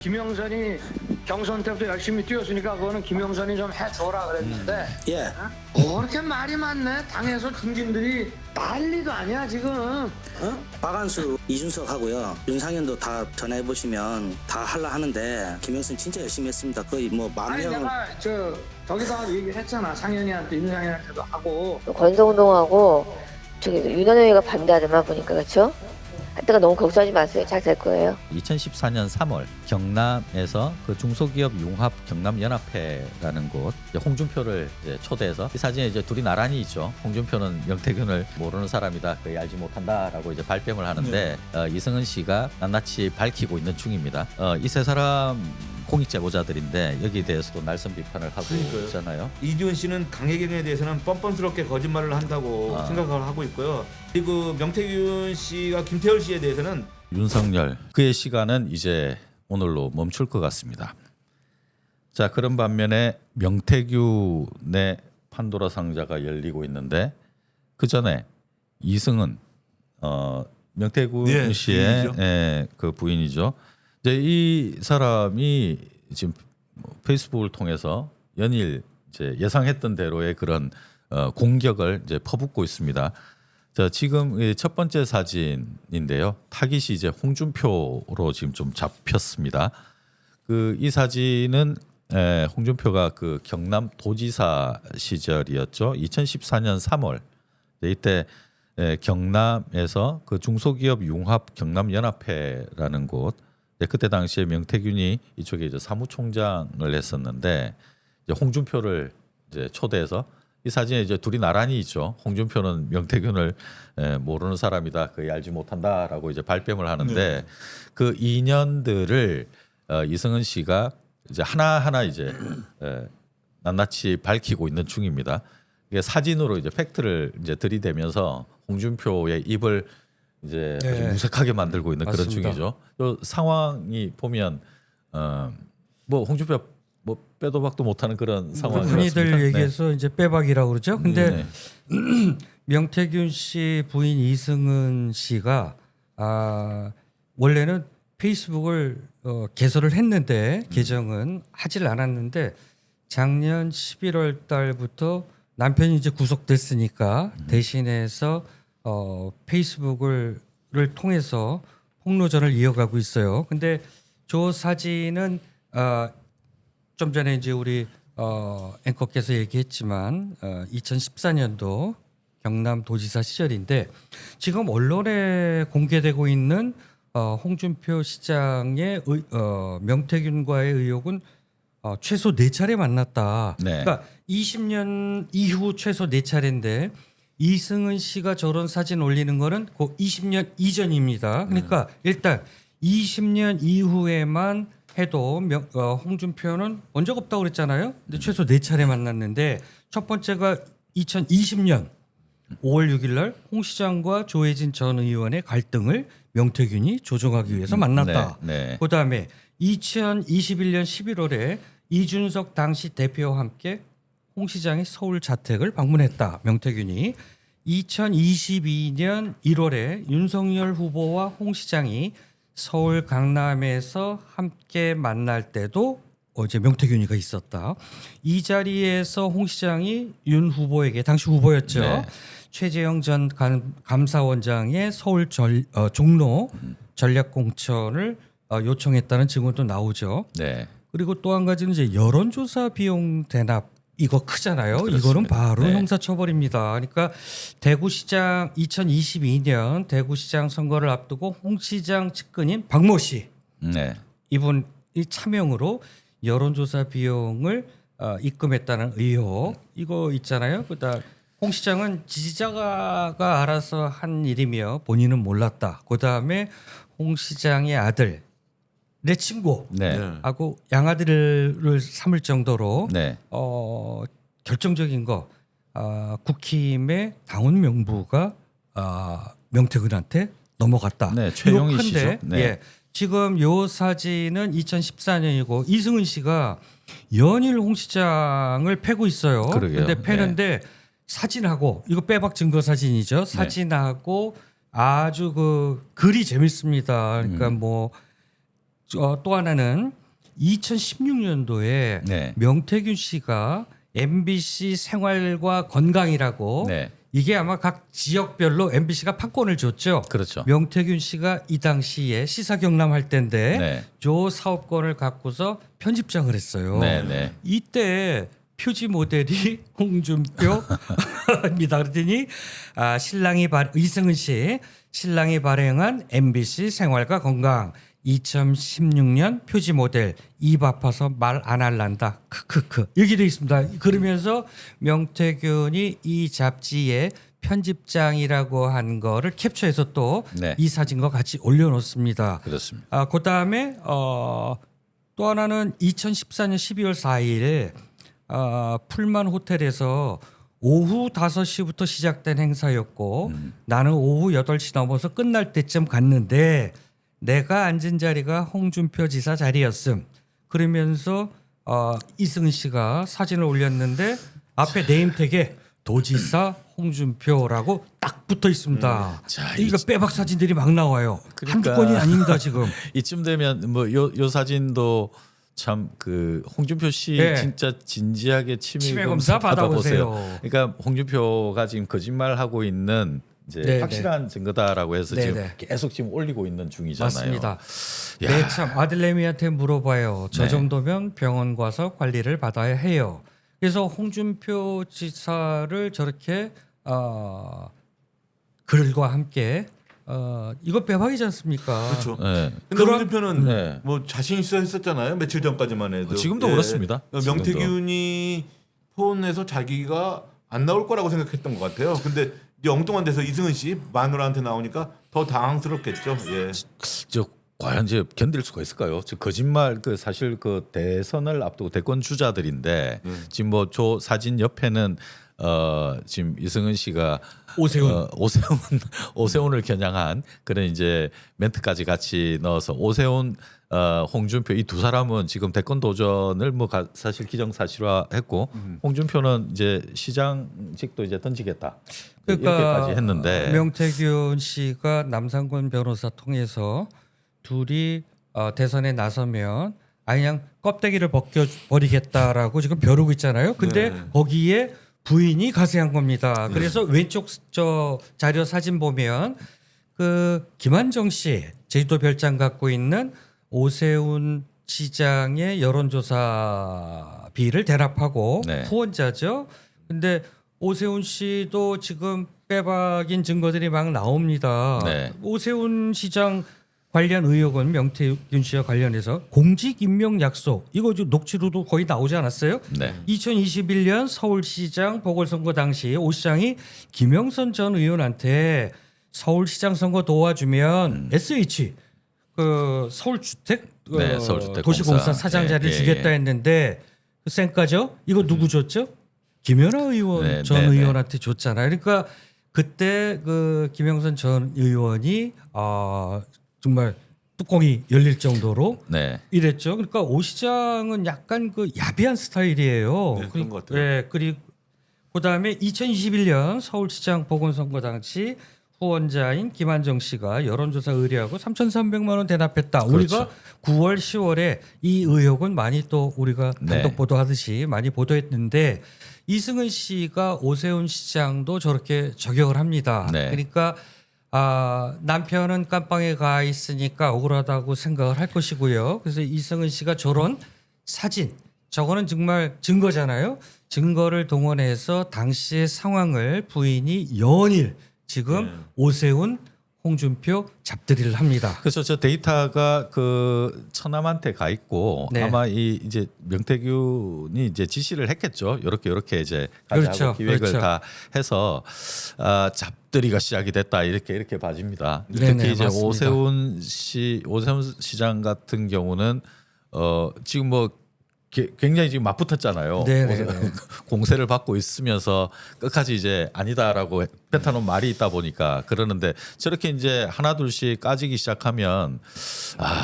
김영선이 경선 때부터 열심히 뛰었으니까 그거는 김영선이 좀 해줘라 그랬는데 예. 그렇게 말이 많네. 당에서 중진들이 난리도 아니야 지금. 박한수, 이준석 하고요. 윤상현도 다 전화해보시면 다 하려 하는데 김영선 진짜 열심히 했습니다. 거의 뭐 만 아니 명은. 내가 저기다가 얘기를 했잖아. 상현이한테 윤상현한테도 하고. 권성동하고 저기 윤한영이가 반대하더만 보니까 그렇죠? 하여튼 너무 걱정하지 마세요. 잘 될 거예요. 2014년 3월 경남에서 그 중소기업 융합 경남연합회라는 곳 홍준표를 이제 초대해서 이 사진에 이제 둘이 나란히 있죠. 홍준표는 명태균을 모르는 사람이다, 거의 알지 못한다라고 이제 발뺌을 하는데 이승은 씨가 낱낱이 밝히고 있는 중입니다. 이 세 사람 공익 제보자들인데 여기에 대해서도 날선 비판을 하고 그러니까요. 있잖아요. 이지원 씨는 강혜경에 대해서는 뻔뻔스럽게 거짓말을 한다고 생각을 하고 있고요. 그리고 명태균 씨가 김태열 씨에 대해서는 윤석열 그의 시간은 이제 오늘로 멈출 것 같습니다. 자, 그런 반면에 명태균의 판도라 상자가 열리고 있는데 그 전에 이승은 명태균 예, 씨의 부인이죠. 그 부인이죠. 이제 이 사람이 지금 페이스북을 통해서 연일 이제 예상했던 대로의 그런 공격을 이제 퍼붓고 있습니다. 자, 지금 첫 번째 사진인데요. 타깃이 이제 홍준표로 지금 좀 잡혔습니다. 그 이 사진은 홍준표가 그 경남 도지사 시절이었죠. 2014년 3월 이때 경남에서 그 중소기업 융합 경남연합회라는 곳 그때 당시에 명태균이 이쪽에 이제 사무총장을 했었는데 이제 홍준표를 이제 초대해서 이 사진에 이제 둘이 나란히 있죠. 홍준표는 명태균을 모르는 사람이다, 거의 알지 못한다라고 이제 발뺌을 하는데 그 인연들을 이승은 씨가 이제 하나하나 이제 낱낱이 밝히고 있는 중입니다. 이게 사진으로 이제 팩트를 이제 들이대면서 홍준표의 입을 이제 아주 무색하게 만들고 있는 맞습니다. 그런 중이죠. 또 상황이 보면 뭐 홍준표 뭐 빼도 박도 못하는 그런 상황이었습니다. 흔히들 얘기해서 이제 빼박이라고 그러죠. 근데 네. 명태균 씨 부인 이승은 씨가 원래는 페이스북을 개설을 했는데 계정은 하질 않았는데 작년 11월 달부터 남편이 이제 구속됐으니까 대신해서 페이스북을 통해서 폭로전을 이어가고 있어요. 근데 저 사진은 좀 전에 이제 우리 앵커께서 얘기했지만 2014년도 경남도지사 시절인데 지금 언론에 공개되고 있는 홍준표 시장의 명태균과의 의혹은 최소 4차례 만났다. 네. 그러니까 20년 이후 최소 4차례인데 이승은 씨가 저런 사진 올리는 거는 그 20년 이전입니다. 그러니까 일단 20년 이후에만 해도 홍준표는 본 적 없다고 그랬잖아요. 근데 최소 4차례 만났는데 첫 번째가 2020년 5월 6일 날 홍 시장과 조혜진 전 의원의 갈등을 명태균이 조정하기 위해서 만났다. 네. 그다음에 2021년 11월에 이준석 당시 대표와 함께 홍 시장의 서울 자택을 방문했다. 명태균이 2022년 1월에 윤석열 후보와 홍 시장이 서울 강남에서 함께 만날 때도 어제 명태균이가 있었다. 이 자리에서 홍 시장이 윤 후보에게 당시 후보였죠. 네. 최재형 전 감사원장의 서울 종로 전략공천을 요청했다는 증언도 나오죠. 네. 그리고 또 한 가지는 이제 여론조사 비용 대납 이거 크잖아요. 그렇습니다. 이거는 바로 네. 형사처벌입니다. 그러니까 대구시장 2022년 대구시장 선거를 앞두고 홍 시장 측근인 박모 씨 네. 이분이 차명으로 여론조사 비용을 입금했다는 의혹 이거 있잖아요. 그다음 홍 시장은 지지자가 알아서 한 일이며 본인은 몰랐다. 그다음에 홍 시장의 아들 내 친구 네. 하고 양아들을 삼을 정도로 네. 결정적인 거 국힘의 당원 명부가 명태균한테 넘어갔다. 네, 최용희 이거 씨죠. 큰데, 네. 예, 지금 요 사진은 2014년이고 이승은 씨가 연일 홍 시장을 패고 있어요. 그러게요. 근데 패는데 사진하고 이거 빼박 증거 사진이죠. 사진하고 아주 그 글이 재밌습니다. 그러니까 뭐 또 하나는 2016년도에 네. 명태균 씨가 MBC 생활과 건강이라고 네. 이게 아마 각 지역별로 MBC가 판권을 줬죠. 그렇죠. 명태균 씨가 이 당시에 시사 경남할 때인데 네. 저 사업권을 갖고서 편집장을 했어요. 네, 네. 이때 표지 모델이 홍준표입니다. 그랬더니 이승은 씨 신랑이 발행한 MBC 생활과 건강 2016년 표지 모델 입 아파서 말 안 할란다. 크크크 여기 돼 있습니다. 그러면서 명태균이 이 잡지의 편집장이라고 한 거를 캡처해서 또 이 네. 사진과 같이 올려놓습니다. 그렇습니다. 그 다음에 또 하나는 2014년 12월 4일 풀만 호텔에서 오후 5시부터 시작된 행사였고 나는 오후 8시 넘어서 끝날 때쯤 갔는데 내가 앉은 자리가 홍준표 지사 자리였음. 그러면서 이승은 씨가 사진을 올렸는데 앞에 네임택에 도지사 홍준표라고 딱 붙어 있습니다. 자, 이거 빼박 사진들이 막 나와요. 한두 건이 아닙니다 지금. 이쯤 되면 뭐 요 사진도 참 그 홍준표 씨 네. 진짜 진지하게 치매 치매 검사 검사 받아보세요. 그러니까 홍준표가 지금 거짓말 하고 있는 이제 네, 확실한 증거다라고 해서 네, 지금 네. 계속 지금 올리고 있는 중이잖아요. 맞습니다. 야. 네, 참 아들내미한테 물어봐요. 저 네. 정도면 병원 가서 관리를 받아야 해요. 그래서 홍준표 지사를 저렇게 글과 함께 이거 빼박이지 않습니까? 그렇죠. 네. 근데 그런- 홍준표는 네. 뭐 자신 있어 했었잖아요. 며칠 전까지만 해도. 지금도 그렇습니다. 명태균이 폰에서 자기가 안 나올 거라고 생각했던 것 같아요. 근데 이제 엉뚱한 데서 이승은 씨 마누라한테 나오니까 더 당황스럽겠죠. 예. 저 과연 이제 견딜 수가 있을까요? 저 거짓말 그 사실 그 대선을 앞두고 대권 주자들인데 지금 뭐 저 사진 옆에는 지금 이승은 씨가 오세훈. 오세훈을 겨냥한 그런 이제 멘트까지 같이 넣어서 오세훈 홍준표 이 두 사람은 지금 대권 도전을 뭐 사실 기정사실화했고 홍준표는 이제 시장직도 이제 던지겠다 이렇게까지 했는데 명태균 씨가 남상권 변호사 통해서 둘이 대선에 나서면 그냥 껍데기를 벗겨 버리겠다라고 지금 벼르고 있잖아요. 근데 네. 거기에 부인이 가세한 겁니다. 그래서 왼쪽 저 자료 사진 보면 그 김한정 씨 제주도 별장 갖고 있는 오세훈 시장의 여론조사비를 대납하고 네. 후원자죠. 근데 오세훈 씨도 지금 빼박인 증거들이 막 나옵니다. 네. 오세훈 시장 관련 의혹은 명태균 씨와 관련해서 공직 임명 약속 이거 좀 녹취로도 거의 나오지 않았어요? 네. 2021년 서울시장 보궐선거 당시 오 시장이 김영선 전 의원한테 서울시장 선거 도와주면 SH 그 서울주택 네, 서울주택공사. 도시공사 사장 자리를 예, 주겠다 예. 했는데 그 쌩까죠? 이거 누구 줬죠? 김연아 의원 네, 전 네, 네. 의원한테 줬잖아요. 그러니까 그때 그 김영선 전 의원이 정말 뚜껑이 열릴 정도로 네. 이랬죠. 그러니까 오 시장은 약간 그 야비한 스타일이에요. 네, 그런 것 같아요. 네, 그리고 그다음에 2021년 서울시장 보궐선거 당시 후원자인 김한정 씨가 여론조사 의뢰하고 3,300만 원 대납했다. 그렇죠. 우리가 9월, 10월에 이 의혹은 많이 또 우리가 네. 단독 보도하듯이 많이 보도했는데 이승은 씨가 오세훈 시장도 저렇게 저격을 합니다. 네. 그러니까 남편은 깜빵에 가 있으니까 억울하다고 생각을 할 것이고요. 그래서 이승은 씨가 저런 사진, 저거는 정말 증거잖아요. 증거를 동원해서 당시의 상황을 부인이 연일 지금 네. 오세훈, 홍준표 잡들이를 합니다. 그래서 저 데이터가 그 처남한테 가 있고 네. 아마 이제 명태균이 이제 지시를 했겠죠. 이렇게 이제 가자고 그렇죠. 기획을 그렇죠. 다 해서 잡들이가 시작이 됐다 이렇게 봐집니다. 네네, 특히 이제 맞습니다. 오세훈 시장 같은 경우는 지금 뭐 굉장히 지금 맞붙었잖아요. 네네네. 공세를 받고 있으면서 끝까지 이제 아니다라고 뱉어놓은 말이 있다 보니까 그러는데 저렇게 이제 하나 둘씩 까지기 시작하면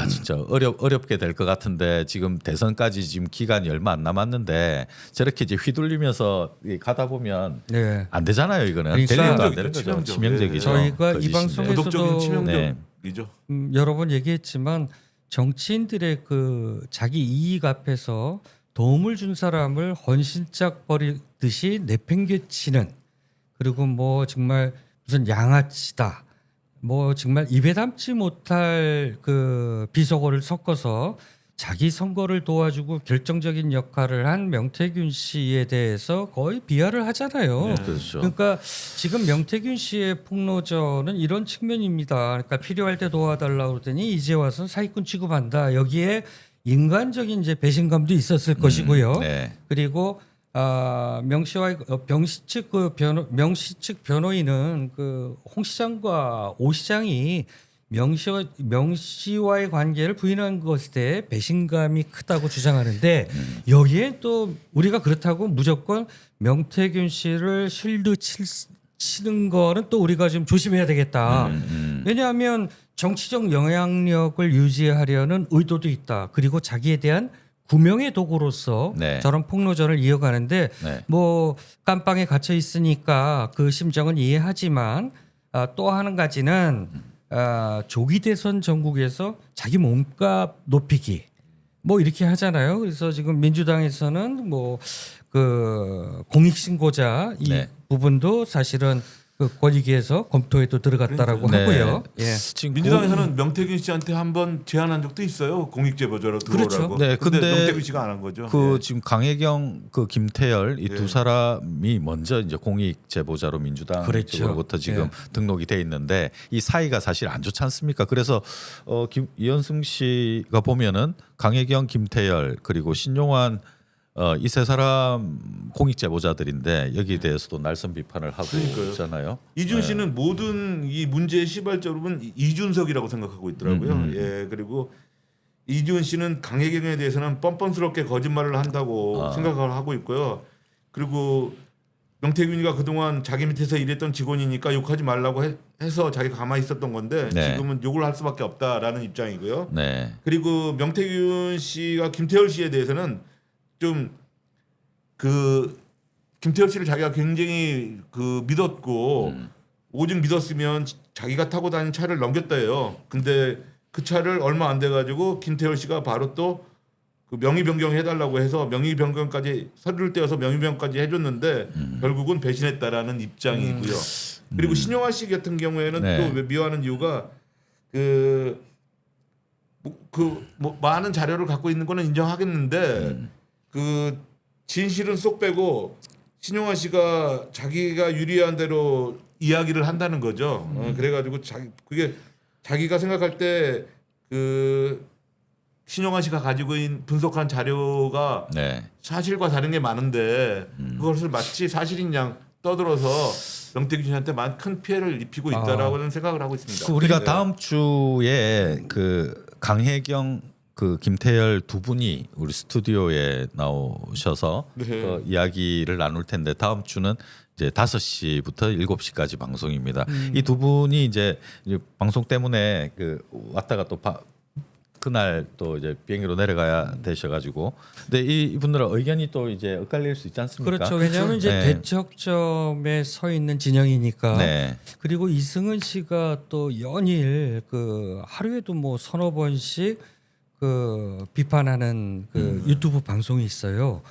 진짜 어렵게 될 것 같은데 지금 대선까지 지금 기간이 얼마 안 남았는데 저렇게 이제 휘둘리면서 가다 보면 네. 안 되잖아요. 이거는 그러니까 될 일도 안 되는 치명적이죠, 거죠. 치명적. 치명적이죠. 저희가 이 거짓인데. 방송에서도 도덕적인 네. 치명적이죠. 여러 번 얘기했지만 정치인들의 그 자기 이익 앞에서 도움을 준 사람을 헌신짝 버리듯이 내팽개치는, 그리고 뭐 정말 무슨 양아치다, 뭐 정말 입에 담지 못할 그 비속어를 섞어서 자기 선거를 도와주고 결정적인 역할을 한 명태균 씨에 대해서 거의 비하를 하잖아요. 그렇죠. 그러니까 지금 명태균 씨의 폭로전은 이런 측면입니다. 그러니까 필요할 때 도와달라고 그러더니 이제 와서 사기꾼 취급한다. 여기에 인간적인 이제 배신감도 있었을 것이고요. 네. 그리고 명시와 명시 측 명시 측 변호인은 그 홍 시장과 오 시장이 명시와의 관계를 부인한 것에 대해 배신감이 크다고 주장하는데, 여기에 또 우리가 그렇다고 무조건 명태균 씨를 실드 치는 거는 또 우리가 좀 조심해야 되겠다. 왜냐하면 정치적 영향력을 유지하려는 의도도 있다. 그리고 자기에 대한 구명의 도구로서 네. 저런 폭로전을 이어가는데 네. 뭐 깜빵에 갇혀 있으니까 그 심정은 이해하지만 또 한 가지는 조기 대선 전국에서 자기 몸값 높이기 뭐 이렇게 하잖아요. 그래서 지금 민주당에서는 뭐 그 공익신고자 이 네. 부분도 사실은 그 권익위에서 검토에도 들어갔다라고 네. 하고요. 예. 지금 민주당에서는 명태균 씨한테 한번 제안한 적도 있어요. 공익제보자로 그렇죠. 들어오라고. 네, 근데 근데 명태균 씨가 안 한 거죠. 그 예. 지금 강혜경 그 김태열 이 두 예. 사람이 먼저 이제 공익 제보자로 민주당 그렇죠. 쪽으로부터 지금 예. 등록이 돼 있는데 이 사이가 사실 안 좋지 않습니까? 그래서 이현승 씨가 보면은 강혜경, 김태열 그리고 신용환 이 세 사람 공익 제보자들인데 여기에 대해서도 날선 비판을 하고 그러니까요. 있잖아요. 이준 네. 씨는 모든 이 문제의 시발점은 이준석이라고 생각하고 있더라고요. 예, 그리고 이준 씨는 강혜경에 대해서는 뻔뻔스럽게 거짓말을 한다고 생각을 하고 있고요. 그리고 명태균이가 그동안 자기 밑에서 일했던 직원이니까 욕하지 말라고 해서 자기가 가만히 있었던 건데 네. 지금은 욕을 할 수밖에 없다라는 입장이고요. 네. 그리고 명태균 씨가 김태열 씨에 대해서는 좀 그 김태열 씨를 자기가 굉장히 그 믿었고 오직 믿었으면 자기가 타고 다닌 차를 넘겼다요. 근데 그 차를 얼마 안 돼 가지고 김태열 씨가 바로 또 그 명의 변경 해달라고 해서 명의 변경까지 서류를 떼어서 명의 변경까지 해줬는데 결국은 배신했다라는 입장이고요. 그리고 신용환 씨 같은 경우에는 네. 또 미워하는 이유가 뭐 많은 자료를 갖고 있는 거는 인정하겠는데 그 진실은 쏙 빼고 신용환 씨가 자기가 유리한 대로 이야기를 한다는 거죠. 그래가지고 그게 자기가 생각할 때 그 신용환 씨가 가지고 있는 분석한 자료가 네. 사실과 다른 게 많은데 그것을 마치 사실인 양 떠들어서 명태균 씨한테 큰 피해를 입히고 있다라고는 생각을 하고 있습니다. 그 우리가 네. 다음 주에 그 강혜경 그 김태열 두 분이 우리 스튜디오에 나오셔서 네. 그 이야기를 나눌 텐데 다음 주는 이제 5시부터 7시까지 방송입니다. 이 두 분이 이제 방송 때문에 그 왔다가 또 그날 또 이제 비행기로 내려가야 되셔가지고, 근데 이분들은 의견이 또 이제 엇갈릴 수 있지 않습니까? 그렇죠. 왜냐하면 이제 네. 대척점에 서 있는 진영이니까. 네. 그리고 이승은 씨가 또 연일 그 하루에도 뭐 서너 번씩 그 비판하는 그 유튜브 방송이 있어요.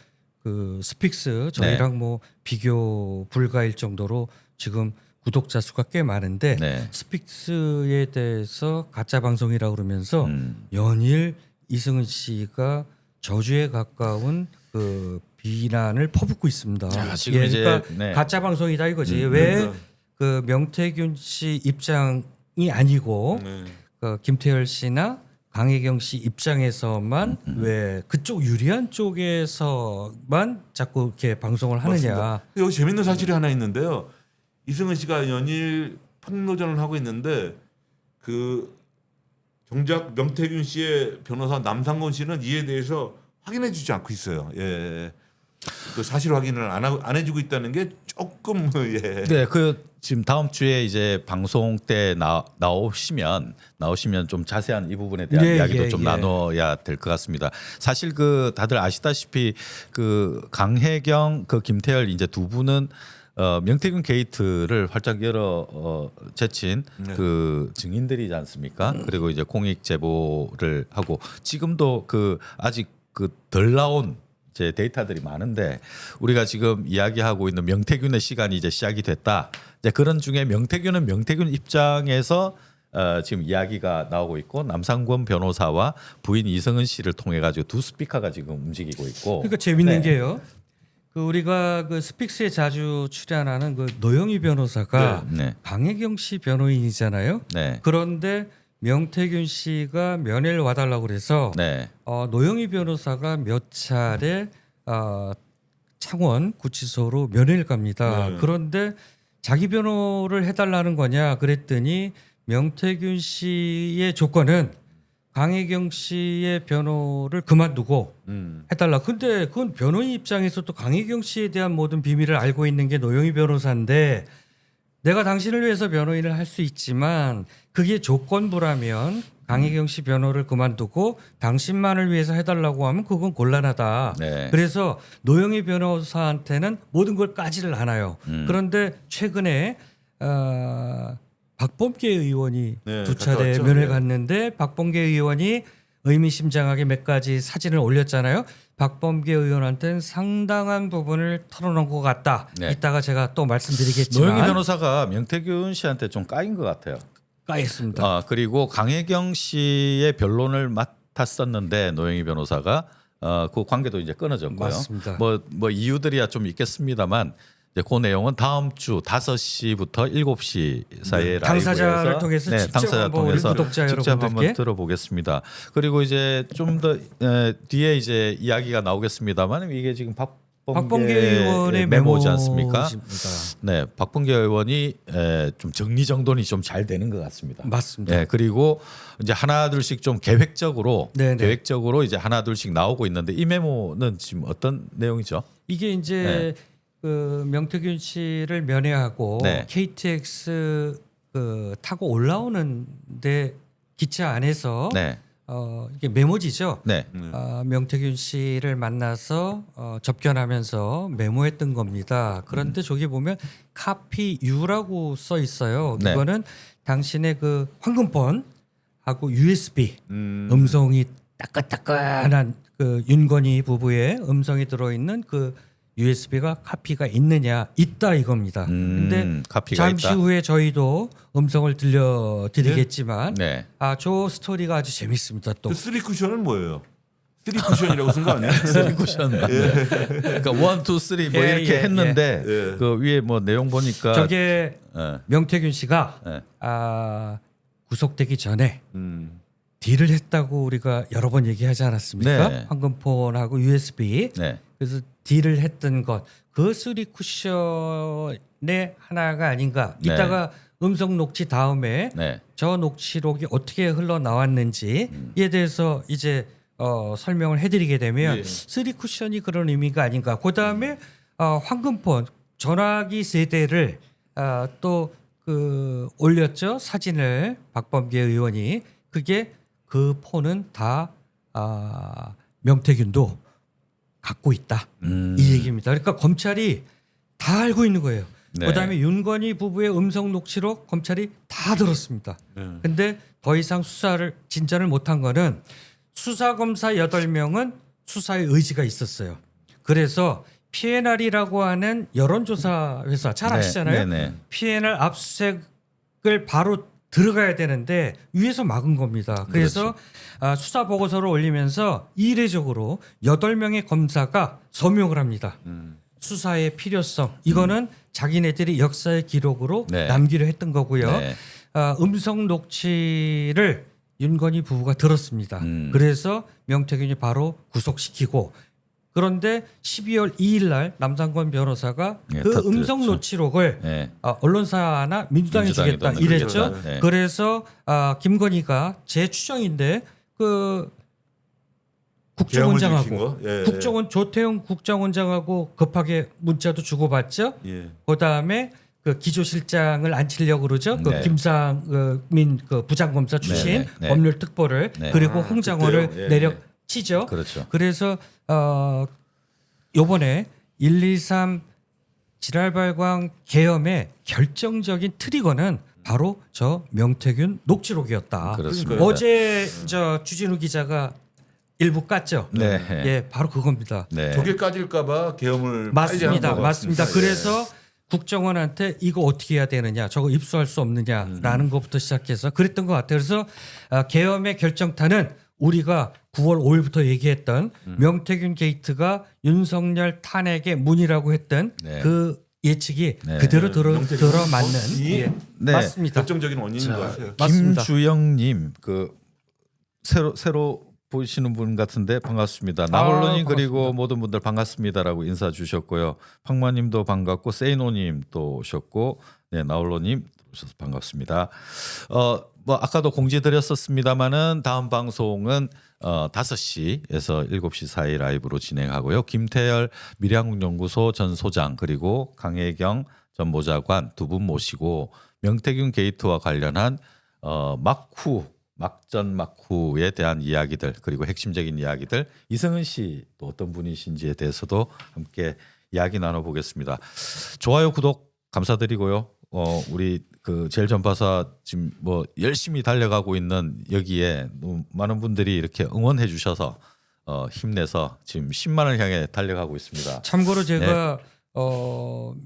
그 스픽스 저희랑 뭐 비교 불가일 정도로 지금 구독자 수가 꽤 많은데 네. 스픽스에 대해서 가짜 방송이라고 그러면서 연일 이승은 씨가 저주에 가까운 그 비난을 퍼붓고 있습니다. 자, 지금 예, 이제, 그러니까 네. 가짜 방송이다 이거지. 왜 그 명태균 씨 입장이 아니고 그 김태열 씨나 강혜경 씨 입장에서만 왜 그쪽 유리한 쪽에서만 자꾸 이렇게 방송을 하느냐. 맞습니다. 여기 재밌는 사실이 하나 있는데요. 이승은 씨가 연일 폭로전을 하고 있는데 그 정작 명태균 씨의 변호사 남상곤 씨는 이에 대해서 확인해주지 않고 있어요. 예, 그 사실 확인을 안 해주고 있다는 게 조금 예. 네, 그 지금 다음 주에 이제 방송 때 나오시면 좀 자세한 이 부분에 대한 예, 이야기도 예, 좀 예. 나눠야 될 것 같습니다. 사실 그 다들 아시다시피 그 강혜경 그 김태열 이제 두 분은 명태균 게이트를 활짝 열어 제친 네. 그 증인들이지 않습니까? 그리고 이제 공익 제보를 하고 지금도 그 아직 그 덜 나온 이제 데이터들이 많은데 우리가 지금 이야기하고 있는 명태균의 시간이 이제 시작이 됐다. 이제 그런 중에 명태균은 명태균 입장에서 지금 이야기가 나오고 있고 남상권 변호사와 부인 이성은 씨를 통해 가지고 두 스피커가 지금 움직이고 있고. 그러니까 재밌는 네. 게요. 그 우리가 그 스픽스에 자주 출연하는 그 노영희 변호사가 네. 강혜경 씨 변호인이잖아요. 네. 그런데 명태균 씨가 면회를 와달라고 그래서 네. 노영희 변호사가 몇 차례 창원 구치소로 면회를 갑니다. 네. 그런데 자기 변호를 해달라는 거냐 그랬더니 명태균 씨의 조건은 강혜경 씨의 변호를 그만두고 해달라. 근데 그건 변호인 입장에서도 강혜경 씨에 대한 모든 비밀을 알고 있는 게 노영희 변호사인데 내가 당신을 위해서 변호인을 할 수 있지만 그게 조건부라면 강혜경 씨 변호를 그만두고 당신만을 위해서 해달라고 하면 그건 곤란하다. 네. 그래서 노영희 변호사한테는 모든 걸 까지를 않아요. 그런데 최근에 박범계 의원이 네, 두 갔다 차례 왔죠. 면회를 네. 갔는데 박범계 의원이 의미심장하게 몇 가지 사진을 올렸잖아요. 박범계 의원한테는 상당한 부분을 털어놓은 것 같다. 네. 이따가 제가 또 말씀드리겠지만 노영희 변호사가 명태균 씨한테 좀 까인 것 같아요. 까였습니다. 그리고 강혜경 씨의 변론을 맡았었는데 노영희 변호사가 그 관계도 이제 끊어졌고요. 맞습니다. 뭐 이유들이야 좀 있겠습니다만 이제 그 내용은 다음 주 5시부터 7시 사이에 당사자를 라이브에서 통해서 직접 당사자 한번 우리 통해서 구독자 직접 여러분들께 한번 들어보겠습니다. 그리고 이제 좀 더 뒤에 이제 이야기가 나오겠습니다만 이게 지금 박범계 의원의 메모지 않습니까? 메모입니다. 네, 박범계 의원이 좀 정리정돈이 좀 잘 되는 것 같습니다. 맞습니다. 네, 그리고 이제 하나 둘씩 좀 계획적으로 네네. 이제 하나 둘씩 나오고 있는데 이 메모는 지금 어떤 내용이죠? 이게 이제 그 명태균 씨를 면회하고 네. KTX 그 타고 올라오는데 기차 안에서 네, 이게 메모지죠. 네, 명태균 씨를 만나서 접견하면서 메모했던 겁니다. 그런데 저기 보면 카피 U라고 써 있어요. 네. 이거는 당신의 그 황금폰하고 USB 음성이 따끈따끈한 그 윤건희 부부의 음성이 들어있는 그 USB가 카피가 있느냐 있다 이겁니다. 근데 카피가 잠시 있다. 후에 저희도 음성을 들려드리겠지만 네, 저 스토리가 아주 재밌습니다. 또 그 쓰리 쿠션은 뭐예요? 쓰리 쿠션이라고 쓴 거 아니에요? 쓰리 쿠션 맞네. 그러니까 1, 2, 3 뭐 예, 이렇게 예, 했는데 예. 그 위에 뭐 내용 보니까 저게 예, 명태균 씨가 예. 구속되기 전에 음. 딜을 했다고 우리가 여러 번 얘기하지 않았습니까? 네. 황금폰하고 USB. 네, 그래서 딜을 했던 것, 그 쓰리 쿠션의 하나가 아닌가. 네. 이따가 음성 녹취 다음에 네, 저 녹취록이 어떻게 흘러나왔는지에 대해서 이제 설명을 해드리게 되면 예. 쓰리 쿠션이 그런 의미가 아닌가. 그 다음에 황금폰 전화기 세대를 또 그 올렸죠. 사진을 박범계 의원이. 그게 그 폰은 다 명태균도 갖고 있다. 이 얘기입니다. 그러니까 검찰이 다 알고 있는 거예요. 네. 그다음에 윤건희 부부의 음성 녹취록 검찰이 다 들었습니다. 근데 더 이상 수사를 진전을 못한 거는 수사 검사 8명은 수사에 의지가 있었어요. 그래서 PNR이라고 하는 여론조사 회사 잘 네, 아시잖아요. 네, 네. PNR 압수수색을 바로 들어가야 되는데 위에서 막은 겁니다. 그래서 수사 보고서를 올리면서 이례적으로 8명의 검사가 서명을 합니다. 수사의 필요성 이거는 자기네들이 역사의 기록으로 네. 남기려 했던 거고요. 네. 음성 녹취를 윤건희 부부가 들었습니다. 그래서 명태균이 바로 구속시키고 그런데 12월 2일 날 남상권 변호사가 네, 그 터뜨렸죠. 음성 녹취록을 네. 언론사나 민주당에 주겠다 민주당에도 이랬죠. 넘기겠다. 네. 그래서 김건희가 제 추정인데 그 계엄을 지킨 국정원장하고 거? 예, 국정원 조태용 국정원장하고 급하게 문자도 주고받죠. 예. 그다음에 그 기조실장을 앉히려고 그러죠. 그 네. 김상민 그 부장검사 출신 네, 네. 법률 특보를 네. 그리고 홍장호를 그때요? 예, 내려치죠. 그렇죠. 그래서 요번에 1, 2, 3 지랄 발광 계엄의 결정적인 트리거는 바로 저 명태균 녹취록이었다. 그렇습니다. 어제 저 주진우 기자가 일부 깠죠. 네. 예, 바로 그겁니다. 네. 저게 까질까봐 계엄을 맞습니다. 빨리 한것 맞습니다. 같습니다. 그래서 국정원한테 이거 어떻게 해야 되느냐, 저거 입수할 수 없느냐라는 것부터 시작해서 그랬던 것 같아요. 그래서 계엄의 결정타는 우리가 9월 5일부터 얘기했던 명태균 게이트가 윤석열 탄핵의 문이라고 했던 네. 그 예측이 네. 그대로 명태균 들어맞는 이 예, 네. 맞습니다. 결정적인 원인인 것 같아요. 맞습니다. 김주영님 그 새로 보시는 분 같은데 반갑습니다. 나홀로님 그리고 반갑습니다. 모든 분들 반갑습니다라고 인사 주셨고요. 팡마님도 반갑고 세이노님 또 오셨고 네 나홀로님 오셔서 반갑습니다. 뭐 아까도 공지 드렸었습니다만은 다음 방송은 5시에서 7시 사이 라이브로 진행하고요. 김태열 미래한국연구소 전 소장 그리고 강혜경 전 모자관 두 분 모시고 명태균 게이트와 관련한 막전 막후에 대한 이야기들 그리고 핵심적인 이야기들 이승은 씨 또 어떤 분이신지에 대해서도 함께 이야기 나눠보겠습니다. 좋아요 구독 감사드리고요. 우리 그 제일 전파사 지금 뭐 열심히 달려가고 있는 여기에 너무 많은 분들이 이렇게 응원해 주셔서 힘내서 지금 10만을 향해 달려가고 있습니다. 참고로 제가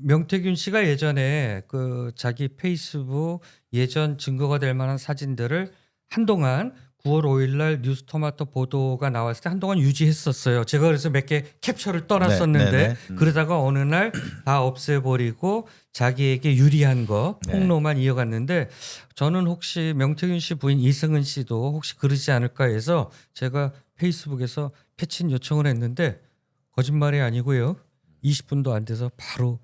명태균 씨가 예전에 그 자기 페이스북 예전 증거가 될 만한 사진들을 한동안 9월 5일 날 뉴스토마토 보도가 나왔을 때 한동안 유지했었어요. 제가 그래서 몇 개 캡처를 떠났었는데 네, 그러다가 어느 날 다 없애버리고 자기에게 유리한 거 네. 폭로만 이어갔는데 저는 혹시 명태균 씨 부인 이승은 씨도 혹시 그러지 않을까 해서 제가 페이스북에서 패친 요청을 했는데 거짓말이 아니고요. 20분도 안 돼서 바로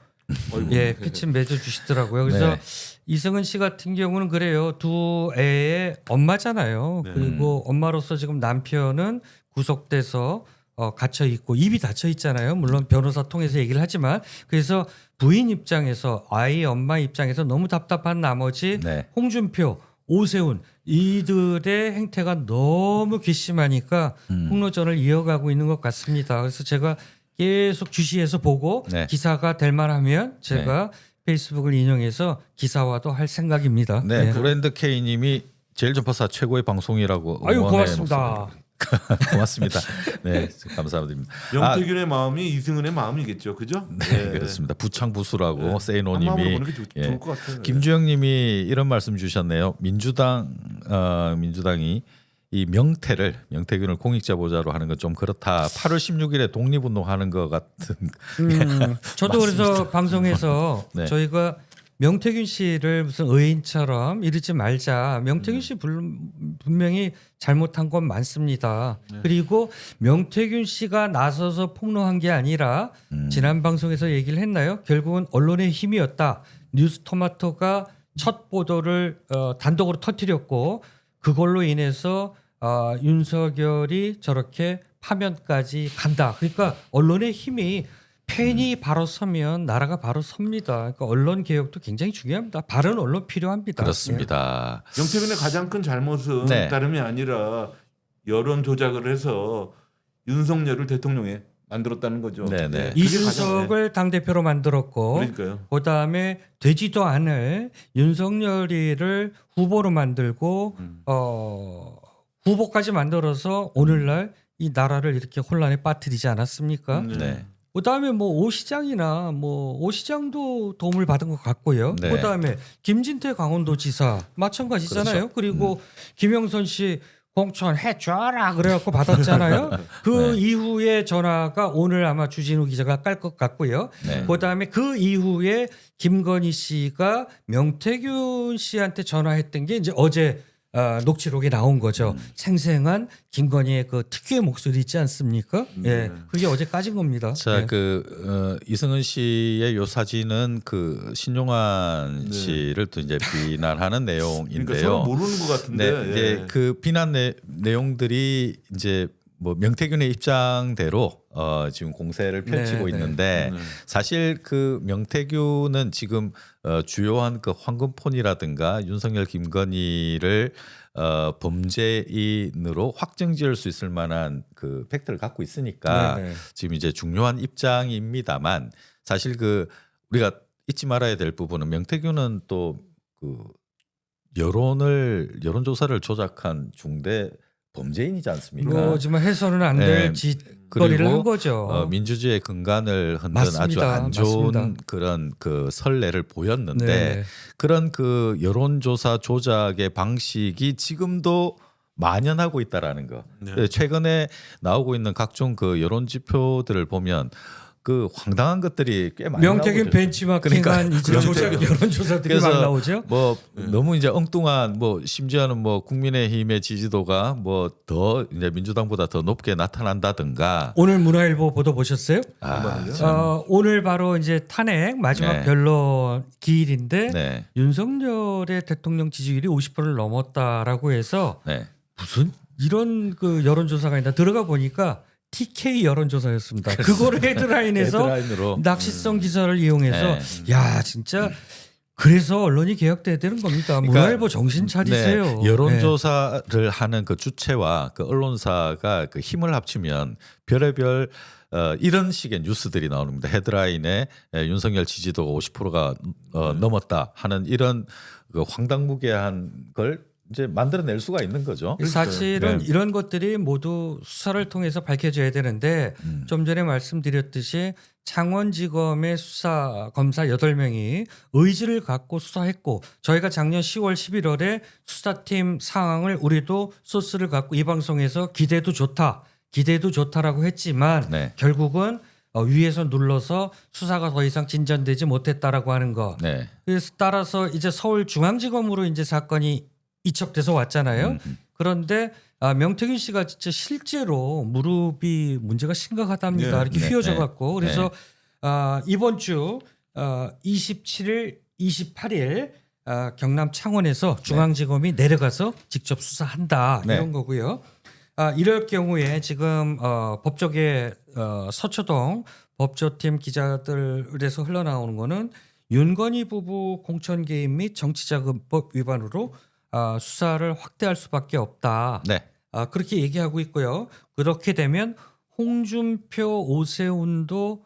예 패친 맺어 주시더라고요. 그래서 네. 이승은 씨 같은 경우는 그래요. 두 애의 엄마잖아요. 네. 그리고 엄마로서 지금 남편은 구속돼서 갇혀 있고 입이 닫혀 있잖아요. 물론 변호사 통해서 얘기를 하지만 그래서 부인 입장에서 아이 엄마 입장에서 너무 답답한 나머지 네. 홍준표, 오세훈 이들의 행태가 너무 괘씸하니까 폭로전을 이어가고 있는 것 같습니다. 그래서 제가 계속 주시해서 보고 네. 기사가 될 만하면 제가 페이스북을 인용해서 기사화도 할 생각입니다. 네, 네. 브랜드 K님이 제일 전파사 최고의 방송이라고 아유 응원해 고맙습니다. 놓습니다. 고맙습니다. 네, 감사드립니다. 명태균의 마음이 이승은의 마음이겠죠, 그죠? 네, 그렇습니다. 부창부수라고 한 마음으로 세이노님이 보는 게 좋을 것 같아요. 김주영님이 이런 말씀 주셨네요. 민주당이 이 명태균을 공익자 보좌로 하는 건 좀 그렇다. 8월 16일에 독립운동하는 것 같은. 저도 그래서 방송에서 네. 저희가 명태균 씨를 무슨 의인처럼 이러지 말자. 명태균 씨 분명히 잘못한 건 많습니다. 그리고 명태균 씨가 나서서 폭로한 게 아니라 지난 방송에서 얘기를 했나요? 결국은 언론의 힘이었다. 뉴스토마토가 첫 보도를 단독으로 터뜨렸고 그걸로 인해서 윤석열이 저렇게 파면까지 간다. 그러니까 언론의 힘이 팬이 바로 서면 나라가 바로 섭니다. 그러니까 언론 개혁도 굉장히 중요합니다. 바른 언론 필요합니다. 그렇습니다. 명태균의 가장 큰 잘못은 네. 다름이 아니라 여론 조작을 해서 윤석열을 대통령에 만들었다는 거죠. 네, 네. 그게 이준석을 당대표로 만들었고 그러니까요. 그다음에 되지도 않을 윤석열이를 후보로 만들고 후보까지 만들어서 오늘날 이 나라를 이렇게 혼란에 빠뜨리지 않았습니까? 네. 그다음에 뭐 오 시장이나 뭐 오 시장도 도움을 받은 것 같고요. 네. 그다음에 김진태 강원도지사 마찬가지잖아요. 그렇죠. 그리고 김영선 씨 공천 해줘라 그래갖고 받았잖아요. 그 네. 이후에 전화가 오늘 아마 주진우 기자가 깔 것 같고요. 네. 그다음에 그 이후에 김건희 씨가 명태균 씨한테 전화했던 게 이제 어제 녹취록에 나온 거죠. 생생한 김건희의 그 특유의 목소리 있지 않습니까? 예, 그게 어제 까진 겁니다. 자, 예. 이승은 씨의 요 사진은 그 신용환 씨를 또 이제 비난하는 내용인데요. 그러니까 서로 모르는 것 같은데. 네, 이제 예. 그 비난 내용들이 이제 뭐 명태균의 입장대로 지금 공세를 펼치고 네, 네. 있는데 사실 그 명태균은 지금 주요한 그 황금폰이라든가 윤석열 김건희를 범죄인으로 확정지을 수 있을 만한 그 팩트를 갖고 있으니까 네, 네. 지금 이제 중요한 입장입니다만 사실 그 우리가 잊지 말아야 될 부분은 명태균은 또 그 여론조사를 조작한 중대 범죄인이지 않습니까? 하지만 해서는 안 될 네. 짓거리를 그리고 한 거죠. 민주주의의 근간을 흔든 맞습니다. 아주 안 좋은 맞습니다. 그런 그 선례를 보였는데 네. 그런 그 여론조사 조작의 방식이 지금도 만연하고 있다라는 거. 네. 최근에 나오고 있는 각종 그 여론 지표들을 보면 그 황당한 것들이 꽤 많이 명태균 나오거든요. 벤치마킹한 그러니까 이제 조사 여론조사들이 막 나오죠. 뭐 너무 이제 엉뚱한 뭐 심지어는 뭐 국민의힘의 지지도가 뭐 더 이제 민주당보다 더 높게 나타난다든가. 오늘 문화일보 보도 보셨어요? 참. 오늘 바로 이제 탄핵 마지막 네. 변론 기일인데 네. 윤석열의 대통령 지지율이 50%를 넘었다라고 해서 네. 무슨 이런 그 여론조사가 있나 들어가 보니까 TK 여론조사였습니다. 그거를 헤드라인에서 헤드라인으로. 낚시성 기사를 이용해서 네. 야 진짜 그래서 언론이 개혁돼야 되는 겁니다. 문화일보 정신 차리세요. 네, 여론조사를 하는 그 주체와 그 언론사가 그 힘을 합치면 별의별 이런 식의 뉴스들이 나옵니다. 헤드라인에 윤석열 지지도가 50%가 넘었다 하는 이런 그 황당무계한 걸 이제 만들어낼 수가 있는 거죠. 사실은 네. 이런 것들이 모두 수사를 통해서 밝혀져야 되는데 좀 전에 말씀드렸듯이 창원지검의 수사 검사 8명이 의지를 갖고 수사했고 저희가 작년 10월 11월에 수사팀 상황을 우리도 소스를 갖고 이 방송에서 기대도 좋다라고 했지만 네. 결국은 위에서 눌러서 수사가 더 이상 진전되지 못했다라고 하는 거. 네. 그래서 따라서 이제 서울중앙지검으로 이제 사건이 이첩돼서 왔잖아요. 그런데 명태균 씨가 진짜 실제로 무릎이 문제가 심각하답니다. 네. 이렇게 네. 휘어져 갖고 네. 그래서 이번 주 27일, 28일 경남 창원에서 중앙지검이 내려가서 직접 수사한다 네. 이런 거고요. 이럴 경우에 지금 법조계 서초동 법조팀 기자들에서 흘러나오는 거는 윤건희 부부 공천 개입 및 정치자금법 위반으로 수사를 확대할 수밖에 없다. 네. 그렇게 얘기하고 있고요. 그렇게 되면 홍준표, 오세훈도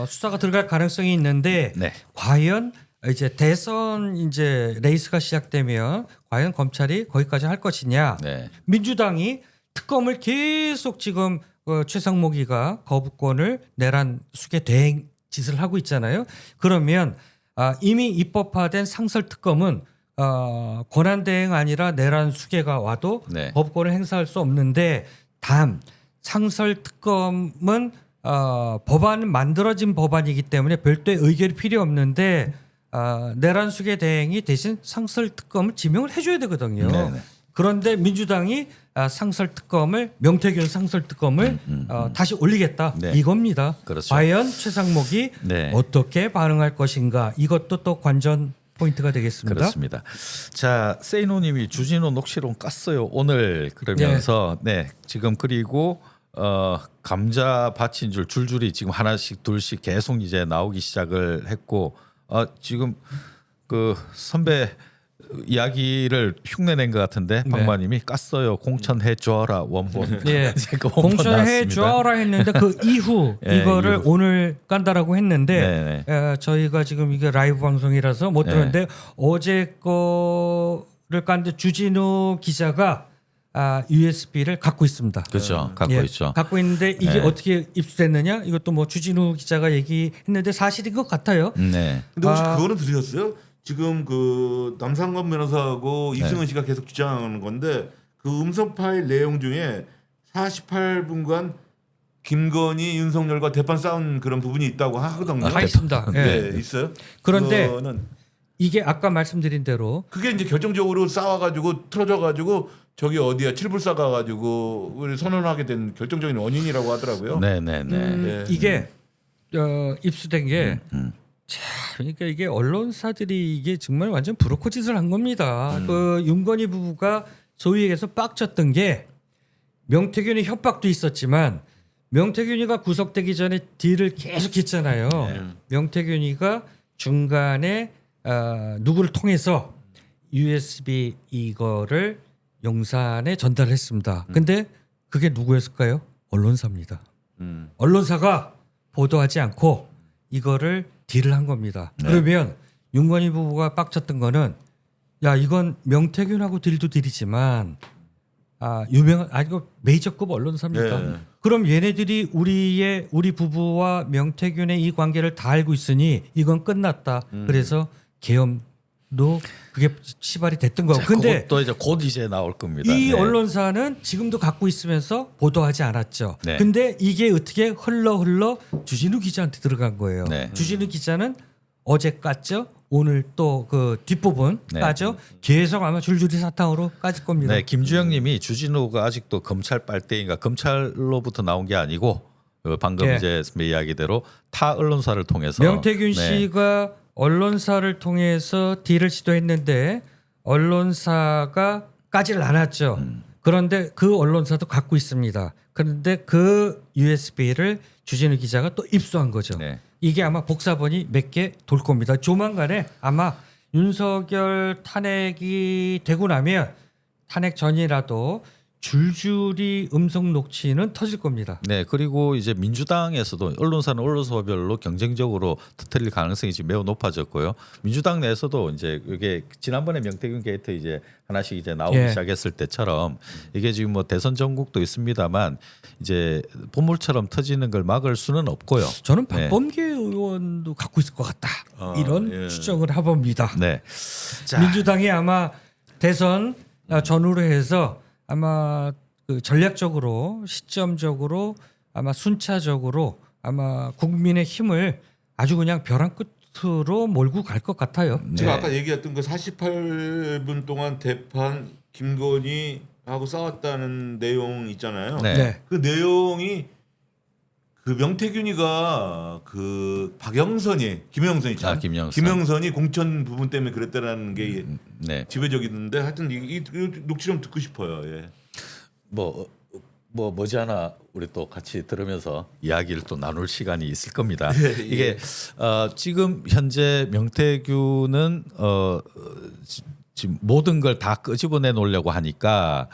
수사가 들어갈 가능성이 있는데 네. 과연 이제 대선 이제 레이스가 시작되면 과연 검찰이 거기까지 할 것이냐? 네. 민주당이 특검을 계속 지금 최상목이가 거부권을 내란 수계 대행 짓을 하고 있잖아요. 그러면 이미 입법화된 상설 특검은 권한 대행 아니라 내란 수계가 와도 네. 거부권을 행사할 수 없는데 단 상설 특검은 법안 만들어진 법안이기 때문에 별도의 의결이 필요 없는데 내란 수계 대행이 대신 상설 특검을 지명을 해줘야 되거든요. 네네. 그런데 민주당이 상설 특검을 명태균 상설 특검을 다시 올리겠다 네. 이겁니다. 그렇죠. 과연 최상목이 네. 어떻게 반응할 것인가 이것도 또 관전 포인트가 되겠습니다. 그렇습니다. 자, 세이노님이 주진우 녹취록 깠어요 오늘 그러면서 네 지금 그리고 감자 밭인 줄 줄줄이 지금 하나씩 둘씩 계속 이제 나오기 시작을 했고 지금 그 선배 이야기를 흉내낸 것 같은데 네. 박마님이 깠어요 공천해 줘라 원본. 예, 그 원본 공천해 나왔습니다. 줘라 했는데 그 이후 예, 이거를 이후. 오늘 깐다라고 했는데 저희가 지금 이게 라이브 방송이라서 못 네. 들었는데 어제 거를 깐데 주진우 기자가 USB를 갖고 있습니다. 그렇죠. 갖고 예, 있죠. 갖고 있는데 이게 네. 어떻게 입수됐느냐? 이것도 뭐 주진우 기자가 얘기했는데 사실인 것 같아요. 네. 근데 혹시 그거는 들으셨어요? 지금 그 남상건 변호사하고 이승은 씨가 계속 주장하는 건데 그 음성 파일 내용 중에 48분간 김건희, 윤석열과 대판 싸운 그런 부분이 있다고 하거든요. 있습니다. 예. 네, 있어요. 그런데 그거는 이게 아까 말씀드린 대로 그게 이제 결정적으로 싸워가지고 틀어져가지고 저기 어디야 칠불사 가가지고 선언하게 된 결정적인 원인이라고 하더라고요. 네네네. 네. 이게 입수된 게 그러니까 이게 언론사들이 이게 정말 완전 브로커 짓을 한 겁니다. 그 윤건희 부부가 소위 얘기해서 빡쳤던 게 명태균의 협박도 있었지만 명태균이가 구속되기 전에 딜을 계속했잖아요. 명태균이가 중간에 누구를 통해서 USB 이거를 용산에 전달했습니다. 근데 그게 누구였을까요? 언론사입니다. 언론사가 보도하지 않고 이거를 딜을 한 겁니다. 네. 그러면 윤건희 부부가 빡쳤던 거는 야 이건 명태균하고 딜도 딜이지만 유명한 이거 메이저급 언론사입니까? 네. 그럼 얘네들이 우리 부부와 명태균의 이 관계를 다 알고 있으니 이건 끝났다. 그래서 계엄도 그게 시발이 됐던 거고. 근데 또 이제 곧 이제 나올 겁니다. 이 네. 언론사는 지금도 갖고 있으면서 보도하지 않았죠. 네. 근데 이게 어떻게 흘러 주진우 기자한테 들어간 거예요. 네. 주진우 기자는 어제 깠죠. 오늘 또 그 뒷부분 네. 까죠. 계속 아마 줄줄이 사탕으로 까질 겁니다. 네, 김주영님이 주진우가 아직도 검찰 빨대인가 검찰로부터 나온 게 아니고 방금 예. 이제 이야기대로 타 언론사를 통해서 명태균 네. 씨가 언론사를 통해서 딜을 시도했는데 언론사가 까지를 않았죠. 그런데 그 언론사도 갖고 있습니다. 그런데 그 USB를 주진우 기자가 또 입수한 거죠. 네. 이게 아마 복사본이 몇 개 돌 겁니다. 조만간에 아마 윤석열 탄핵이 되고 나면 탄핵 전이라도 줄줄이 음성 녹취는 터질 겁니다. 네, 그리고 이제 민주당에서도 언론사는 언론사별로 경쟁적으로 터뜨릴 가능성이 지금 매우 높아졌고요. 민주당 내에서도 이제 이게 지난번에 명태균 게이트 이제 하나씩 이제 나오기 예. 시작했을 때처럼 이게 지금 뭐 대선 전국도 있습니다만 이제 본물처럼 터지는 걸 막을 수는 없고요. 저는 네. 박범계 의원도 갖고 있을 것 같다. 이런 예. 추정을 해봅니다. 네. 자, 민주당이 아마 대선 전후로 해서 아마 그 전략적으로 시점적으로 아마 순차적으로 아마 국민의 힘을 아주 그냥 벼랑 끝으로 몰고 갈 것 같아요. 제가 네. 아까 얘기했던 그 48분 동안 대판 김건희하고 싸웠다는 내용 있잖아요. 네. 네. 그 내용이 그 명태균이가 그 박영선이 김영선이 참 김영선. 김영선이 공천 부분 때문에 그랬다라는 게 네. 지배적이던데 하여튼 이 녹취 좀 듣고 싶어요. 예. 뭐 머지않아 우리 또 같이 들으면서 이야기를 또 나눌 시간이 있을 겁니다. 이게 지금 현재 명태균은 지금 모든 걸 다 끄집어내 놓으려고 하니까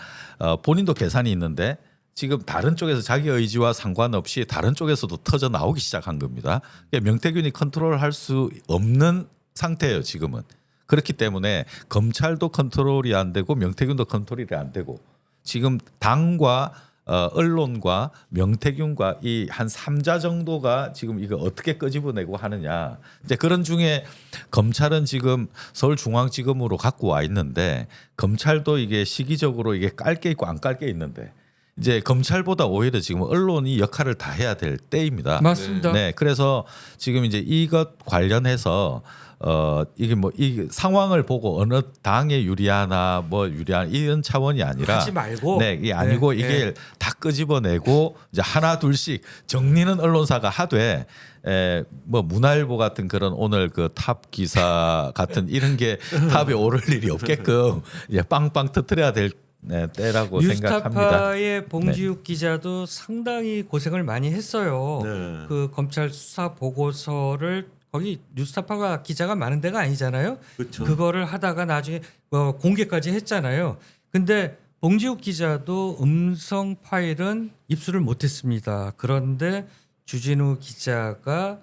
본인도 계산이 있는데 지금 다른 쪽에서 자기 의지와 상관없이 다른 쪽에서도 터져 나오기 시작한 겁니다. 그러니까 명태균이 컨트롤할 수 없는 상태예요, 지금은. 그렇기 때문에 검찰도 컨트롤이 안 되고 명태균도 컨트롤이 안 되고 지금 당과 언론과 명태균과 이 한 3자 정도가 지금 이거 어떻게 끄집어내고 하느냐. 이제 그런 중에 검찰은 지금 서울중앙지검으로 갖고 와 있는데 검찰도 이게 시기적으로 이게 깔 게 있고 안 깔 게 있는데 이제 검찰보다 오히려 지금 언론이 역할을 다 해야 될 때입니다. 맞습니다. 네, 그래서 지금 이제 이것 관련해서 이게 뭐 이 상황을 보고 어느 당에 유리하나 뭐 유리한 이런 차원이 아니라 하지 말고. 네, 이게 아니고 네, 이게 네. 다 끄집어내고 이제 하나 둘씩 정리는 언론사가 하되 뭐 문화일보 같은 그런 오늘 그 탑 기사 같은 이런 게 탑에 오를 일이 없게끔 이제 빵빵 터뜨려야 될 때라고 생각합니다. 뉴스타파의 봉지욱 기자도 상당히 고생을 많이 했어요. 네. 그 검찰 수사 보고서를 거기 뉴스타파가 기자가 많은 데가 아니잖아요. 그렇죠. 그거를 하다가 나중에 공개까지 했잖아요. 근데 봉지욱 기자도 음성 파일은 입수를 못했습니다. 그런데 주진우 기자가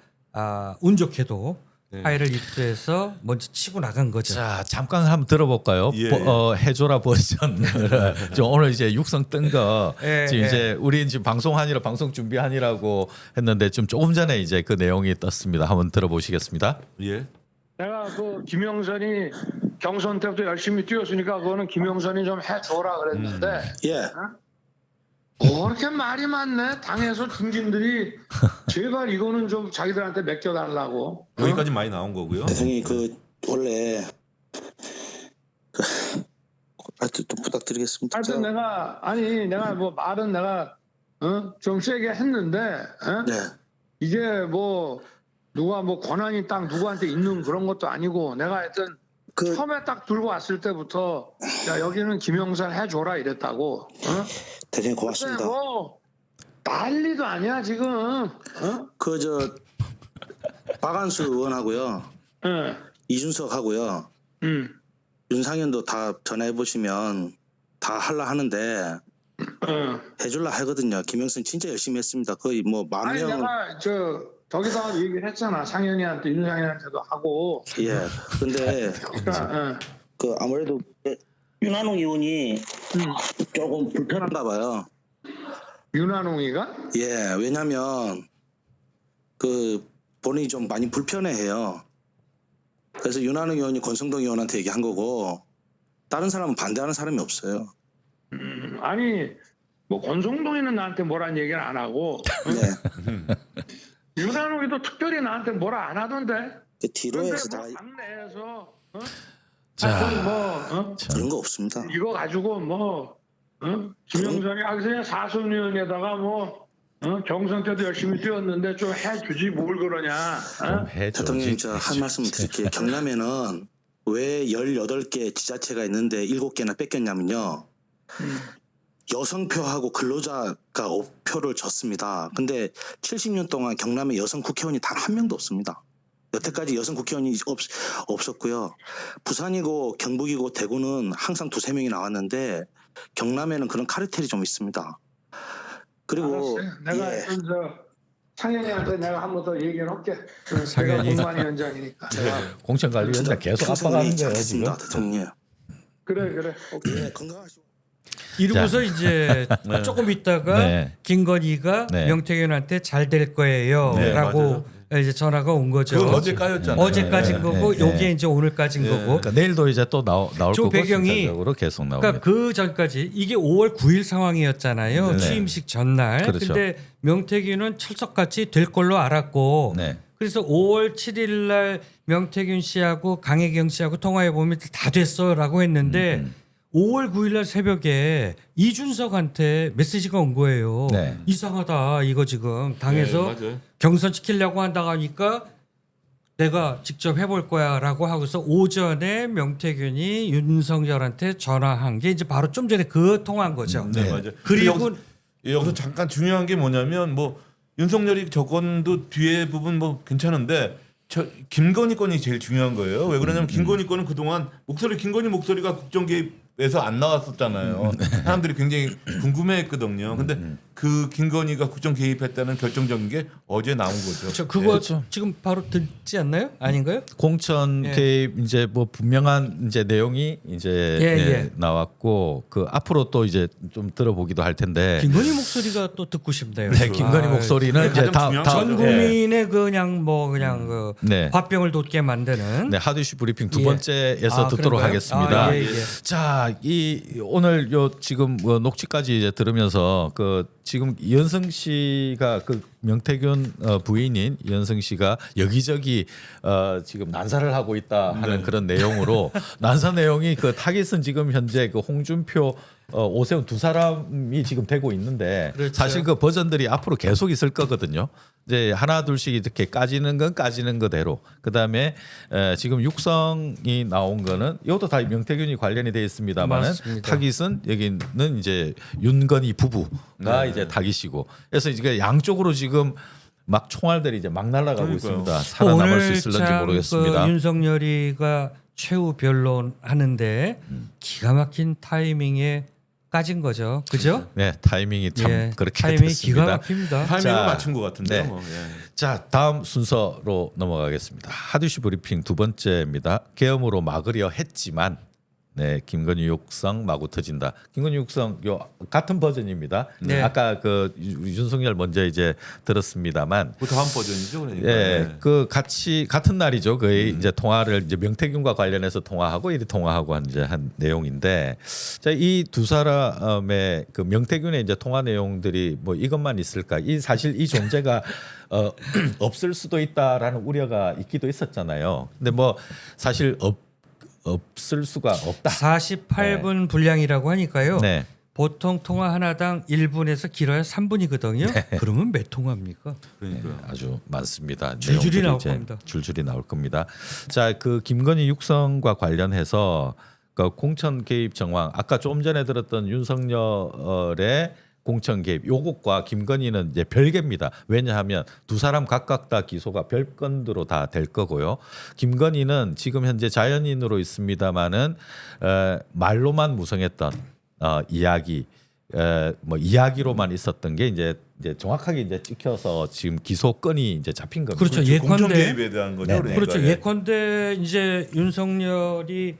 운 좋게도 네. 파일을 입수해서 먼저 치고 나간 거죠. 자, 잠깐 한번 들어볼까요? 예. 해줘라 버전을 좀 오늘 이제 육성 뜬 거 예, 지금 예. 이제 우리 지금 방송 준비하니라고 했는데 좀 조금 전에 이제 그 내용이 떴습니다. 한번 들어보시겠습니다. 예. 내가 그 김영선이 경선 때부터 열심히 뛰었으니까 그거는 김영선이 좀 해줘라 그랬는데 예. 뭐 그렇게 말이 많네. 당에서 중진들이 제발 이거는 좀 자기들한테 맡겨달라고. 여기까지 많이 나온 거고요. 대통령이 그 원래 하여튼 좀 부탁드리겠습니다. 하여튼 내가 뭐 말은 내가 좀 세게 했는데 네. 이게 뭐 누가 뭐 권한이 딱 누구한테 있는 그런 것도 아니고 내가 하여튼 그 처음에 딱 들고 왔을 때부터 야 여기는 김영선 해줘라 이랬다고. 대통령 근데 고맙습니다. 뭐 난리도 아니야 지금. 그 저 박한수 의원하고요, 예. 이준석하고요, 윤상현도 다 전화해 보시면 다 할라 하는데 해줄라 하거든요. 김영선 진짜 열심히 했습니다. 거의 뭐 만 아니 명은 내가 저기다가 얘기를 했잖아. 상현이한테 윤상현한테도 하고. 예. 근데 그러니까 그 아무래도 윤한홍 의원이 조금 불편한가 봐요. 윤한홍이가 예. 왜냐면 그 본인이 좀 많이 불편해해요. 그래서 윤한홍 의원이 권성동 의원한테 얘기한 거고 다른 사람은 반대하는 사람이 없어요. 아니 뭐 권성동이는 나한테 뭐란 얘기는 안 하고 네. 윤한홍이도 특별히 나한테 뭐라 안 하던데. 그 뒤로 해서 근데 다 뭐 당내에서 자, 하여튼 뭐 그런 거 없습니다. 이거 가지고 뭐 김영선이 그냥 사선 의원에다가 뭐 경선 때도 열심히 뛰었는데 좀 해주지 뭘 그러냐. 좀 해줘. 대통령님 저 한 말씀 드릴게요. 경남에는 왜 18개 지자체가 있는데 7개나 뺏겼냐면요. 여성표하고 근로자가 표를 줬습니다. 근데 70년 동안 경남에 여성 국회의원이 단 한 명도 없습니다. 여태까지 여성 국회의원이 없었고요. 부산이고 경북이고 대구는 항상 2-3명이 나왔는데 경남에는 그런 카르텔이 좀 있습니다. 그리고 알았어요. 내가 예. 상현이한테 내가 한 번 더 얘기를 할게. 상현이. 내가 공관위원장이니까. 공천관리위원장 계속 평생 압박하는 거예요 찾겠습니다, 지금. 대통령. 그래. 오케이. 예, 건강하시고. 이러고서 이제 조금 있다가 네. 김건희가 네. 명태균한테 잘 될 거예요라고 네, 맞아요. 이제 전화가 온 거죠. 그건 어제까였잖아요. 어제까지인 네, 거고 네, 요게 네. 이제 오늘까지인 네. 거고. 그러니까 내일도 이제 또 나올 저 거고 배경이 순차적으로 계속 나옵니다. 그러니까 그 전까지 이게 5월 9일 상황이었잖아요. 네. 취임식 전날. 그렇죠. 근데 명태균은 철석같이 될 걸로 알았고 네. 그래서 5월 7일 날 명태균 씨하고 강혜경 씨하고 통화해 보면 다 됐어라고 했는데 5월 9일 날 새벽에 이준석한테 메시지가 온 거예요. 네. 이상하다. 이거 지금 당에서 네, 맞아요. 경선 시키려고 한다고 하니까 내가 직접 해볼 거야라고 하고서 오전에 명태균이 윤석열한테 전화한 게 이제 바로 좀 전에 그 통화한 거죠. 네, 맞아요. 그리고 여기서 잠깐 중요한 게 뭐냐면 뭐 윤석열이 저건도 뒤에 부분 뭐 괜찮은데 김건희 건이 제일 중요한 거예요. 왜 그러냐면 김건희 건은 그동안 김건희 목소리가 국정 개입에서 안 나왔었잖아요. 사람들이 굉장히 궁금해했거든요. 근데 그 김건희가 국정 개입했다는 결정적인 게 어제 나온 거죠. 그거 그렇죠. 지금 바로 듣지 않나요? 아닌가요? 공천 예. 개입 이제 뭐 분명한 이제 내용이 이제 예. 나왔고 그 앞으로 또 이제 좀 들어보기도 할 텐데. 김건희 목소리가 또 듣고 싶네요. 네, 김건희 아, 목소리는 그게 이제 가장 중요한 전 거죠. 국민의 그냥 그 네. 화병을 돋게 만드는. 네, 하드이슈 브리핑 두 예. 번째에서 듣도록 그런가요? 하겠습니다. 아, 예. 자, 이 오늘 요 지금 뭐 녹취까지 이제 들으면서 그 지금 이현승 씨가 그 명태균 부인인 이현승 씨가 여기저기 지금 난사를 하고 있다 하는 네. 그런 내용으로 난사 내용이 그 타깃은 지금 현재 그 홍준표 오세훈 두 사람이 지금 되고 있는데 그렇죠. 사실 그 버전들이 앞으로 계속 있을 거거든요. 이제 하나 둘씩 이렇게 까지는 건 까지는 그대로. 그다음에 지금 육성이 나온 거는 이것도 다 명태균이 관련이 돼 있습니다만은 맞습니다. 타깃은 여기는 이제 윤건희 부부가 이제 타깃이고. 그래서 이제 양쪽으로 지금 막 총알들이 이제 막 날아가고 그러니까요. 있습니다. 살아남을 수 있을런지 참 모르겠습니다. 그 윤석열이가 최후 변론 하는데 기가 막힌 타이밍에 까진 거죠. 그죠? 네, 타이밍이 참 예, 그렇게 타이밍이 됐습니다. 기가 막힙니다. 타이밍을 자, 맞춘 것 같은데요. 네. 뭐. 예. 자, 다음 순서로 넘어가겠습니다. 하드이슈 브리핑 두 번째입니다. 계엄으로 막으려 했지만 네, 김건희 육성 마구 터진다. 김건희 육성 요 같은 버전입니다. 네. 아까 그 윤석열 먼저 이제 들었습니다만 그 다음 버전이죠, 그러니까. 예, 네. 그 같이 같은 날이죠. 거의 이제 통화를 이제 명태균과 관련해서 통화하고 이렇게 통화하고 한 내용인데, 자, 이 두 사람의 그 명태균의 이제 통화 내용들이 뭐 이것만 있을까? 이 사실 이 존재가 없을 수도 있다라는 우려가 있기도 있었잖아요. 근데 뭐 사실 없을 수가 없다. 48분 분량이라고 하니까요. 네. 보통 통화 하나당 1분에서 길어야 3분이거든요. 그러면 몇 통화입니까? 그러니까요. 아주 많습니다. 줄줄이 내용들이 나올 이제 겁니다. 줄줄이 나올 겁니다. 자, 그 김건희 육성과 관련해서 그 공천 개입 정황 아까 조금 전에 들었던 윤석열의 공천 개입 요것과 김건희는 이제 별개입니다. 왜냐하면 두 사람 각각 다 기소가 별건으로 다 될 거고요. 김건희는 지금 현재 자연인으로 있습니다마는 말로만 무성했던 이야기 뭐 이야기로만 있었던 게 이제 정확하게 이제 찍혀서 지금 기소 건이 이제 잡힌 겁니다. 그렇죠. 공천 예컨대 개입에 대한 거죠. 네, 그러니까. 그렇죠. 예. 예컨대 이제 윤석열이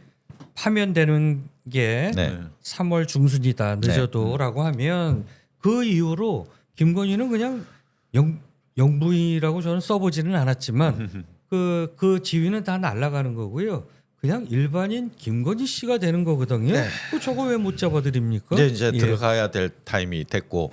파면되는 게 네. 3월 중순이다 늦어도라고 하면 그 이후로 김건희는 그냥 영부인이라고 저는 써보지는 않았지만 그 지위는 다 날아가는 거고요. 그냥 일반인 김건희 씨가 되는 거거든요. 네. 그 저거 왜 못 잡아드립니까? 이제 예. 들어가야 될 타임이 됐고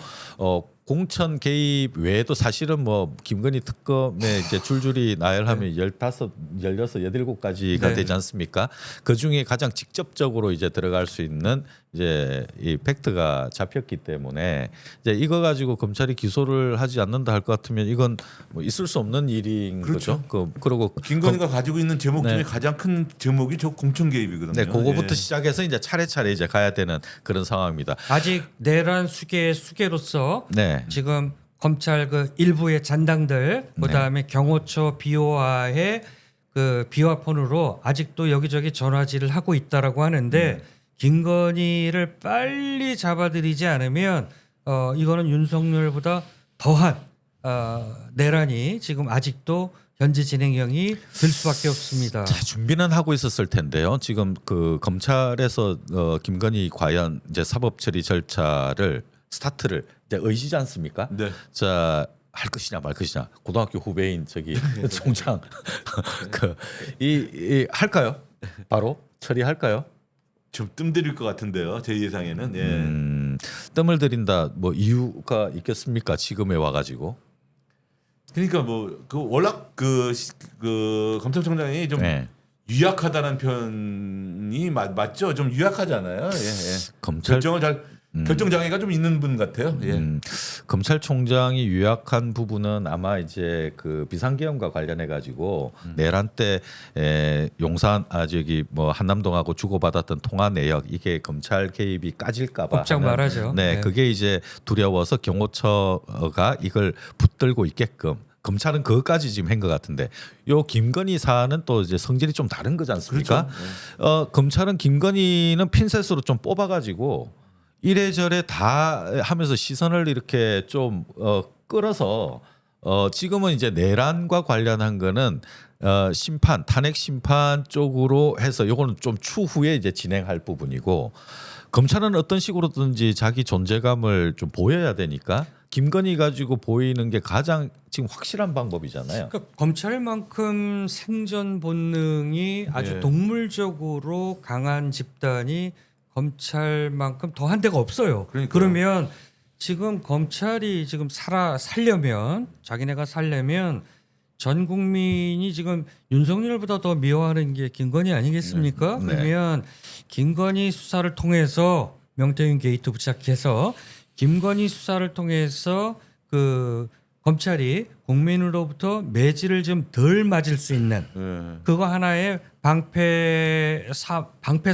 공천 개입 외에도 사실은 뭐 김건희 특검에 이제 줄줄이 나열하면 15, 16, 17가지가 네. 되지 않습니까? 그 중에 가장 직접적으로 이제 들어갈 수 있는 이제 이 팩트가 잡혔기 때문에 이제 이거 가지고 검찰이 기소를 하지 않는다 할 것 같으면 이건 뭐 있을 수 없는 일인 그렇죠. 거죠. 그리고 김건희가 가지고 있는 제목 중에 네. 가장 큰 제목이 저 공천 개입이거든요. 네, 그거부터 예. 시작해서 이제 차례차례 이제 가야 되는 그런 상황입니다. 아직 내란 수계로서 네. 지금 검찰 그 일부의 잔당들 그다음에 경호처 비호화의 그 비화폰으로 아직도 여기저기 전화질을 하고 있다라고 하는데 김건희를 빨리 잡아들이지 않으면 이거는 윤석열보다 더한 내란이 지금 아직도 현재 진행형이 될 수밖에 없습니다. 자, 준비는 하고 있었을 텐데요. 지금 그 검찰에서 김건희 과연 이제 사법 처리 절차를 스타트를 이제 의지지 않습니까? 네. 자, 할 것이냐 말 것이냐. 고등학교 후배인 저기 총장 이 할까요? 바로 처리할까요? 좀 뜸들일 것 같은데요. 제 예상에는. 예. 뜸을 들인다. 뭐 이유가 있겠습니까? 지금에 와가지고. 그러니까 뭐 그 워낙 그 검찰총장이 좀 네. 유약하다는 표현이 맞죠? 좀 유약하잖아요. 예, 예. 검찰 결정을 잘 결정 장애가 좀 있는 분 같아요. 예. 검찰총장이 유약한 부분은 아마 이제 그 비상계엄과 관련해 가지고 내란 때 용산 저기 뭐 한남동하고 주고받았던 통화 내역 이게 검찰 개입이 까질까봐 걱정 말하죠. 네, 네. 그게 이제 두려워서 경호처가 이걸 붙들고 있게끔. 검찰은 그것까지 지금 한 것 같은데 요 김건희 사안은 또 이제 성질이 좀 다른 거지 않습니까? 그렇죠. 검찰은 김건희는 핀셋으로 좀 뽑아가지고 이래저래 다 하면서 시선을 이렇게 좀 끌어서 지금은 이제 내란과 관련한 거는 심판 탄핵 심판 쪽으로 해서 요거는 좀 추후에 이제 진행할 부분이고 검찰은 어떤 식으로든지 자기 존재감을 좀 보여야 되니까 김건희 가지고 보이는 게 가장 지금 확실한 방법이잖아요. 그러니까 검찰만큼 생존 본능이 아주 예. 동물적으로 강한 집단이 검찰만큼 더한 데가 없어요. 그러니까요. 그러면 지금 검찰이 지금 살려면 자기네가 살려면 전 국민이 지금 윤석열보다 더 미워하는 게 김건희 아니겠습니까? 네. 그러면 김건희 수사를 통해서 명태균 게이트 부착해서 김건희 수사를 통해서 그 검찰이 국민으로부터 매질을 좀 덜 맞을 수 있는 예. 그거 하나의 방패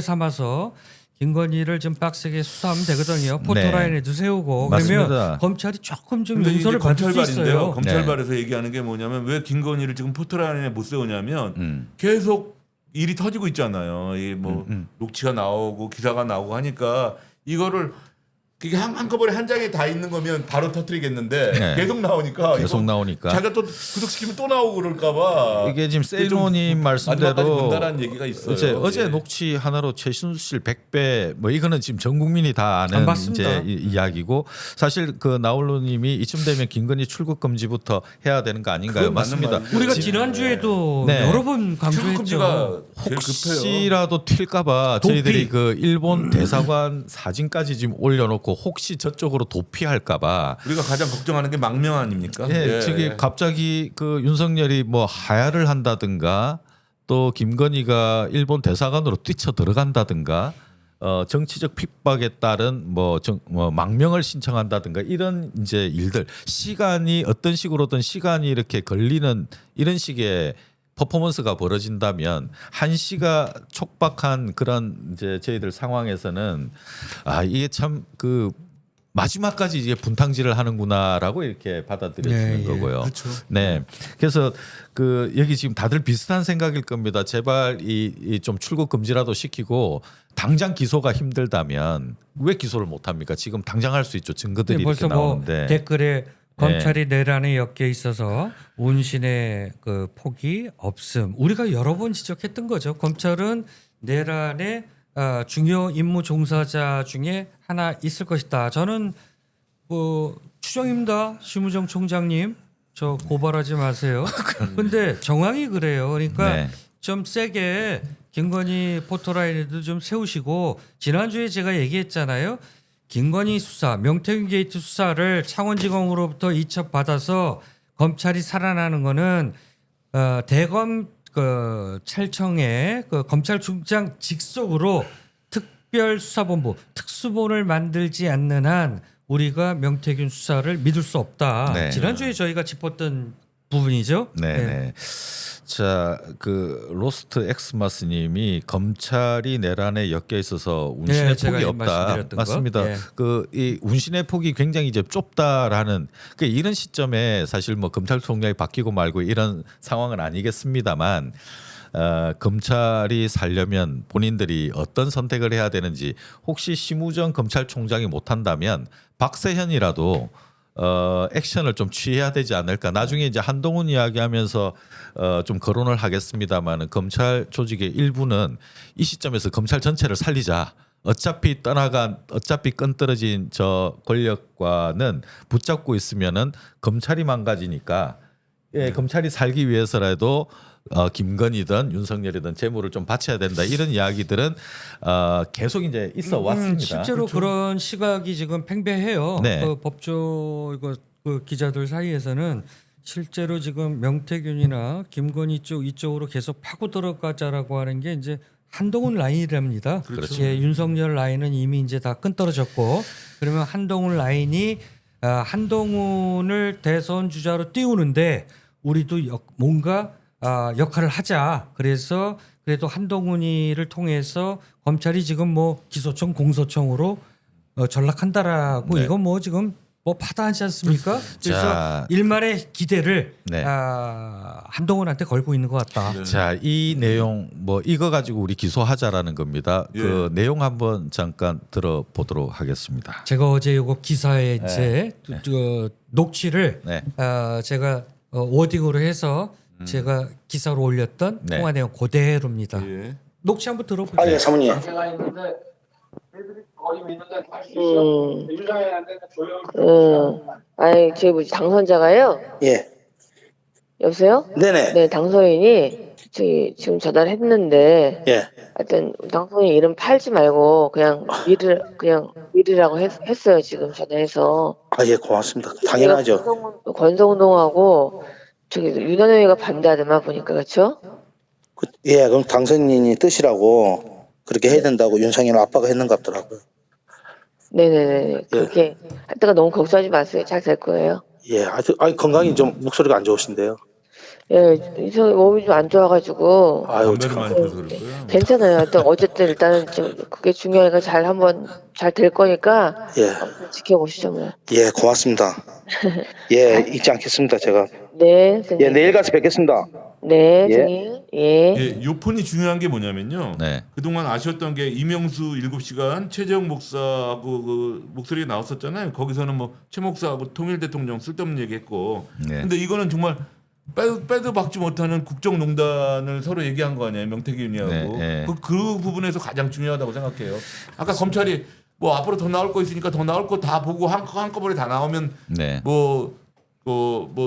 삼아서 김건희를 좀 빡세게 수사하면 되거든요. 포토라인에도 세우고 맞습니다. 그러면 검찰이 조금 좀 근데 이제 용서를 받을 수 검찰발인데요. 있어요. 검찰발에서 얘기하는 게 뭐냐면 왜 김건희를 지금 포토라인에 못 세우냐면 계속 일이 터지고 있잖아요. 이 뭐 녹취가 나오고 기사가 나오고 하니까 이거를 그게 한꺼번에 한 장에 다 있는 거면 바로 터뜨리겠는데 네. 계속 나오니까 계속 이거 나오니까 자기가 또 구속시키면 또 나오고 그럴까봐 이게 지금 세이노님 마지막까지 말씀대로 본다라는 얘기가 있어요. 어제 예. 녹취 하나로 최순실 씨 100배 뭐 이거는 지금 전 국민이 다 아는 맞습니다. 이제 이야기고 사실 그 나홀로님이 이쯤 되면 김건희 출국 금지부터 해야 되는 거 아닌가요? 그건 맞는 맞습니다. 말이죠. 우리가 지금- 지난주에도 네. 여러 번 출국 금지가 강조했죠. 제일 급해요. 혹시라도 튈까봐 도피. 저희들이 그 일본 대사관 사진까지 지금 올려놓고 혹시 저쪽으로 도피할까봐 우리가 가장 걱정하는 게 망명 아닙니까? 예, 저기 갑자기 그 윤석열이 뭐 하야를 한다든가 또 김건희가 일본 대사관으로 뛰쳐 들어간다든가 정치적 핍박에 따른 뭐 망명을 신청한다든가 이런 이제 일들 시간이 어떤 식으로든 시간이 이렇게 걸리는 이런 식의 퍼포먼스가 벌어진다면 한시가 촉박한 그런 이제 저희들 상황에서는 이게 참 그 마지막까지 이제 분탕질을 하는구나라고 이렇게 받아들여지는 예, 예. 거고요. 그렇죠. 네. 그래서 그 여기 지금 다들 비슷한 생각일 겁니다. 제발 이 좀 출국 금지라도 시키고 당장 기소가 힘들다면 왜 기소를 못 합니까? 지금 당장 할 수 있죠. 증거들이 이렇게 벌써 뭐 나오는데. 댓글에 검찰이 내란에 엮여 있어서 운신의 그 폭이 없음. 우리가 여러 번 지적했던 거죠. 검찰은 내란의 중요 임무 종사자 중에 하나 있을 것이다. 저는 추정입니다. 심우정 총장님, 저 고발하지 마세요. 근데 정황이 그래요. 그러니까 네. 좀 세게 김건희 포토라인에도 좀 세우시고, 지난주에 제가 얘기했잖아요. 김건희 수사, 명태균 게이트 수사를 창원지검으로부터 이첩받아서 검찰이 살아나는 거는 대검 찰청의 검찰총장 직속으로 특별수사본부, 특수본을 만들지 않는 한 우리가 명태균 수사를 믿을 수 없다. 네. 지난주에 저희가 짚었던 부분이죠. 네. 자, 그 로스트 엑스마스님이 검찰이 내란에 엮여 있어서 운신의 네, 제가 폭이 없다. 말씀드렸던 맞습니다. 거. 네. 그 이 운신의 폭이 굉장히 이제 좁다라는 그 이런 시점에 사실 뭐 검찰총장이 바뀌고 말고 이런 상황은 아니겠습니다만. 검찰이 살려면 본인들이 어떤 선택을 해야 되는지 혹시 심우정 검찰총장이 못한다면 박세현이라도 액션을 좀 취해야 되지 않을까. 나중에 이제 한동훈 이야기하면서 좀 거론을 하겠습니다만은 검찰 조직의 일부는 이 시점에서 검찰 전체를 살리자. 어차피 끈 떨어진 저 권력과는 붙잡고 있으면은 검찰이 망가지니까 검찰이 살기 위해서라도 김건희든 윤석열이든 재물을 좀 바쳐야 된다 이런 이야기들은 계속 이제 있어 왔습니다. 실제로 그런 시각이 지금 팽배해요. 네. 그 그 기자들 사이에서는 실제로 지금 명태균이나 김건희 이쪽으로 계속 파고 들어가자라고 하는 게 이제 한동훈 라인이랍니다. 그렇죠. 예, 윤석열 라인은 이미 이제 다 끈 떨어졌고, 그러면 한동훈 라인이 한동훈을 대선 주자로 띄우는데 우리도 뭔가 역할을 하자. 그래서 그래도 한동훈이를 통해서 검찰이 지금 뭐 기소청 공소청으로 전락한다라고 네. 이건 뭐 지금 뭐 파다하지 않습니까? 그래서 자. 일말의 기대를 네. 한동훈한테 걸고 있는 것 같다. 자, 이 내용 뭐 이거 가지고 우리 기소하자라는 겁니다. 예. 그 내용 한번 잠깐 들어보도록 하겠습니다. 제가 어제 이거 기사에 이제 녹취를 네. 제가 워딩으로 해서 제가 기사로 올렸던 네. 통화 내용 그대로입니다. 예. 녹취 한번 들어보세요. 사모님. 제가 있는데 애들이 거리 믿는데 할 수 있어. 유장애한테 조용. 아니, 저기 뭐지, 당선자가요? 예. 여보세요? 네네. 네, 당선인이 저기 지금 전화를 했는데, 예. 하여튼 당선인 이름 팔지 말고 그냥 미르라고 했어요, 지금 전화해서. 아, 예, 고맙습니다. 당연하죠. 권성동하고 저기 윤한영이가 반대하더만 보니까, 그렇죠? 예, 그럼 당선인이 뜻이라고 그렇게 해야 된다고 윤상현 아빠가 했는 것 같더라고요. 네네네. 그렇게 할 때가 너무 걱정하지 마세요. 잘 될 거예요. 예, 아니 건강이 좀 목소리가 안 좋으신데요. 예, 이성 몸이 좀 안 좋아가지고 아유, 담배를 참. 많이 피워서 그럴 거예요. 괜찮아요. 하여튼 어쨌든 일단은 좀 그게 중요하니까 잘 될 거니까 예, 한번 지켜보시죠 뭐. 예, 고맙습니다. 예, 잊지 않겠습니다, 제가. 네, 예, 선생님. 내일 가서 뵙겠습니다. 네, 예. 선생님. 예. 예, 요 폰이 중요한 게 뭐냐면요. 네. 그동안 아쉬웠던 게 이명수 7시간 최재형 목사하고 그 목소리가 나왔었잖아요. 거기서는 뭐 최 목사하고 통일 대통령 쓸데없는 얘기했고. 네. 근데 이거는 정말 빼도 박지 못하는 국정농단을 서로 얘기한 거 아니에요, 명태균이하고. 네, 네. 그 부분에서 가장 중요하다고 생각해요. 아까 검찰이 뭐 앞으로 더 나올 거 있으니까 더 나올 거 다 보고 한꺼번에 다 나오면 네. 뭐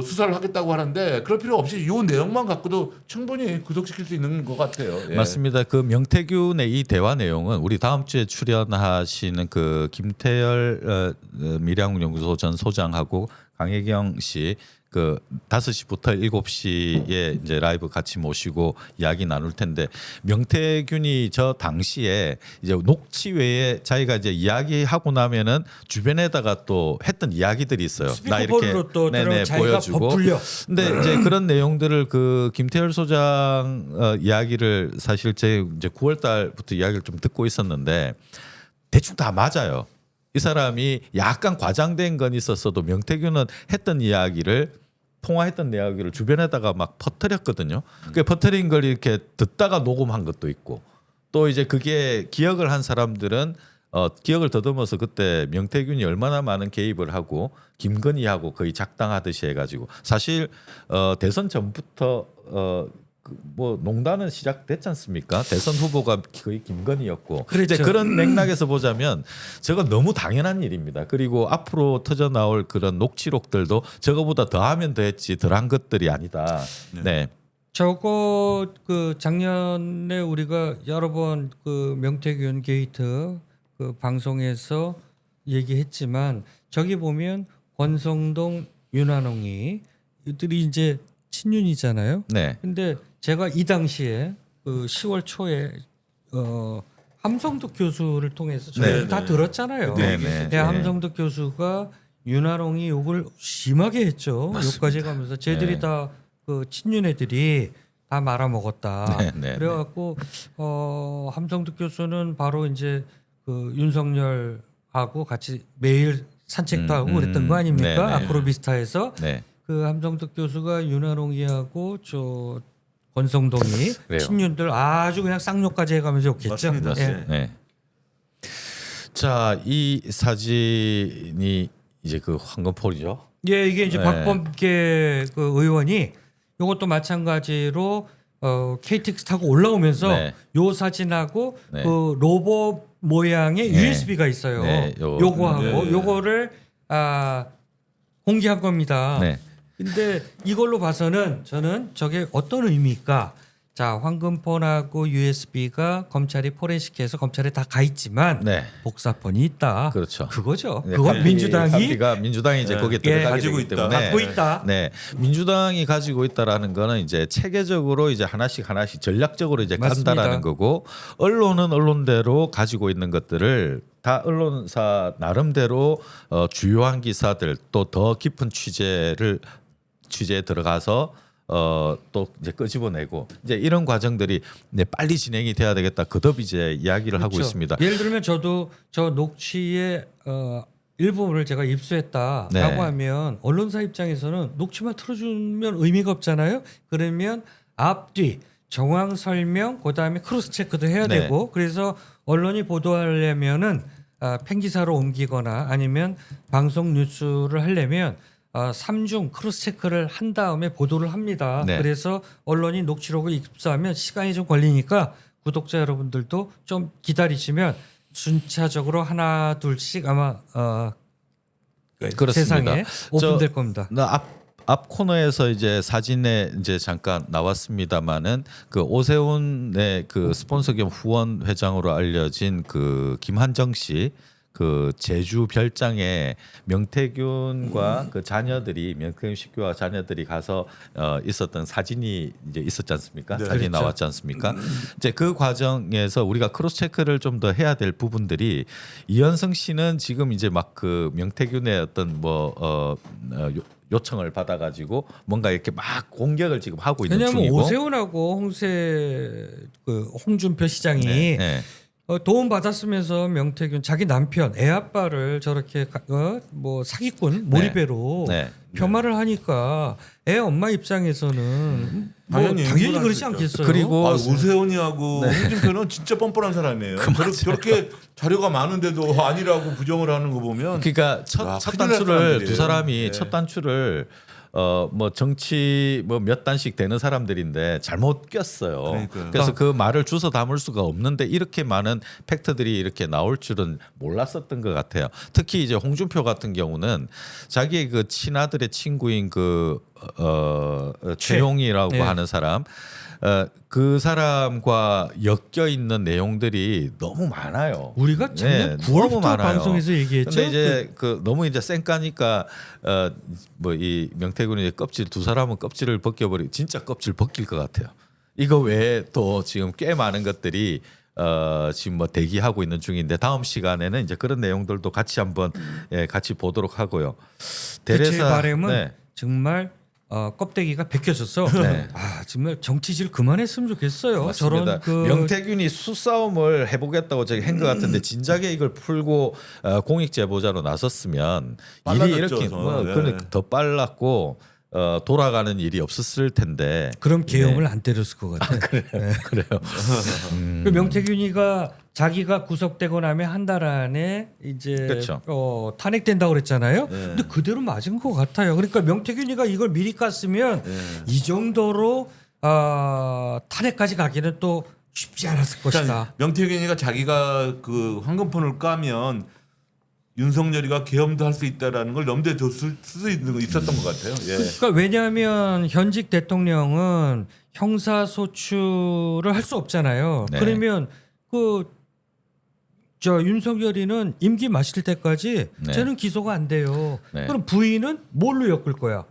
수사를 하겠다고 하는데 그럴 필요 없이 요 내용만 갖고도 충분히 구속시킬 수 있는 것 같아요. 예. 맞습니다. 그 명태균의 이 대화 내용은 우리 다음 주에 출연하시는 그 김태열 미래학연구소 전 소장하고 강혜경 씨 그 5시부터 7시에 이제 라이브 같이 모시고 이야기 나눌 텐데, 명태균이 저 당시에 이제 녹취 외에 자기가 이제 이야기하고 나면은 주변에다가 또 했던 이야기들이 있어요. 스피커폰으로 또 네네, 자기가 보여주고. 버풀려. 근데 이제 그런 내용들을 그 김태열 소장 이야기를 사실 제 이제 9월 달부터 이야기를 좀 듣고 있었는데 대충 다 맞아요. 이 사람이 약간 과장된 건 있었어도 명태균은 했던 이야기를 통화했던 이야기를 주변에다가 막 퍼뜨렸거든요. 그 퍼뜨린 걸 이렇게 듣다가 녹음한 것도 있고 또 이제 그게 기억을 한 사람들은 기억을 더듬어서 그때 명태균이 얼마나 많은 개입을 하고 김건희하고 거의 작당하듯이 해가지고 사실 대선 전부터 뭐 농단은 시작됐지 않습니까? 대선 후보가 거의 김건희였고 그렇죠. 이제 그런 맥락에서 보자면 저거 너무 당연한 일입니다. 그리고 앞으로 터져 나올 그런 녹취록들도 저거보다 더하면 더했지 덜한 것들이 아니다. 네. 저거 그 작년에 우리가 여러 번 그 명태균 게이트 그 방송에서 얘기했지만 저기 보면 권성동, 윤한홍이 이들이 이제 친윤이잖아요. 네. 근데 제가 이 당시에 그 10월 초에 함성득 교수를 통해서 저희가 네. 다 들었잖아요. 네, 네. 네, 함성득 교수가 윤한홍이 욕을 심하게 했죠. 욕까지 가면서 쟤들이 네. 다 그 친윤 애들이 다 말아먹었다. 네, 네, 그래갖고 함성득 교수는 바로 이제 그 윤석열하고 같이 매일 산책도 하고 그랬던 거 아닙니까? 네, 네. 아크로비스타에서 네. 그 함성득 교수가 윤한홍이하고 저 권성동이 그래요. 친윤들 아주 그냥 쌍욕까지 해가면서 욕했죠. 맞습니다. 예. 네. 네. 자, 이 사진이 이제 그 황금폴이죠. 예, 이게 이제 네. 박범계 그 의원이 이것도 마찬가지로 KTX 타고 올라오면서 네. 요 사진하고 네. 그 로봇 모양의 네. USB가 있어요. 네, 요거하고 네. 요거를 공개한 겁니다. 네. 근데 이걸로 봐서는 저는 저게 어떤 의미일까? 자, 황금폰하고 USB가 검찰이 포렌식해서 검찰에 다 가 있지만 네. 복사폰이 있다. 그렇죠. 그거죠. 네, 그건 민주당이 민주당이 이제 네. 거기에 예, 들어가게 가지고 되기 있다. 때문에 갖고 있다. 네, 민주당이 가지고 있다라는 거는 이제 체계적으로 이제 하나씩 전략적으로 이제 맞습니다. 간다라는 거고 언론은 언론대로 가지고 있는 것들을 다 언론사 나름대로 주요한 기사들 또 더 깊은 취재에 들어가서 또 이제 끄집어내고 이제 이런 과정들이 이제 빨리 진행이 돼야 되겠다. 그덕 이제 이야기를 하고 그렇죠. 있습니다. 예를 들면 저도 저 녹취의 일부분을 제가 입수했다라고 네. 하면 언론사 입장에서는 녹취만 틀어주면 의미가 없잖아요. 그러면 앞뒤 정황 설명 그다음에 크로스 체크도 해야 네. 되고 그래서 언론이 보도하려면은 팬기사로 옮기거나 아니면 방송 뉴스를 하려면 3중 크로스 체크를 한 다음에 보도를 합니다. 네. 그래서 언론이 녹취록을 입수하면 시간이 좀 걸리니까 구독자 여러분들도 좀 기다리시면 순차적으로 하나 둘씩 아마 그렇습니다. 세상에 오픈될 저- 겁니다. 앞 코너에서 이제 사진에 이제 잠깐 나왔습니다마는 그 오세훈의 그 스폰서 겸 후원 회장으로 알려진 그 김한정 씨 그 제주 별장에 명태균과 그 자녀들이 명태균 식구와 자녀들이 가서 있었던 사진이 이제 있었지 않습니까? 네, 사진이 그렇죠. 나왔지 않습니까? 이제 그 과정에서 우리가 크로스 체크를 좀 더 해야 될 부분들이 이현성 씨는 지금 이제 막 그 명태균의 어떤 요청을 받아가지고 뭔가 이렇게 막 공격을 지금 하고 있는 왜냐하면 중이고. 오세훈하고 홍준표 시장이 네, 네. 도움 받았으면서 명태균 자기 남편 애 아빠를 저렇게 뭐 사기꾼 몰입배로 네. 폄하를 하니까 애 엄마 입장에서는 당연히 당연히 흥분할 그렇지 수 있죠. 않겠어요. 그리고 오세훈이하고 홍준표는 진짜 뻔뻔한 사람이에요. 저렇게 자료가 많은데도 아니라고 부정을 하는 거 보면 그러니까 첫 큰일 날 단추를 사람들이에요. 두 사람이 네. 첫 단추를 뭐 정치 뭐 몇 단씩 되는 사람들인데 잘못 꼈어요. 그러니까요. 그래서 그 말을 주워 담을 수가 없는데 이렇게 많은 팩트들이 이렇게 나올 줄은 몰랐었던 것 같아요. 특히 이제 홍준표 같은 경우는 자기의 그 친아들의 친구인 그 최용이라고 네. 하는 사람. 그 사람과 엮여 있는 내용들이 너무 많아요. 우리가 작년 네, 9월부터 너무 많아요. 방송에서 얘기했죠. 근데 이제 그 너무 이제 쌩까니까 뭐 이 명태균이 껍질 두 사람은 껍질을 벗겨버리 진짜 껍질 벗길 것 같아요. 이거 외에 또 지금 꽤 많은 것들이 지금 뭐 대기하고 있는 중인데 다음 시간에는 이제 그런 내용들도 같이 한번 같이 보도록 하고요. 제 바람은 네. 정말 껍데기가 벗겨졌어. 네. 아 정말 정치질 그만했으면 좋겠어요. 맞습니다. 저런 그 명태균이 수싸움을 해보겠다고 저기 한 것 같은데 진작에 이걸 풀고 공익 제보자로 나섰으면 일이 빨라졌죠, 이렇게 저는. 네. 그러니까 더 빨랐고 돌아가는 일이 없었을 텐데. 그럼 계엄을 안 때렸을 것 같아. 그래요. 그 명태균이가 자기가 구속되고 나면 한 달 안에 이제 그렇죠. 탄핵된다고 그랬잖아요. 네. 근데 그대로 맞은 것 같아요. 그러니까 명태균이가 이걸 미리 깠으면 이 정도로 탄핵까지 가기는 또 쉽지 않았을 것이다. 그러니까 명태균이가 자기가 그 황금폰을 까면 윤석열이가 계엄도 할 수 있다라는 걸 염두에 뒀을 수도 있었던 것 같아요. 예. 그러니까 왜냐하면 현직 대통령은 형사소추를 할 수 없잖아요. 네. 그러면 저 윤석열이는 임기 마칠 때까지 네. 쟤는 기소가 안 돼요. 네. 그럼 부인은 뭘로 엮을 거야?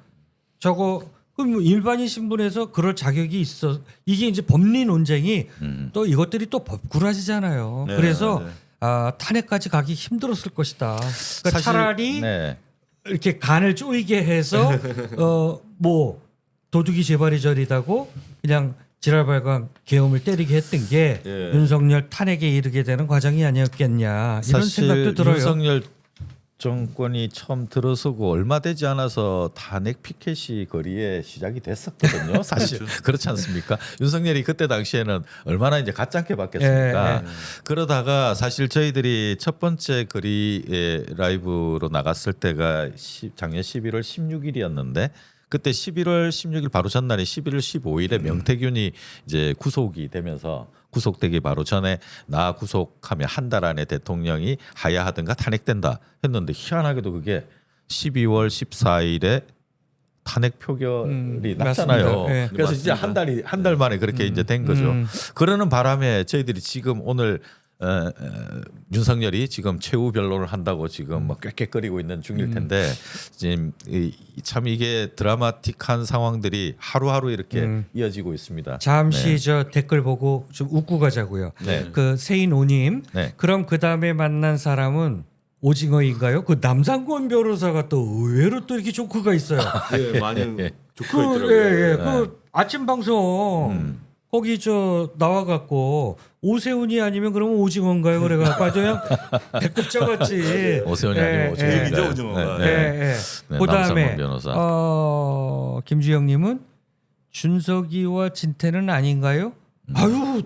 저거 그럼 일반인 신분에서 그럴 자격이 있어. 이게 이제 법리 논쟁이 또 이것들이 또 법꾸라지잖아요. 네, 그래서 네. 탄핵까지 가기 힘들었을 것이다. 그러니까 사실- 차라리 네. 이렇게 간을 쪼이게 해서 뭐 도둑이 재발이 저리다고 그냥 지랄발광 계엄을 때리게 했던 게 예. 윤석열 탄핵에 이르게 되는 과정이 아니었겠냐 이런 사실 생각도 들어요. 윤석열 정권이 처음 들어서고 얼마 되지 않아서 탄핵 피켓이 거리에 시작이 됐었거든요. 사실 그렇지 않습니까? 윤석열이 그때 당시에는 얼마나 이제 가짜게 받겠습니까? 그러다가 사실 저희들이 첫 번째 거리에 라이브로 나갔을 때가 작년 11월 16일이었는데 그때 11월 16일 바로 전날이 11월 15일에 명태균이 이제 구속이 되면서 구속되기 바로 전에 나 구속하면 한 달 안에 대통령이 하야하든가 탄핵된다 했는데 희한하게도 그게 12월 14일에 탄핵 표결이 났잖아요. 맞습니다. 네. 그래서 이제 한 달 만에 그렇게 이제 된 거죠. 그러는 바람에 저희들이 지금 오늘 윤석열이 지금 최후 변론을 한다고 지금 뭐 꾀꾀거리고 있는 중일 텐데 지금 참 이게 드라마틱한 상황들이 하루하루 이렇게 이어지고 있습니다. 잠시 네. 저 댓글 보고 좀 웃고 가자고요. 네. 그 세인오님 네. 그럼 그 다음에 만난 사람은 오징어인가요? 그 남상권 변호사가 또 의외로 또 이렇게 조크가 있어요. 예, 많이 조커가 그, 있더라고요. 예. 그 아침 방송 거기 저 나와갖고 오세훈이 아니면 그러면 오징어인가요? 그래갖고 아주 그냥 배꼽 잡았지. 오세훈이 예, 아니고 예. 오징어인가요? 얘기죠, 오징어가. 네. 예, 네. 예. 네, 그다음에 남상권 변호사. 김주영님은 준석이와 진태는 아닌가요? 아유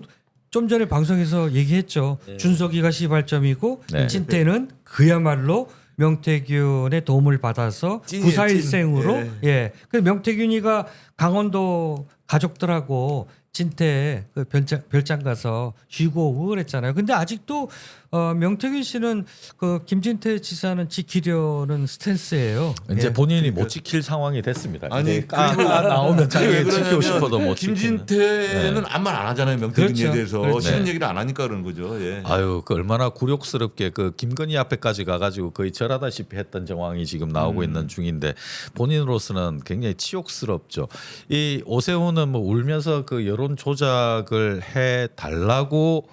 좀 전에 방송에서 얘기했죠. 준석이가 시발점이고 네. 진태는 그야말로 명태균의 도움을 받아서 찐이에요, 구사일생으로 찐. 예. 그 명태균이가 강원도 가족들하고 진태 그 별장 가서 쉬고 오고 그랬잖아요. 근데 아직도 명태균 씨는 그 김진태 지사는 지키려는 스탠스예요. 이제 예. 본인이 못 지킬 상황이 됐습니다. 아니, 이제 나오면 자기 왜 지키고 그러냐면 싶어도 못 지키는. 김진태는 아무 말 안 하잖아요. 명태균에 그렇죠. 대해서 그렇죠. 싫은 네. 얘기를 안 하니까 그런 거죠. 예. 아유, 그 얼마나 굴욕스럽게 그 김건희 앞에까지 가가지고 거의 절하다시피 했던 정황이 지금 나오고 있는 중인데 본인으로서는 굉장히 치욕스럽죠. 이 오세훈은 뭐 울면서 그 여론 조작을 해 달라고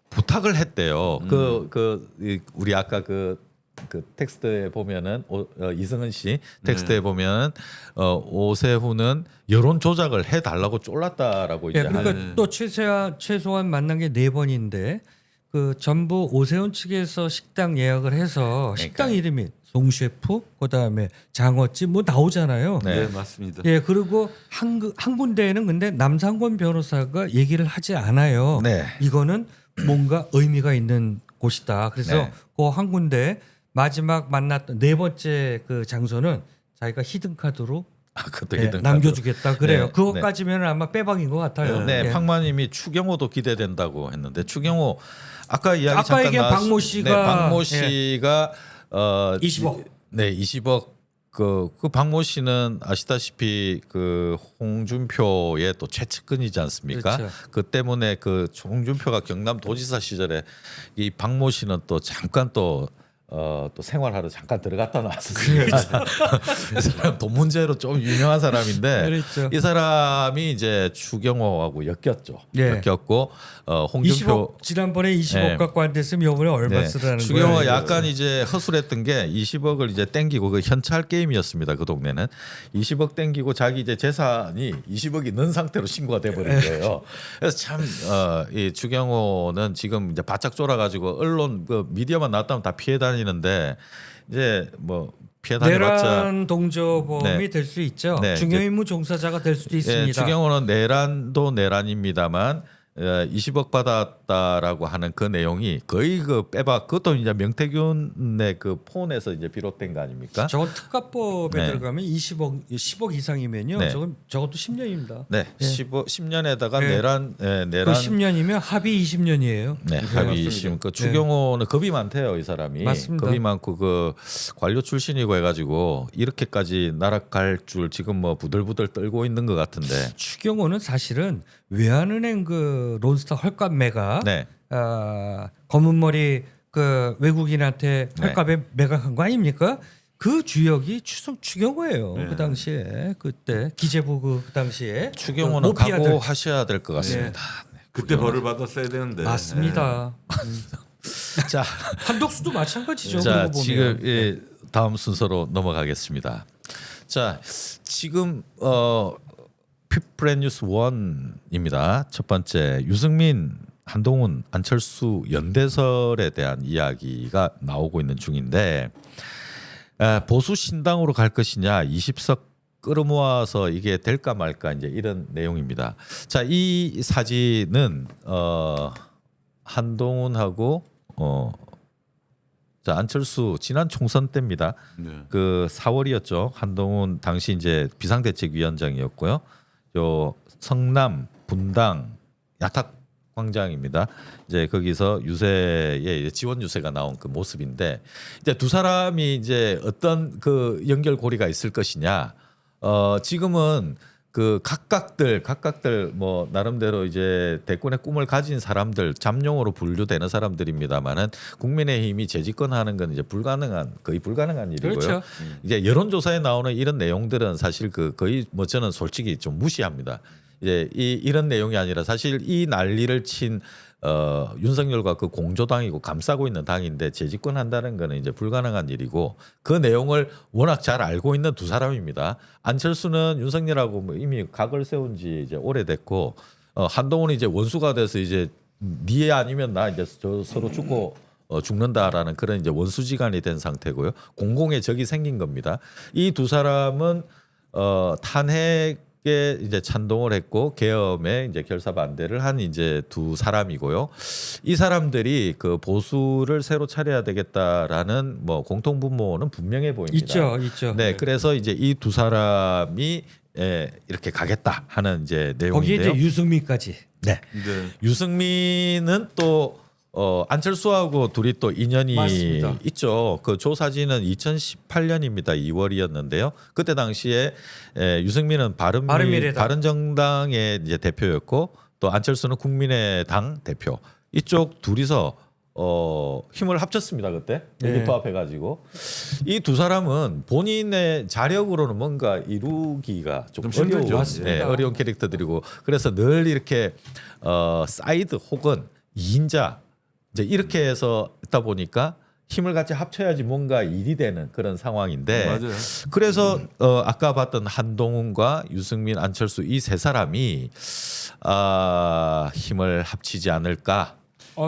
부탁을 했대요. 우리 아까 그 텍스트에 보면은 이승은 씨 텍스트에 보면 오세훈은 여론 조작을 해 달라고 쫄랐다라고 이제 예, 그러니까 하는. 또 최소한 만난 게 4번인데 그 전부 오세훈 측에서 식당 예약을 해서 식당 이름이 송셰프 그다음에 장어집 뭐 나오잖아요. 네. 네, 맞습니다. 예, 그리고 한 군데에는 근데 남상권 변호사가 얘기를 하지 않아요. 네. 이거는 뭔가 의미가 있는 곳이다. 그래서 네. 그 한 군데 마지막 만났던 4번째 그 장소는 자기가 히든 카드로 그것도 예, 히든 남겨주겠다 그래요. 네, 그것까지면 아마 빼박인 것 같아요. 네, 예. 팡마님이 추경호도 기대된다고 했는데 추경호 아까 이야기 아까 잠깐 얘기한 나왔- 박모 씨가- 네, 박모 씨가 20억. 네, 20억. 그 박모 씨는 아시다시피 그 홍준표의 또 최측근이지 않습니까? 그렇죠. 그 때문에 그 홍준표가 경남도지사 시절에 이 박모 씨는 또 잠깐 또 또 생활하러 잠깐 들어갔다 나왔습니다. 이 사람 돈 문제로 좀 유명한 사람인데 그렇죠. 이 사람이 이제 추경호하고 엮였죠. 예. 엮였고 홍준표 20억 지난번에 20억 네. 갖고 안 됐으면 이번에 얼마 네. 쓰라는 거예요? 추경호가 약간 이제 허술했던 게 20억을 이제 땡기고 그 현찰 게임이었습니다. 그 동네는 20억 땡기고 자기 이제 재산이 20억이 는 상태로 신고가 돼버린 거예요. 그래서 참 이 추경호는 지금 이제 바짝 쫄아가지고 언론 그 미디어만 나왔다면 다 피해 다니는데 이제 뭐 피해 다녀봤자 내란 동조범이 네. 될 수 있죠. 네, 중요임무 종사자가 될 수도 있습니다. 예, 추경호는 내란도 내란입니다만 20억 받았다라고 하는 그 내용이 거의 그 빼박 그것도 이제 명태균의 그 폰에서 이제 비롯된 거 아닙니까? 저건 특가법에 네. 들어가면 10억 이상이면요. 네. 저것도 10년입니다. 네, 예. 10년에다가 네. 내란 그 내란 10년이면 합의 20년이에요. 네, 합의 20. 그 추경호는 겁이 많대요, 이 사람이. 맞습니다. 겁이 많고 그 관료 출신이고 해가지고 이렇게까지 날아갈 줄 지금 뭐 부들부들 떨고 있는 것 같은데. 추경호는 사실은 외환은행 그 론스타 헐값 매각, 네, 검은 머리 그 외국인한테 네. 헐값에 매각한 거 아닙니까? 그 주역이 추경호예요. 네. 그 당시에 그때 기재부 그 당시에 추경호는 모피아들. 각오하셔야 될 것 같습니다. 네. 그때 벌을 받았어야 되는데. 맞습니다. 자, 한덕수도 마찬가지죠. 자 그러고 보면. 지금 예, 다음 순서로 넘어가겠습니다. 자, 지금 피프레뉴스 1입니다. 첫 번째 유승민, 한동훈, 안철수 연대설에 대한 이야기가 나오고 있는 중인데 보수 신당으로 갈 것이냐 20석 끌어모아서 이게 될까 말까 이제 이런 내용입니다. 자, 이 사진은 한동훈하고 자, 안철수 지난 총선 때입니다. 네. 그 4월이었죠. 한동훈 당시 이제 비상대책위원장이었고요. 요 성남 분당 야탁광장입니다. 이제 거기서 유세의 지원 유세가 나온 그 모습인데 이제 두 사람이 이제 어떤 그 연결고리가 있을 것이냐. 지금은 그 각각들 뭐 나름대로 이제 대권의 꿈을 가진 사람들 잠룡으로 분류되는 사람들입니다만은 국민의힘이 재집권하는 건 이제 거의 불가능한 일이고요. 그렇죠. 이제 여론조사에 나오는 이런 내용들은 사실 그 거의 뭐 저는 솔직히 좀 무시합니다. 이제 이런 내용이 아니라 사실 이 난리를 친 윤석열과 그 공조당이고 감싸고 있는 당인데 재집권한다는 거는 이제 불가능한 일이고 그 내용을 워낙 잘 알고 있는 두 사람입니다. 안철수는 윤석열하고 뭐 이미 각을 세운 지 이제 오래됐고 한동훈이 이제 원수가 돼서 이제 네 아니면 나 이제 서로 죽고 죽는다라는 그런 이제 원수지간이 된 상태고요. 공공의 적이 생긴 겁니다. 이 두 사람은 탄핵 에 이제 찬동을 했고 계엄에 이제 결사 반대를 한 이제 두 사람이고요. 이 사람들이 그 보수를 새로 차려야 되겠다라는 뭐 공통 분모는 분명해 보입니다. 있죠. 네, 그래서 이제 이 두 사람이 이렇게 가겠다 하는 이제 거기에 내용인데요. 이제 유승민까지. 네, 네. 유승민은 또 안철수하고 둘이 또 인연이 맞습니다. 있죠. 그 조사진은 2018년입니다. 2월이었는데요. 그때 당시에 유승민은 바른미래당. 바른정당의 이제 대표였고 또 안철수는 국민의당 대표. 이쪽 둘이서 힘을 합쳤습니다. 그때 네. 의기투합해가지고 이 두 사람은 본인의 자력으로는 뭔가 이루기가 좀 좀 힘들죠. 어려운, 맞습니다. 어려운 캐릭터들이고 그래서 늘 이렇게 사이드 혹은 2인자 이제 이렇게 해서 있다 보니까 힘을 같이 합쳐야지 뭔가 일이 되는 그런 상황인데 맞아요. 그래서 아까 봤던 한동훈과 유승민, 안철수 이 세 사람이 힘을 합치지 않을까.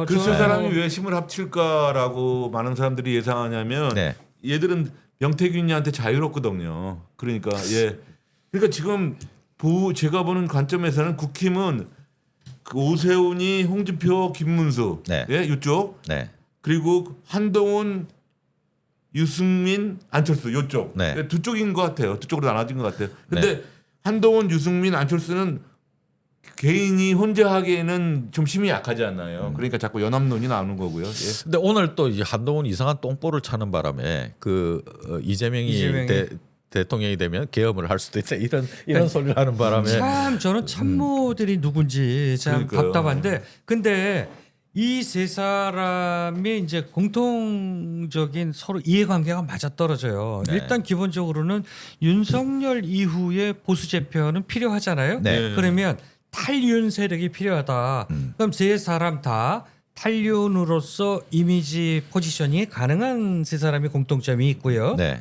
그 세 사람이 왜 힘을 합칠까라고 많은 사람들이 예상하냐면 네. 얘들은 명태균이한테 자유롭거든요. 그러니까 그러니까 지금 제가 보는 관점에서는 국힘은 그 오세훈이, 홍준표, 김문수, 네. 이쪽 네. 그리고 한동훈, 유승민, 안철수 이쪽 네. 두 쪽인 것 같아요. 두 쪽으로 나눠진 것 같아요. 근데 한동훈, 유승민, 안철수는 개인이 혼자 하기에는 좀 힘이 약하지 않나요? 그러니까 자꾸 연합론이 나오는 거고요. 예. 근데 오늘 또 이제 한동훈 이상한 똥볼을 차는 바람에 그 이재명이 대통령이 되면 계엄을 할 수도 있다 이런 소리를 하는 바람에 참 저는 참모들이 누군지 참 그러니까요. 답답한데 근데 이 세 사람의 이제 공통적인 서로 이해관계가 맞아떨어져요. 네. 일단 기본적으로는 윤석열 이후에 보수 재편은 필요하잖아요. 네. 그러면 탈윤 세력이 필요하다. 그럼 세 사람 다 탈윤으로서 이미지 포지셔닝이 가능한 세 사람의 공통점이 있고요. 네.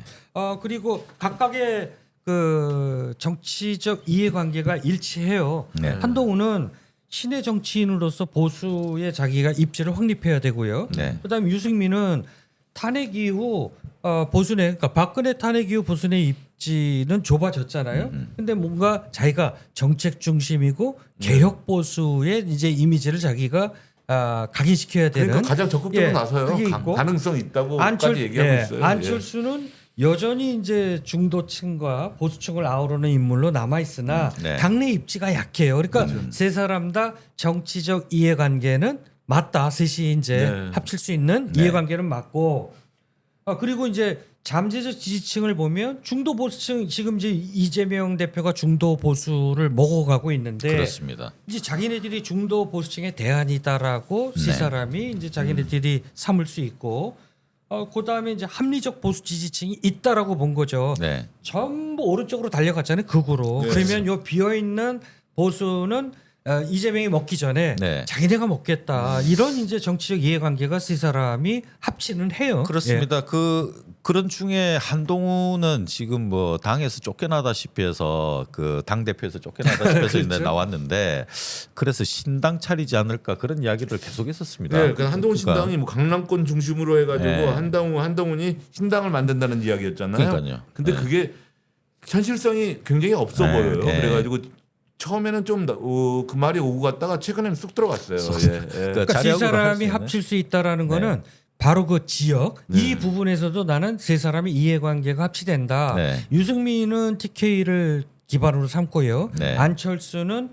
그리고 각각의 그 정치적 이해관계가 일치해요. 네. 한동훈은 신의 정치인으로서 보수에 자기가 입지를 확립해야 되고요. 네. 그다음에 유승민은 탄핵 이후 보수내 그러니까 박근혜 탄핵 이후 보수내 입지는 좁아졌잖아요. 근데 뭔가 자기가 정책 중심이고 개혁 보수의 이제 이미지를 자기가 각인시켜야 되는 그러니까 가장 적극적으로 예, 나서요. 그게 있고 가능성 있다고까지 얘기하고 있어요. 안철수는 여전히 이제 중도층과 보수층을 아우르는 인물로 남아 있으나 네. 당내 입지가 약해요. 그러니까 세 사람 다 정치적 이해관계는 맞다. 셋이 이제 네. 합칠 수 있는 네. 이해관계는 맞고 그리고 이제 잠재적 지지층을 보면 중도 보수층 지금 이제 이재명 대표가 중도 보수를 먹어가고 있는데 그렇습니다. 이제 자기네들이 중도 보수층의 대안이다라고 세 네. 사람이 이제 자기네들이 삼을 수 있고 그다음에 이제 합리적 보수 지지층이 있다라고 본 거죠. 네. 전부 오른쪽으로 달려갔잖아요. 극으로. 네. 그러면 요 비어 있는 보수는 이재명이 먹기 전에 네. 자기네가 먹겠다. 이런 이제 정치적 이해관계가 세 사람이 합치는 해요. 그렇습니다. 그런 중에 한동훈은 지금 뭐 당에서 쫓겨나다시피 해서 그 당 대표에서 쫓겨나다시피 해서 그렇죠. 나왔는데 그래서 신당 차리지 않을까 그런 이야기를 계속했었습니다. 네, 그러니까 한동훈 신당이 뭐 강남권 중심으로 해가지고 네. 한동훈이 신당을 만든다는 이야기였잖아요. 그러니까요. 근데 네. 그게 현실성이 굉장히 없어 네, 보여요. 네. 그래가지고 처음에는 좀 그 말이 오고 갔다가 최근에는 쑥 들어갔어요. 예. 그러니까 세 자력으로 사람이 할수 있는. 합칠 수 있다라는 거는 바로 그 지역 이 부분에서도 나는 세 사람의 이해관계가 합치된다. 네. 유승민은 TK를 기반으로 삼고요. 네. 안철수는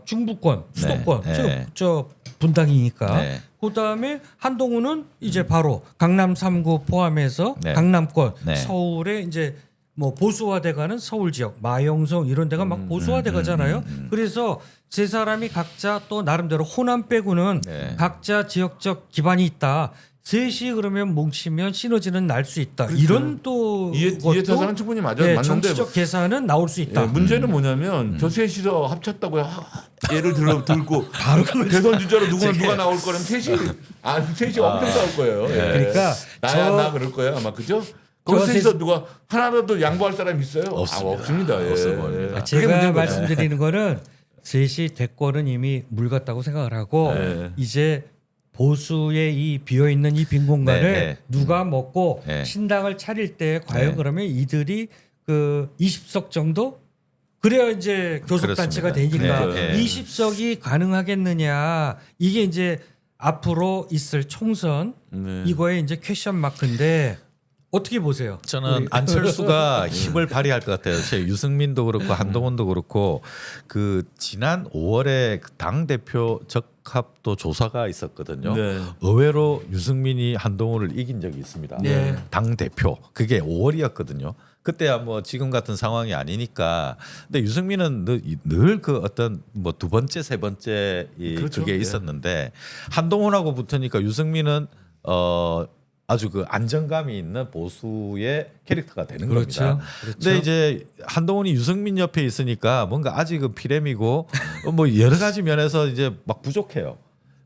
중부권, 수도권, 네. 저 분당이니까. 네. 그다음에 한동훈은 이제 바로 강남 3구 포함해서 네. 강남권, 네. 서울에 이제 뭐 보수화돼가는 서울 지역, 마영성 이런 데가 막 보수화돼가잖아요. 그래서 세 사람이 각자 또 나름대로 호남 빼고는 네. 각자 지역적 기반이 있다. 셋이 그러면 뭉치면 시너지는 날 수 있다. 그렇죠. 이런 또 이해타산은 충분히 맞는데 정치적 계산은 나올 수 있다. 문제는 뭐냐면 저 셋이서 합쳤다고 예를 들고 바로 대선 주자로 누가 나올 거라면 셋이 엄청 싸울 거예요. 예. 그러니까 나 그럴 거예요 아마 그죠? 거기 셋이서 누가 하나라도 양보할 사람 있어요? 없습니다. 예. 없어 보입니다. 그게 제가 문제인 거죠. 말씀드리는 거는 셋이 대권은 이미 물 같다고 생각을 하고 네. 이제 보수의 이 비어 있는 이 빈 공간을 네, 네. 누가 먹고 네. 신당을 차릴 때 과연 네. 그러면 이들이 그 20석 정도 그래야 이제 교섭단체가 그렇습니다. 되니까 네, 네. 20석이 가능하겠느냐 이게 이제 앞으로 있을 총선 네. 이거의 이제 퀘션 마크인데 어떻게 보세요? 저는 우리- 안철수가 힘을 발휘할 것 같아요. 제 유승민도 그렇고 한동훈도 그렇고 그 지난 5월에 당 대표 적합도 조사가 있었거든요. 네. 의외로 유승민이 한동훈을 이긴 적이 있습니다. 네. 당 대표 그게 5월이었거든요. 그때야 뭐 지금 같은 상황이 아니니까. 근데 유승민은 늘 그 어떤 뭐 두 번째 세 번째 그렇죠. 그게 네. 있었는데 한동훈하고 붙으니까 유승민은 아주 그 안정감이 있는 보수의 캐릭터가 되는 그렇죠. 겁니다. 근데 이제 한동훈이 유승민 옆에 있으니까 뭔가 아직은 피렘이고 뭐 여러 가지 면에서 이제 막 부족해요.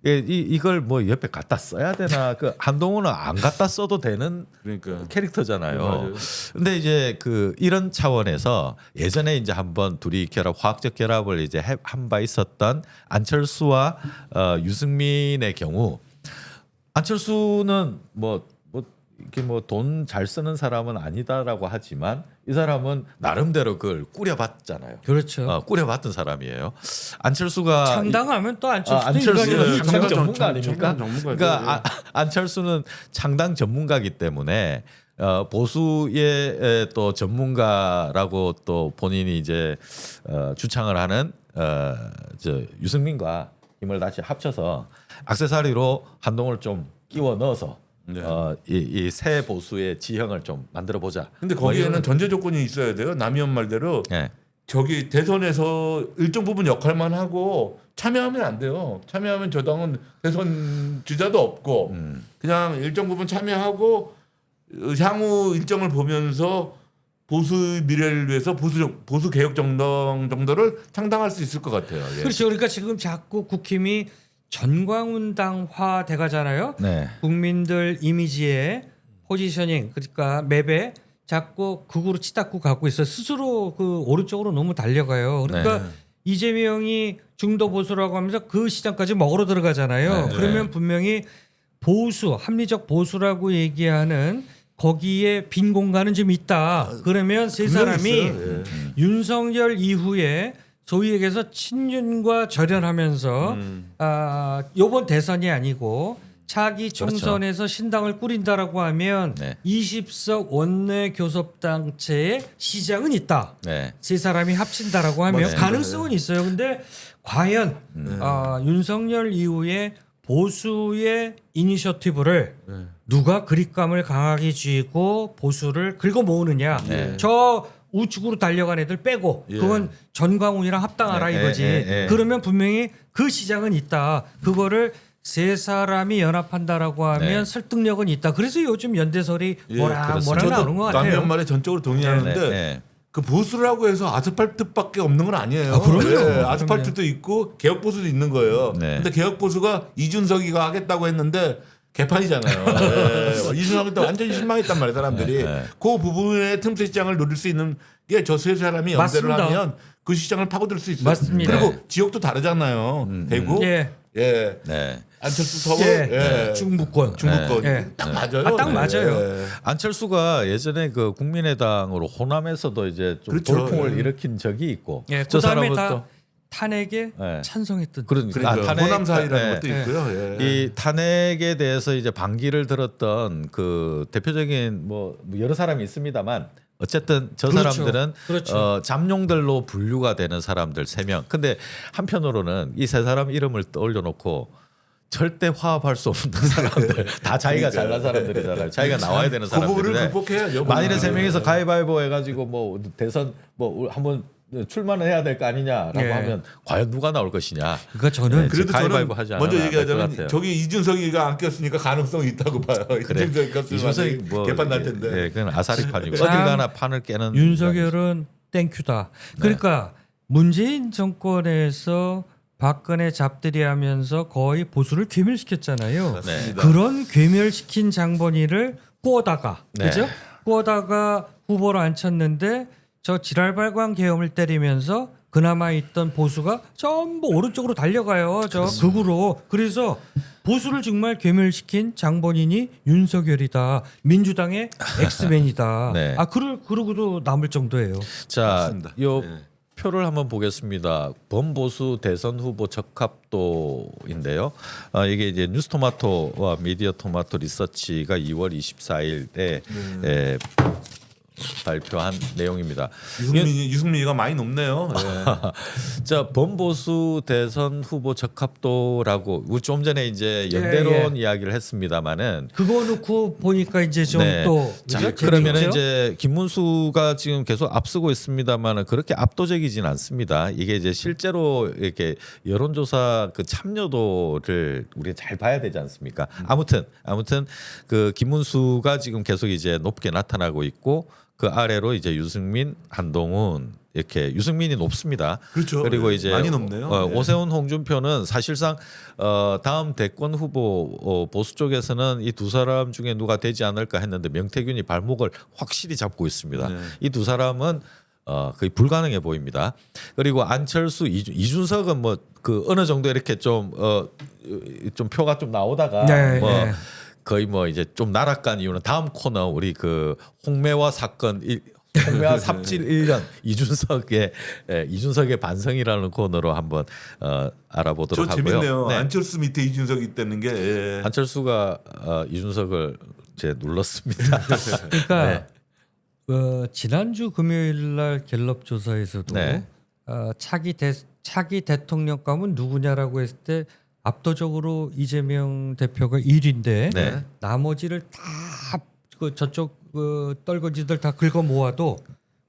이걸 뭐 옆에 갖다 써야 되나? 그 한동훈은 안 갖다 써도 되는 그러니까 캐릭터잖아요. 맞아요. 근데 이제 그 이런 차원에서 예전에 이제 한번 둘이 화학적 결합을 이제 한 바 있었던 안철수와 유승민의 경우 안철수는 이렇게 뭐 돈 잘 쓰는 사람은 아니다라고 하지만 이 사람은 나름대로 그걸 꾸려봤잖아요. 그렇죠. 꾸려봤던 사람이에요. 안철수가 창당하면 또 안철수도 안철수는 일반인이죠. 창당 전문가 창당 아닙니까? 전문가죠. 그러니까 안철수는 창당 전문가이기 때문에 보수의 또 전문가라고 또 본인이 이제 주창을 하는 저 유승민과 힘을 다시 합쳐서 액세서리로 한동훈을 좀 끼워 넣어서 네. 이 새 보수의 지형을 좀 만들어 보자. 근데 거기에는 전제 조건이 있어야 돼요. 남이언 말대로 네. 저기 대선에서 일정 부분 역할만 하고 참여하면 안 돼요. 참여하면 저 당은 대선 주자도 없고 그냥 일정 부분 참여하고 향후 일정을 보면서 보수 미래를 위해서 보수 개혁 정당을 창당할 수 있을 것 같아요. 예. 그렇죠. 그러니까 지금 자꾸 국힘이 전광훈당화 돼가잖아요. 네. 국민들 이미지의 포지셔닝 그러니까 맵에 자꾸 극으로 치닫고 가고 있어. 스스로 그 오른쪽으로 너무 달려가요. 그러니까 네. 이재명이 중도 보수라고 하면서 그 시장까지 먹으러 들어가잖아요. 네. 그러면 분명히 보수, 합리적 보수라고 얘기하는 거기에 빈 공간은 좀 있다. 그러면 세 사람이 있어요. 예. 윤석열 이후에 소위 얘기해서 친윤과 절연하면서 요번 대선이 아니고 차기 총선에서 신당을 꾸린다라고 하면 네. 20석 원내 교섭단체의 시장은 있다. 네. 세 사람이 합친다라고 하면 맞습니다. 가능성은 있어요. 근데 과연 윤석열 이후에 보수의 이니셔티브를 누가 그립감을 강하게 쥐고 보수를 긁어 모으느냐. 네. 저 우측으로 달려간 애들 빼고 예. 그건 전광훈이랑 합당하라 네, 이거지. 예. 그러면 분명히 그 시장은 있다. 그거를 세 사람이 연합한다라고 하면 네. 설득력은 있다. 그래서 요즘 연대설이 뭐라 그렇습니다. 나오는 것 같아요. 남편 말에 전적으로 동의하는데 네. 네. 그 보수라고 해서 아스팔트밖에 없는 건 아니에요. 아, 그럼요. 예, 아스팔트도 있고 개혁 보수도 있는 거예요. 네. 근데 개혁 보수가 이준석이가 하겠다고 했는데 개판이잖아요. 예. 이준석한테 완전히 실망했단 말이에요, 사람들이. 네. 그 부분의 틈새 시장을 노릴 수 있는 게 저 세 사람이 연대를 맞습니다. 하면 그 시장을 파고들 수 있어요. 맞습니다. 그리고 지역도 다르잖아요. 대구, 예. 예, 네. 안철수 서울, 예. 예. 중부권. 중부권 예. 딱 맞아요. 아, 딱 맞아요. 예. 안철수가 예전에 그 국민의당으로 호남에서도 이제 좀 그렇죠. 돌풍을 일으킨 적이 있고 예, 저 그다음에 사람은 다 또 탄핵에 네. 찬성했던. 그러니까 그러니까 호남 사이라는 네. 것도 예. 있고요. 예. 이 탄핵에 대해서 이제 반기를 들었던 그 대표적인 뭐 여러 사람이 있습니다만 어쨌든 저 그렇죠. 사람들은 그렇죠. 잠룡들로 분류가 되는 사람들 3명. 근데 한편으로는 이 세 사람 이름을 떠올려 놓고 절대 화합할 수 없는 사람들 다 자기가 잘난 사람들이잖아요. 자기가 나와야 되는 그 부분을 사람들인데 극복해야죠. 만일에 그거는. 3명이서 가위바위보 해가지고 뭐 대선 뭐 한번 출마를 해야 될 거 아니냐라고 예. 하면 과연 누가 나올 것이냐. 그러니까 저는 네, 그래도 가위바위보 저는 하지 먼저 않으면 안될것 얘기하자면 같아요. 저기 이준석이가 안 꼈으니까 가능성이 있다고 봐요. 그래. 이준석이 꼈으면 이준석이 뭐 개판 날 텐데. 예, 그건 아사리판이고 참 어딜 가나 판을 깨는 윤석열은 땡큐다. 그러니까 문재인 정권에서 박근혜 잡들이하면서 거의 보수를 괴멸시켰잖아요. 네. 그런 괴멸시킨 장본인을 꾸어다가 네. 그죠? 꾸어다가 후보로 앉혔는데 저 지랄발광 계엄을 때리면서 그나마 있던 보수가 전부 오른쪽으로 달려가요. 저 극으로. 그래서 보수를 정말 괴멸시킨 장본인이 윤석열이다. 민주당의 엑스맨이다. 네. 아 그러고도 남을 정도예요. 자, 맞습니다. 요 예. 표를 한번 보겠습니다. 범보수 대선 후보 적합도인데요. 이게 이제 뉴스토마토와 미디어토마토 리서치가 2월 24일에 발표한 내용입니다. 유승민이가 많이 높네요. 예. 자, 범보수 대선 후보 적합도라고 우리 좀 전에 이제 연대론 이야기를 했습니다만은 그거 놓고 보니까 이제 좀 네. 또 자, 그러면 이제 김문수가 지금 계속 앞서고 있습니다만은 그렇게 압도적이진 않습니다. 이게 이제 실제로 이렇게 여론조사 그 참여도를 우리가 잘 봐야 되지 않습니까? 아무튼 그 김문수가 지금 계속 이제 높게 나타나고 있고 그 아래로 이제 유승민, 한동훈 이렇게 유승민이 높습니다. 그렇죠. 그리고 예. 이제 많이 높네요. 예. 오세훈, 홍준표는 사실상 다음 대권 후보 보수 쪽에서는 이 두 사람 중에 누가 되지 않을까 했는데 명태균이 발목을 확실히 잡고 있습니다. 네. 이 두 사람은 거의 불가능해 보입니다. 그리고 안철수, 이준석은 뭐 그 어느 정도 이렇게 좀 표가 좀 나오다가 네, 뭐 네. 거의 뭐 이제 좀 날아간 이유는 다음 코너 우리 그 홍매화 사건 홍매화 삽질 1년 이준석의 반성이라는 코너로 한번 알아보도록 저 하고요. 재밌네요. 네. 안철수 밑에 이준석이 있다는 게. 예. 안철수가 이준석을 이제 눌렀습니다. 그러니까 지난주 금요일 날 갤럽 조사에서도 네. 차기 대통령감은 누구냐라고 했을 때 압도적으로 이재명 대표가 1위인데 네. 나머지를 다 그 저쪽 떨거지들 다 긁어 모아도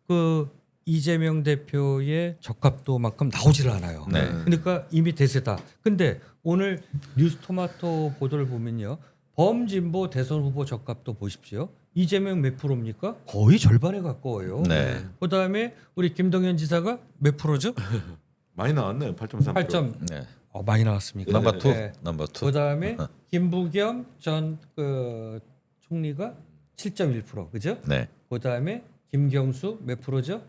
그 이재명 대표의 적합도만큼 나오질 않아요. 네. 그러니까 이미 대세다. 근데 오늘 뉴스토마토 보도를 보면요. 범진보 대선 후보 적합도 보십시오. 이재명 몇 프로입니까? 거의 절반에 가까워요. 네. 그다음에 우리 김동연 지사가 몇 프로죠? 많이 나왔네요. 8.3%. 8점. 네. 많이 나왔습니까? 넘버 투. 네. 넘버 투. 그다음에 김부겸 전 총리가 7.1%. 그죠? 네. 그다음에 김경수 몇 프로죠?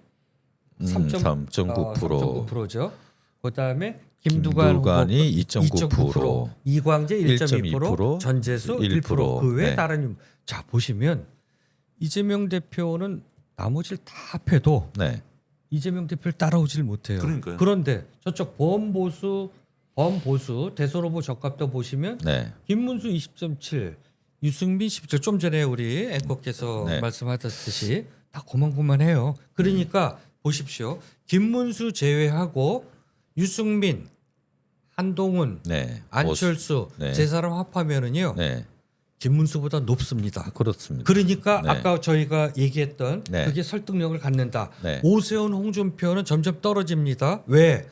3.9%. 3.9%죠. 그다음에 김두관이 김두관이 2.9%, 이광재 1.2%, 1.2%, 전재수 1%. 1%. 그 외 네. 다른 자 보시면 이재명 대표는 나머지를 다 합해도 네. 이재명 대표를 따라오질 못해요. 그러니까요. 그런데 저쪽 범보수 대선 후보 적합도 보시면 네. 김문수 20.7, 유승민 10점. 좀 전에 우리 앵커께서 네. 말씀하셨듯이 다 고만고만해요. 그러니까 보십시오. 김문수 제외하고 유승민, 한동훈, 네. 안철수 네. 세 사람 합하면은요 네. 김문수보다 높습니다. 그렇습니다. 그러니까 네. 아까 저희가 얘기했던 네. 그게 설득력을 갖는다. 네. 오세훈, 홍준표는 점점 떨어집니다. 왜?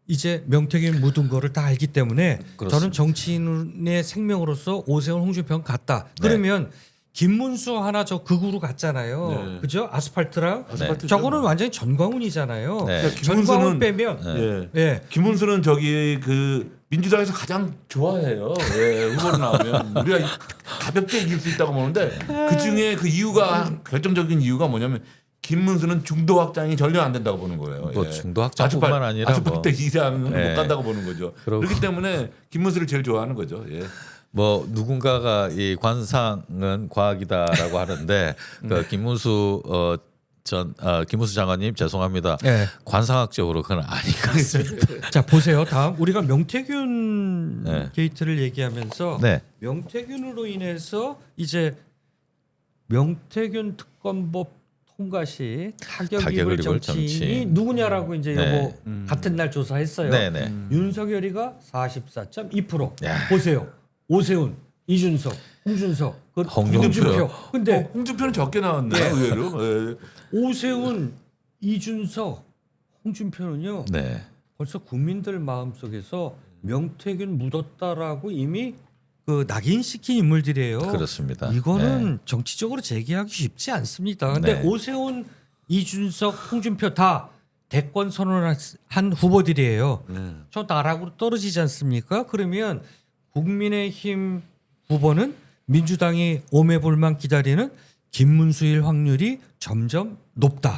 이제 명태균 묻은 거를 다 알기 때문에 그렇습니다. 저는 정치인의 생명으로서 오세훈, 홍준표는 같다. 네. 그러면 김문수 하나 저 극우로 갔잖아요. 네. 그죠? 아스팔트랑 아스팔트죠. 저거는 완전히 전광훈이잖아요. 네. 그러니까 전광훈 김문수는- 빼면 예. 예. 김문수는 저기 그 민주당에서 가장 좋아해요. 예, 후보로 나오면 우리가 가볍게 이길 수 있다고 보는데 그 중에 그 이유가 결정적인 이유가 뭐냐면 김문수는 중도 확장이 전혀 안 된다고 보는 거예요. 뭐 예. 중도 확장뿐만 아니라 아스팔트 뭐, 이상은 네. 못 간다고 보는 거죠. 그러고- 그렇기 때문에 김문수를 제일 좋아하는 거죠. 예. 뭐 누군가가 이 관상은 과학이다라고 하는데 그 김문수 김문수 장관님 죄송합니다. 예. 관상학적으로 그건 아닌 것 같습니다. 자 보세요. 다음 우리가 명태균 네. 게이트를 얘기하면서 네. 명태균으로 인해서 이제 명태균 특검법 통과 시 타격 타격을 입을 입을 정치인이 정치인. 누구냐라고 이제 네. 요거 같은 날 조사했어요. 네네. 윤석열이가 44.2%. 야. 보세요. 오세훈, 이준석, 홍준석, 그 홍준표. 근데 홍준표는 적게 나왔네요. 의외로. 예. 오세훈, 이준석, 홍준표는요. 네. 벌써 국민들 마음속에서 명태균 묻었다라고 이미 그 낙인시킨 인물들이에요. 그렇습니다. 이거는 정치적으로 재개하기 쉽지 않습니다. 근데 네. 오세훈, 이준석, 홍준표 다 대권 선언한 후보들이에요. 저 나락으로 떨어지지 않습니까? 그러면 국민의힘 후보는 민주당이 오매볼만 기다리는 김문수일 확률이 점점 높다.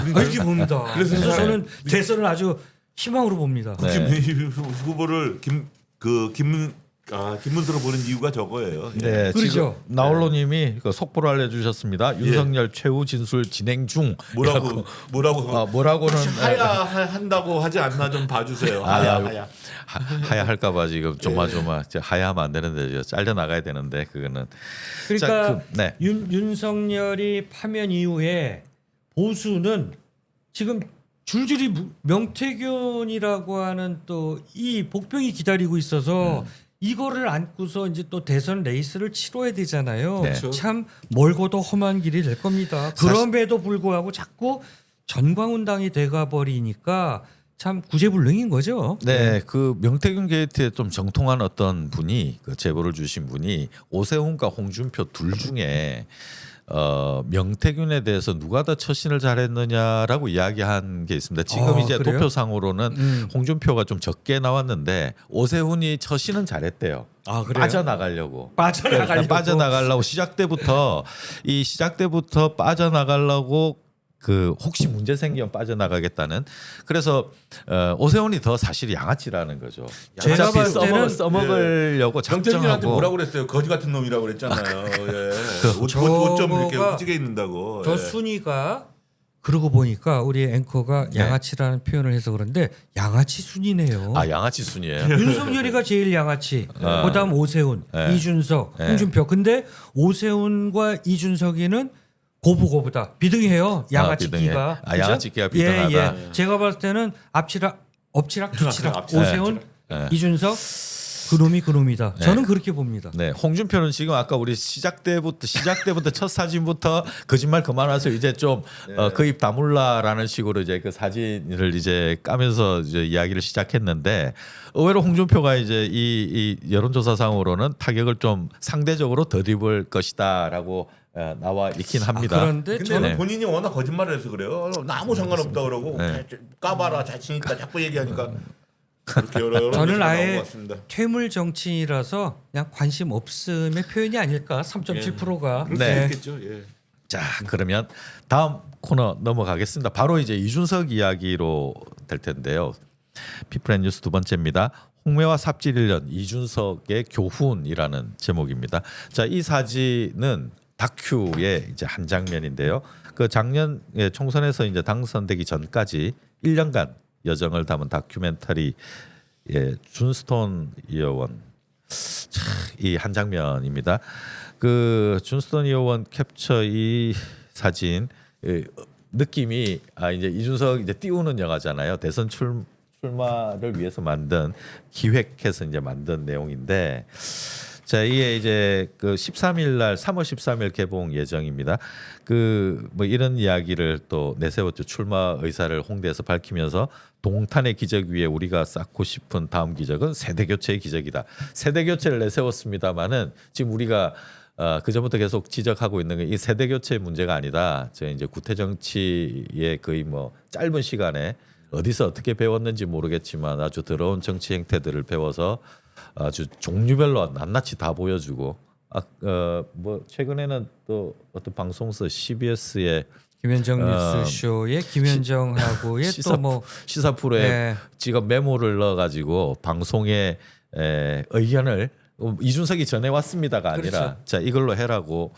이렇게 봅니다. 그래서 그래서 사실- 저는 대선을 아주 희망으로 봅니다. 네. 김 후보를 김문수로 보는 이유가 저거예요. 예. 네, 그러죠. 지금 나홀로님이 그 속보를 알려주셨습니다. 윤석열 최후 진술 진행 중. 뭐라고는 하야 한다고 하지 않나 좀 봐주세요. 하야. 하야 할까봐 지금 조마조마 하야하면 안 되는데 이제 잘려 나가야 되는데 그거는. 그러니까 자, 네. 윤석열이 파면 이후에 보수는 지금 줄줄이 명태균이라고 하는 또 이 복병이 기다리고 있어서 이거를 안고서 이제 또 대선 레이스를 치러야 되잖아요. 네. 참 멀고도 험한 길이 될 겁니다. 그럼에도 불구하고 자꾸 전광훈당이 돼가 버리니까 참 구제불능인 거죠. 네, 그 명태균 게이트에 좀 정통한 어떤 분이 그 제보를 주신 분이 오세훈과 홍준표 둘 중에 명태균에 대해서 누가 더 처신을 잘했느냐라고 이야기한 게 있습니다. 지금 이제 그래요? 도표상으로는 홍준표가 좀 적게 나왔는데 오세훈이 처신은 잘했대요. 아, 그래요? 빠져나가려고. 빠져나가려고. 시작 때부터 빠져나가려고 그 혹시 문제 생기면 빠져나가겠다는. 그래서 오세훈이 더 사실 양아치라는 거죠. 제가 양아치 봤을 때는 써먹으려고 정태균한테 작정하고. 뭐라고 그랬어요? 거지 같은 놈이라고 그랬잖아요. 예. 옷좀 이렇게 저거가- 찌게 입는다고. 저 예. 순위가 그러고 보니까 우리 앵커가 네. 양아치라는 표현을 해서 그런데 양아치 순이네요. 아 양아치 순이에요. 윤석열이가 제일 양아치. 아. 그다음 오세훈, 네. 이준석, 네. 홍준표. 근데 오세훈과 이준석이는 고부고부다. 비등해요. 양아치기가. 비등해. 아, 양아치기가 비등하다. 예. 제가 봤을 때는 엎치락 뒤치락. 앞치락, 오세훈, 네. 이준석. 그놈이 그놈이다. 네. 저는 그렇게 봅니다. 네, 홍준표는 지금 아까 우리 시작 때부터 첫 사진부터 거짓말 그만하세요. 이제 좀 그 입 다물라라는 식으로 이제 그 사진을 이제 까면서 이제 이야기를 시작했는데 의외로 홍준표가 이제 이 여론조사상으로는 타격을 좀 상대적으로 덜 입을 것이다라고 나와 있긴 합니다. 그런데 근데 저는 네. 본인이 워낙 거짓말을 해서 그래요. 나 아무 상관없다 그러고 네. 까봐라 자신 있다 자꾸 얘기하니까 그렇게 여러 저는 나온 아예 것 같습니다. 퇴물 정치인이라서 그냥 관심 없음의 표현이 아닐까. 3.7%가. 그럴 네. 수 있겠죠. 예. 자, 그러면 다음 코너 넘어가겠습니다. 바로 이제 이준석 이야기로 될 텐데요. 피플앤뉴스 두 번째입니다. 홍매화 삽질 1년 이준석의 교훈이라는 제목입니다. 자, 이 사진은 다큐의 이제 한 장면인데요. 그 작년 총선에서 이제 당선되기 전까지 1년간 여정을 담은 다큐멘터리 준스톤 의원 이 한 장면입니다. 그 준스톤 의원 캡처 이 사진 느낌이 이제 이준석 이제 띄우는 영화잖아요. 대선 출마를 위해서 기획해서 이제 만든 내용인데 자, 이게 이제 그 13일 날 3월 13일 개봉 예정입니다. 그 뭐 이런 이야기를 또 내세웠죠. 출마 의사를 홍대에서 밝히면서 동탄의 기적 위에 우리가 쌓고 싶은 다음 기적은 세대 교체의 기적이다. 세대 교체를 내세웠습니다만은 지금 우리가 그 전부터 계속 지적하고 있는 게 이 세대 교체의 문제가 아니다. 저 이제 구태 정치의 거의 뭐 짧은 시간에 어디서 어떻게 배웠는지 모르겠지만 아주 더러운 정치 행태들을 배워서 아주 종류별로 낱낱이 다 보여주고 뭐 최근에는 또 어떤 방송사 CBS의 김현정 뉴스쇼에 김현정하고의 또 뭐 시사 프로에 네. 지금 메모를 넣어가지고 방송에 의견을 이준석이 전해왔습니다가 아니라 그렇죠. 자 이걸로 해라고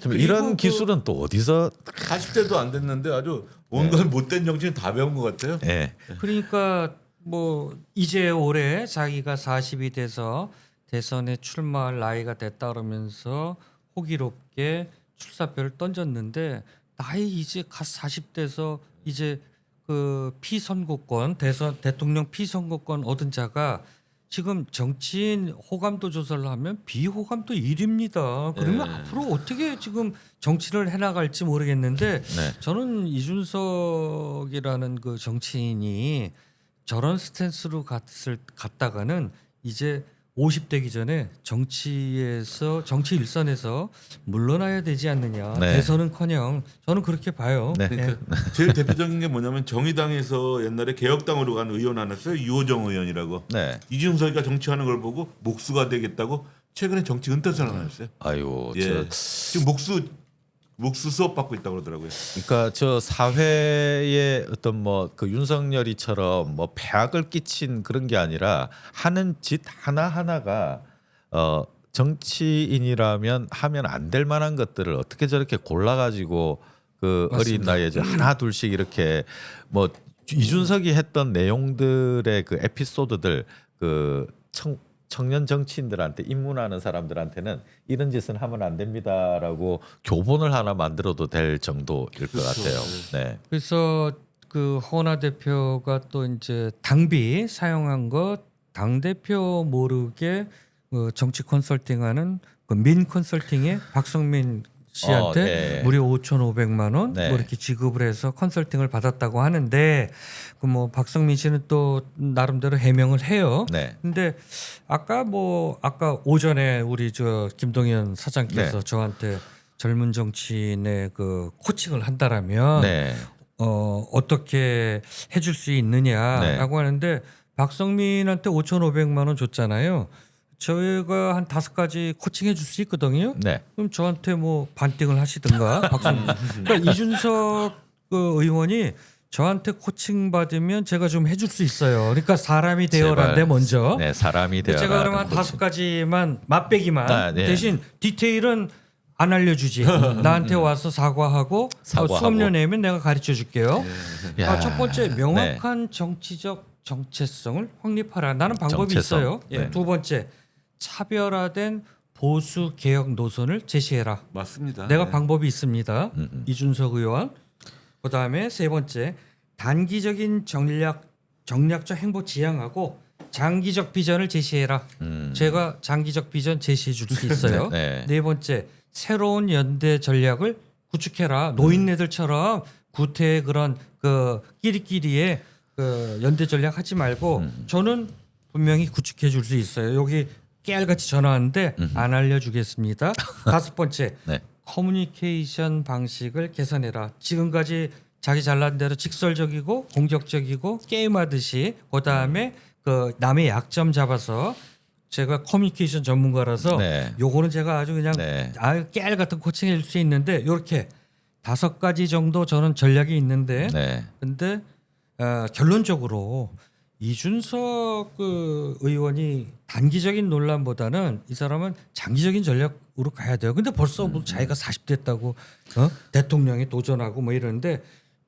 좀 그리고 이런 그- 기술은 또 어디서 40대도 안 됐는데 아주 온갖 못된 정치는 다 배운 것 같아요. 예. 그러니까 뭐 이제 올해 자기가 40이 돼서 대선에 출마할 나이가 됐다 그러면서 호기롭게 출사표를 던졌는데 나이 이제 갓 40대에서 이제 그 피선거권 대통령 피선거권 얻은 자가 지금 정치인 호감도 조사를 하면 비호감도 1위입니다. 그러면 네. 앞으로 어떻게 지금 정치를 해나갈지 모르겠는데 네. 저는 이준석이라는 그 정치인이 저런 스탠스로 갔다가는 이제 50대기 전에 정치 일선에서 물러나야 되지 않느냐. 네. 대선은커녕 저는 그렇게 봐요. 네. 네. 제일 대표적인 게 뭐냐면 정의당에서 옛날에 개혁당으로 간 의원 하나 있어요. 유호정 의원이라고. 네. 이준석이가 정치하는 걸 보고 목수가 되겠다고 최근에 정치 은퇴 선언했어요. 아유, 예. 지금 목수 수업 받고 있다고 그러더라고요. 그러니까 저 사회에 어떤 뭐 그 윤석열이처럼 뭐 폐악을 끼친 그런 게 아니라 하는 짓 하나 하나가 정치인이라면 하면 안 될 만한 것들을 어떻게 저렇게 골라가지고 그 어린 맞습니다. 나이에 하나 둘씩 이렇게 뭐 이준석이 했던 내용들의 그 에피소드들 그 청년 정치인들한테 입문하는 사람들한테는 이런 짓은 하면 안 됩니다라고 교본을 하나 만들어도 될 정도일 것 같아요. 네. 그래서 그 허나 대표가 또 이제 당비 사용한 것 당 대표 모르게 그 정치 컨설팅하는 그 민 컨설팅에 박성민 씨한테 네. 무려 5,500만 원 네. 뭐 이렇게 지급을 해서 컨설팅을 받았다고 하는데 그 뭐 박성민 씨는 또 나름대로 해명을 해요. 네. 근데 아까 오전에 우리 저 김동연 사장께서 네. 저한테 젊은 정치인의 그 코칭을 한다라면 네. 어떻게 해줄 수 있느냐라고 하는데 박성민한테 5,500만 원 줬잖아요. 저희가 한 5가지 코칭해 줄 수 있거든요. 네. 그럼 저한테 뭐 반띵을 하시든가 박성민. 그러니까 이준석 그 의원이 저한테 코칭 받으면 제가 좀 해줄 수 있어요. 그러니까 사람이 되어라인데 먼저. 네, 사람이 되어라. 제가 그러면 한 5가지만 맛배기만 네. 대신 디테일은 안 알려주지. 나한테 와서 사과하고 수업료 내면 내가 가르쳐 줄게요. 야. 첫 번째 명확한 정치적 정체성을 확립하라. 나는 방법이 정체성. 있어요. 네. 두 번째 차별화된 보수 개혁 노선을 제시해라. 맞습니다. 내가 네. 방법이 있습니다. 이준석 의원. 그다음에 세 번째 단기적인 전략적 행보 지향하고 장기적 비전을 제시해라. 제가 장기적 비전 제시해 줄 수 있어요. 네. 네 번째, 새로운 연대 전략을 구축해라. 노인네들처럼 구태의 그런 그 끼리끼리의 그 연대 전략 하지 말고 저는 분명히 구축해 줄 수 있어요. 여기 깨알같이 전화 왔는데 안 알려주겠습니다. 다섯 번째, 네. 커뮤니케이션 방식을 개선해라. 지금까지 자기 잘난 대로 직설적이고 공격적이고 게임하듯이 그다음에 그 남의 약점 잡아서 제가 커뮤니케이션 전문가라서 네. 요거는 제가 아주 그냥 네. 깨알 같은 코칭해 줄 수 있는데 이렇게 5가지 정도 저는 전략이 있는데 네. 근데 결론적으로 이준석 그 의원이 단기적인 논란보다는 이 사람은 장기적인 전략으로 가야 돼요. 근데 벌써 뭐 자기가 40 됐다고 대통령에 도전하고 뭐 이러는데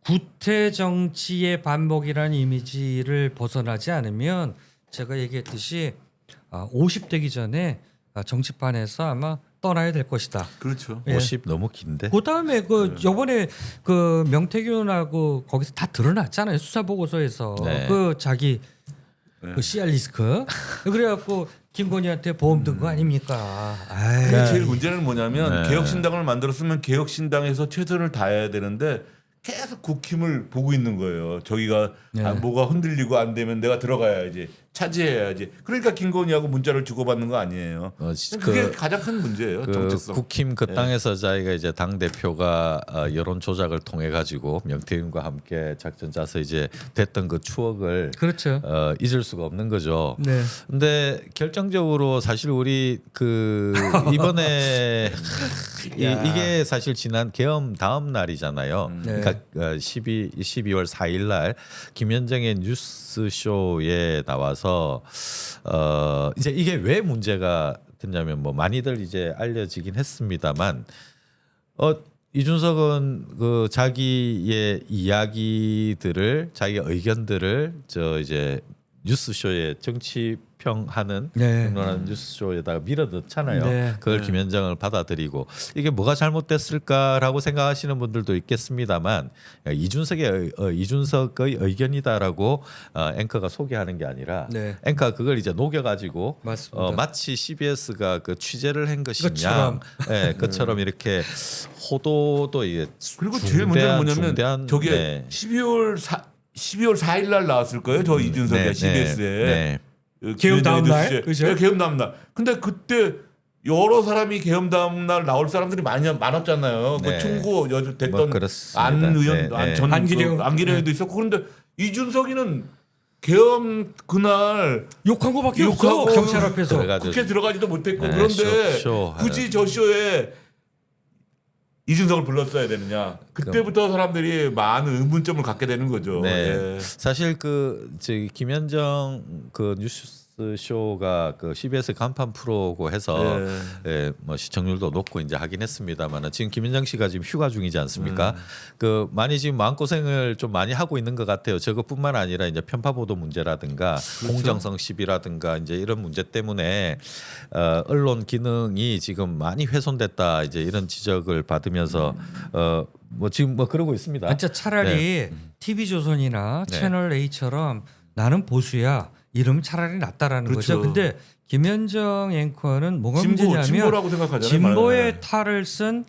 구태 정치의 반복이라는 이미지를 벗어나지 않으면 제가 얘기했듯이 50 되기 전에 정치판에서 아마 떠나야 될 것이다. 그렇죠. 예. 50 너무 긴데. 그다음에 그 요번에 그 명태균하고 거기서 다 드러났잖아요. 수사 보고서에서 네. 그 자기 그 CR 리스크. 그래갖고 김건희한테 보험 든 거 아닙니까? 아이. 근데 제일 문제는 뭐냐면 네. 개혁신당을 만들었으면 개혁신당에서 최선을 다해야 되는데 계속 국힘을 보고 있는 거예요. 저기가 네. 뭐가 흔들리고 안 되면 내가 들어가야지, 차지해야지. 그러니까 김건희하고 문자를 주고받는 거 아니에요. 그게 가장 큰 문제예요. 그 정체성. 국힘 그 땅에서 자기가 이제 당 대표가 여론 조작을 통해 가지고 명태균과 함께 작전 짜서 이제 됐던 그 추억을 그렇죠. 잊을 수가 없는 거죠. 네. 근데 결정적으로 사실 우리 그 이번에 이게 사실 지난 계엄 다음 날이잖아요. 네. 그러니까 12월 4일 날 김현정의 뉴스 쇼에 나와서 이제 이게 왜 문제가 됐냐면 뭐 많이들 이제 알려지긴 했습니다만 이준석은 그 자기의 이야기들을 자기 의견들을 저 이제 뉴스쇼에 정치평하는 네. 평론하는 뉴스쇼에다가 밀어넣잖아요. 네. 그걸 김현정을 받아들이고 이게 뭐가 잘못됐을까라고 생각하시는 분들도 있겠습니다만 이준석의 의견이다라고 앵커가 소개하는 게 아니라 네. 앵커가 그걸 이제 녹여가지고 맞습니다. 마치 CBS가 그 취재를 한 것이냐, 그것처럼. 그처럼 이렇게 호도도 이게 그리고 제일 문제는 뭐냐면 중대한 저게 네. 12월 4일 날 나왔을 거예요. 저 이준석이 CBS에. 네. 계엄 다음 날? 그죠? 네, 계엄 다음 날. 근데 그때 여러 사람이 계엄 다음 날 나올 사람들이 많았잖아요. 네. 그 충고 됐던 뭐 그렇습니다. 안 의원, 네, 네. 안기령도 있었고 그런데 이준석이는 계엄 그날 욕한 거밖에 없어. 욕하고 경찰 앞에서. 그래가지고 국회 들어가지도 못했고 네, 그런데 쇼 굳이 저 쇼에 이준석을 불렀어야 되느냐. 그때부터 사람들이 많은 의문점을 갖게 되는 거죠. 네. 예. 사실 그 저기 김현정 그 뉴스 쇼가 그 CBS 간판 프로고 해서 뭐 시청률도 높고 이제 하긴 했습니다만 지금 김현정 씨가 지금 휴가 중이지 않습니까? 그 많이 지금 마음고생을 좀 많이 하고 있는 것 같아요. 저것뿐만 아니라 이제 편파 보도 문제라든가 공정성 시비라든가 이제 이런 문제 때문에 언론 기능이 지금 많이 훼손됐다 이제 이런 지적을 받으면서 뭐 지금 뭐 그러고 있습니다. 진짜 차라리 TV조선이나 네. 채널 A처럼 나는 보수야. 이러면 차라리 낫다라는 그렇죠. 거죠. 근데 김현정 앵커는 뭐가 진보라고 문제냐면 생각하잖아요. 진보의 탈을 쓴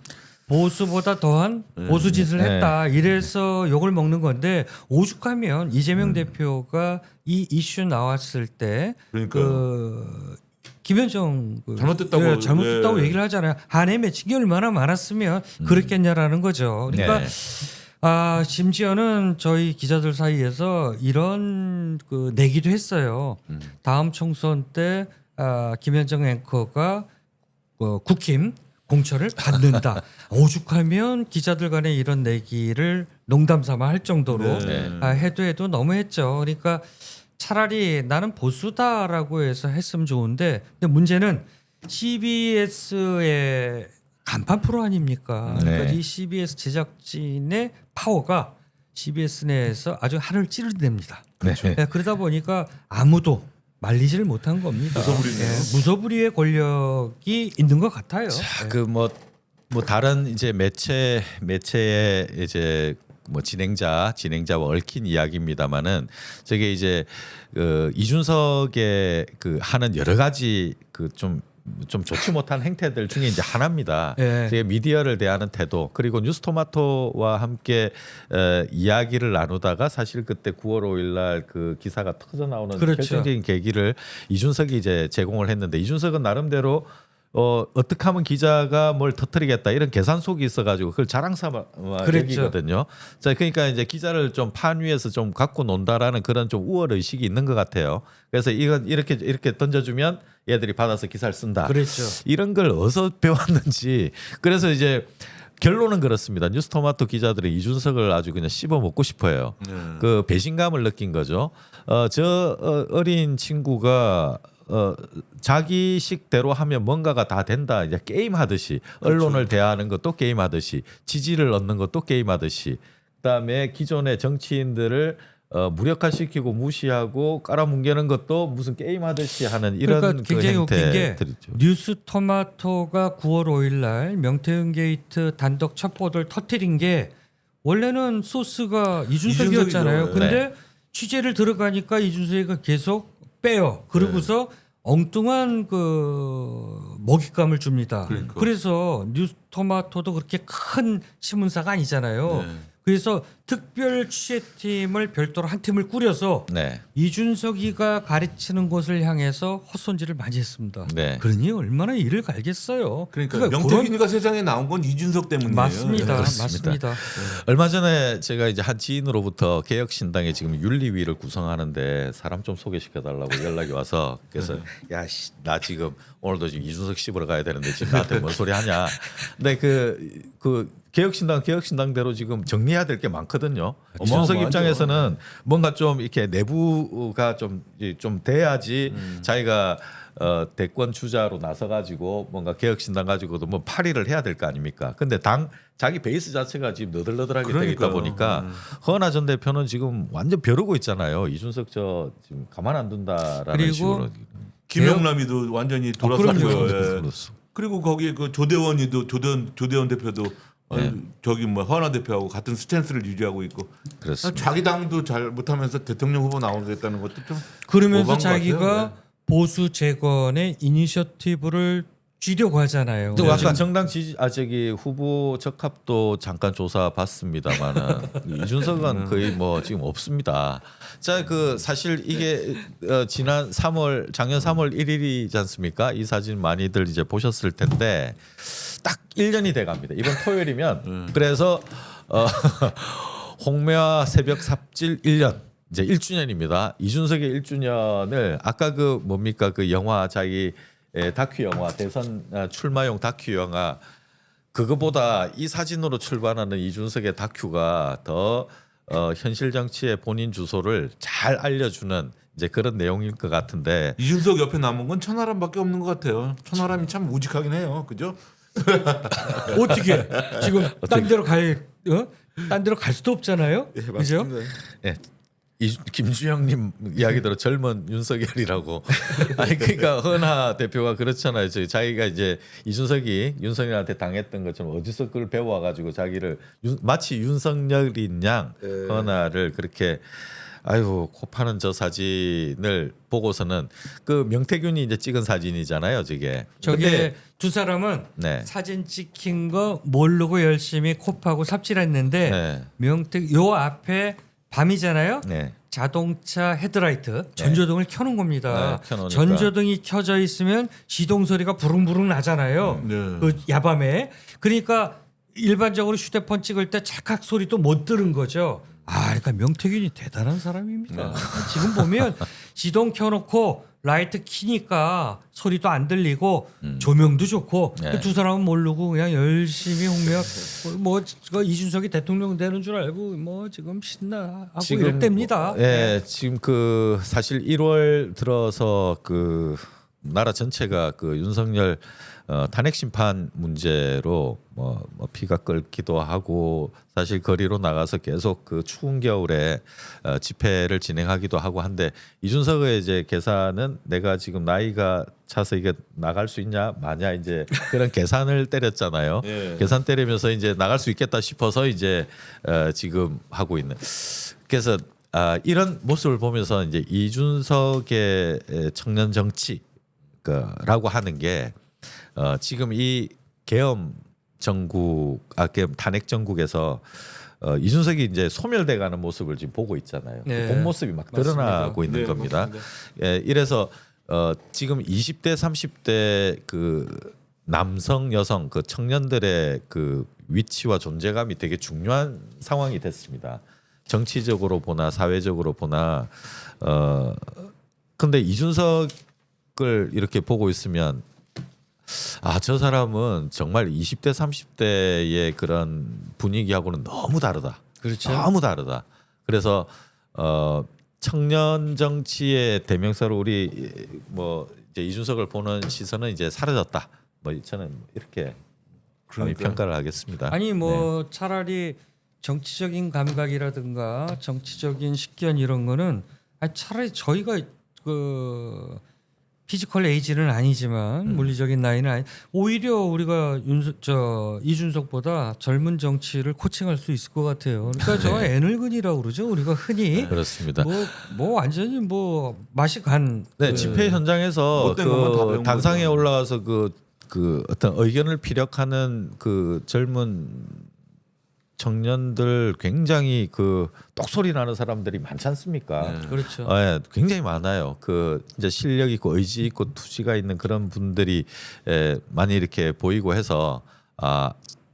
보수보다 더한 보수 짓을 네. 했다. 이래서 욕을 먹는 건데 오죽하면 이재명 대표가 이 이슈 나왔을 때 그 김현정 잘못됐다고 잘못됐다고 얘기를 하잖아요. 한해 맺힌 얼마나 많았으면 그랬겠냐라는 거죠. 그러니까 네. 심지어는 저희 기자들 사이에서 이런 그 내기도 했어요. 다음 총선 때 김현정 앵커가 국힘 공천을 받는다. 오죽하면 기자들 간에 이런 내기를 농담 삼아 할 정도로 해도 너무했죠. 그러니까 차라리 나는 보수다라고 해서 했으면 좋은데 근데 문제는 CBS의 간판 프로 아닙니까? 그러니까 이 CBS 제작진의 파워가 CBS 내에서 아주 하늘 찌르됩니다. 그렇죠. 그러다 보니까 아무도 말리지를 못한 겁니다. 무소불위네요. 무소불위의 권력이 있는 것 같아요. 자, 그 뭐 다른 이제 매체의 이제 뭐 진행자와 얽힌 이야기입니다만은 저게 이제 이준석의 그 하는 여러 가지 그 좀 좋지 못한 행태들 중에 이제 하나입니다. 예. 되게 미디어를 대하는 태도 그리고 뉴스토마토와 함께 이야기를 나누다가 사실 그때 9월 5일 날 그 기사가 터져 나오는 그렇죠. 결정적인 계기를 이준석이 이제 제공을 했는데 이준석은 나름대로 어떻게 하면 기자가 뭘 터뜨리겠다 이런 계산 속이 있어가지고 그걸 자랑삼아 그랬죠. 여기거든요. 자, 그러니까 이제 기자를 좀 판 위에서 좀 갖고 논다라는 그런 좀 우월 의식이 있는 것 같아요. 그래서 이건 이렇게 던져주면 얘들이 받아서 기사를 쓴다. 그랬죠. 이런 걸 어디서 배웠는지. 그래서 이제 결론은 그렇습니다. 뉴스토마토 기자들이 이준석을 아주 그냥 씹어 먹고 싶어요. 그 배신감을 느낀 거죠. 어린 친구가 자기식대로 하면 뭔가가 다 된다. 이제 게임 하듯이 언론을 대하는 것도 게임 하듯이 지지를 얻는 것도 게임 하듯이 그다음에 기존의 정치인들을 무력화시키고 무시하고 깔아뭉개는 것도 무슨 게임 하듯이 하는 이런 그러니까 굉장히 그 웃긴 게 행태들이죠. 뉴스토마토가 9월 5일 날 명태균 게이트 단독 첩보를 터뜨린 게 원래는 소스가 이준석이었잖아요. 이준석이죠. 근데 취재를 들어가니까 이준석이가 계속 빼요. 그러고서 엉뚱한 그 먹잇감을 줍니다. 그러니까. 그래서 뉴스토마토도 그렇게 큰 신문사가 아니잖아요. 네. 그래서 특별 취재팀을 별도로 한 팀을 꾸려서 네. 이준석이가 가르치는 곳을 향해서 헛손질을 많이 했습니다. 네. 그러니 얼마나 이를 갈겠어요. 그러니까 그런- 명태균이가 세상에 나온 건 이준석 때문이에요. 맞습니다. 네. 그렇습니다. 맞습니다. 얼마 전에 제가 이제 한 지인으로부터 개혁신당에 지금 윤리위를 구성하는,데 사람 좀 소개시켜 달라고 연락이 와서 그래서 야, 나 지금 오늘도 지금 이준석 씹으러 가야 되는데 지금 나한테 뭔 소리 하냐. 근데 그 개혁신당대로 지금 정리해야 될 게 많거든요. 이준석 어마어마하죠. 입장에서는 뭔가 좀 이렇게 내부가 좀 돼야지 자기가 대권 주자로 나서가지고 뭔가 개혁신당 가지고도 뭐 파리를 해야 될 거 아닙니까? 근데 자기 베이스 자체가 지금 너덜너덜하게 되어 있다 그러니까요. 보니까 허은하 전 대표는 지금 완전 벼르고 있잖아요. 이준석 저 지금 가만 안 둔다라는 그리고 식으로. 김영남이도 완전히 그럼요. 돌아섰고요. 예. 그렇소. 그리고 거기에 그 조대원이도 조대원 대표도 저기 뭐 허나 대표하고 같은 스탠스를 유지하고 있고 그렇습니다. 자기 당도 잘 못하면서 대통령 후보 나오겠다는 것도 좀 그러면서 오버한 것 자기가 같아요. 보수 재건의 이니셔티브를 쥐려고 하잖아요. 또 아까 정당 저기 후보 적합도 잠깐 조사 봤습니다만은 이준석은 거의 뭐 지금 없습니다. 자, 그 사실 이게 작년 3월 1일이지 않습니까? 이 사진 많이들 이제 보셨을 텐데 딱 1년이 돼 갑니다. 이번 토요일이면 그래서 홍매화 새벽 삽질 1년 이제 1주년입니다. 이준석의 1주년을 아까 그 뭡니까 그 영화 자기 다큐 영화 대선 출마용 다큐 영화 그거보다 이 사진으로 출발하는 이준석의 다큐가 더 현실 정치의 본인 주소를 잘 알려주는 이제 그런 내용일 것 같은데 이준석 옆에 남은 건 천하람밖에 없는 것 같아요. 천하람이 참 우직하긴 해요. 그죠? 어떻게 지금 딴 데로 딴 데로 갈 수도 없잖아요. 그죠? 예. 김주영님 이야기대로 젊은 윤석열이라고. 아니 그러니까 허은하 대표가 그렇잖아요. 자기가 이제 이준석이 윤석열한테 당했던 것처럼 어디서 그걸 배워가지고 자기를 마치 윤석열인 양 허은하를 그렇게 아유 코 파는 저 사진을 보고서는 그 명태균이 이제 찍은 사진이잖아요. 저게. 저게 근데 두 사람은 네. 사진 찍힌 거 모르고 열심히 코 파고 삽질했는데 네. 요 앞에 밤이잖아요. 네. 자동차 헤드라이트 전조등을 켜는 겁니다. 네, 켜놓으니까. 전조등이 켜져 있으면 시동 소리가 부릉부릉 나잖아요. 네. 그 야밤에. 그러니까 일반적으로 휴대폰 찍을 때 찰칵 소리도 못 들은 거죠. 그러니까 명태균이 대단한 사람입니다. 지금 보면 시동 켜놓고 라이트 키니까 소리도 안 들리고 조명도 좋고 네. 그 두 사람은 모르고 그냥 열심히 홍매화 이준석이 대통령 되는 줄 알고 뭐 지금 신나하고 이럴 때입니다. 예, 지금 그 사실 1월 들어서 그 나라 전체가 그 윤석열 탄핵 심판 문제로 뭐 피가 끓기도 하고 사실 거리로 나가서 계속 그 추운 겨울에 집회를 진행하기도 하고 한데 이준석의 이제 계산은 내가 지금 나이가 차서 이게 나갈 수 있냐 마냐 이제 그런 계산을 때렸잖아요. 예. 계산 때리면서 이제 나갈 수 있겠다 싶어서 이제 지금 하고 있는. 그래서 이런 모습을 보면서 이제 이준석의 청년 정치라고 하는 게 지금 이 계엄 정국, 계엄 탄핵 정국에서 이준석이 이제 소멸돼가는 모습을 지금 보고 있잖아요. 네. 본 모습이 막 드러나고 맞습니다. 있는 네, 겁니다. 맞습니다. 예, 이래서 지금 20대, 30대 그 남성, 여성 그 청년들의 그 위치와 존재감이 되게 중요한 상황이 됐습니다. 정치적으로 보나 사회적으로 보나 근데 이준석을 이렇게 보고 있으면 저 사람은 정말 20대 30대의 그런 분위기하고는 너무 다르다. 그렇죠. 너무 다르다. 그래서 청년 정치의 대명사로 우리 뭐 이제 이준석을 보는 시선은 이제 사라졌다. 뭐 저는 이렇게 평가를 하겠습니다. 아니 뭐 차라리 정치적인 감각이라든가 정치적인 식견 이런 거는 차라리 저희가 그 피지컬 에이지는 아니지만 물리적인 나이는 오히려 우리가 이준석보다 젊은 정치를 코칭할 수 있을 것 같아요. 그러니까 저 애늙은이라고 그러죠. 우리가 흔히 그렇습니다. 뭐 완전히 뭐 맛이 간 네, 그 집회 현장에서 못된 것만 다 배운 단상에 거죠. 올라와서 그 어떤 의견을 피력하는 그 젊은 청년들 굉장히 그 똑소리 나는 사람들이 많지 않습니까? 그렇죠. 예, 굉장히 많아요. 그 이제 실력 있고 의지 있고 투지가 있는 그런 분들이 많이 이렇게 보이고 해서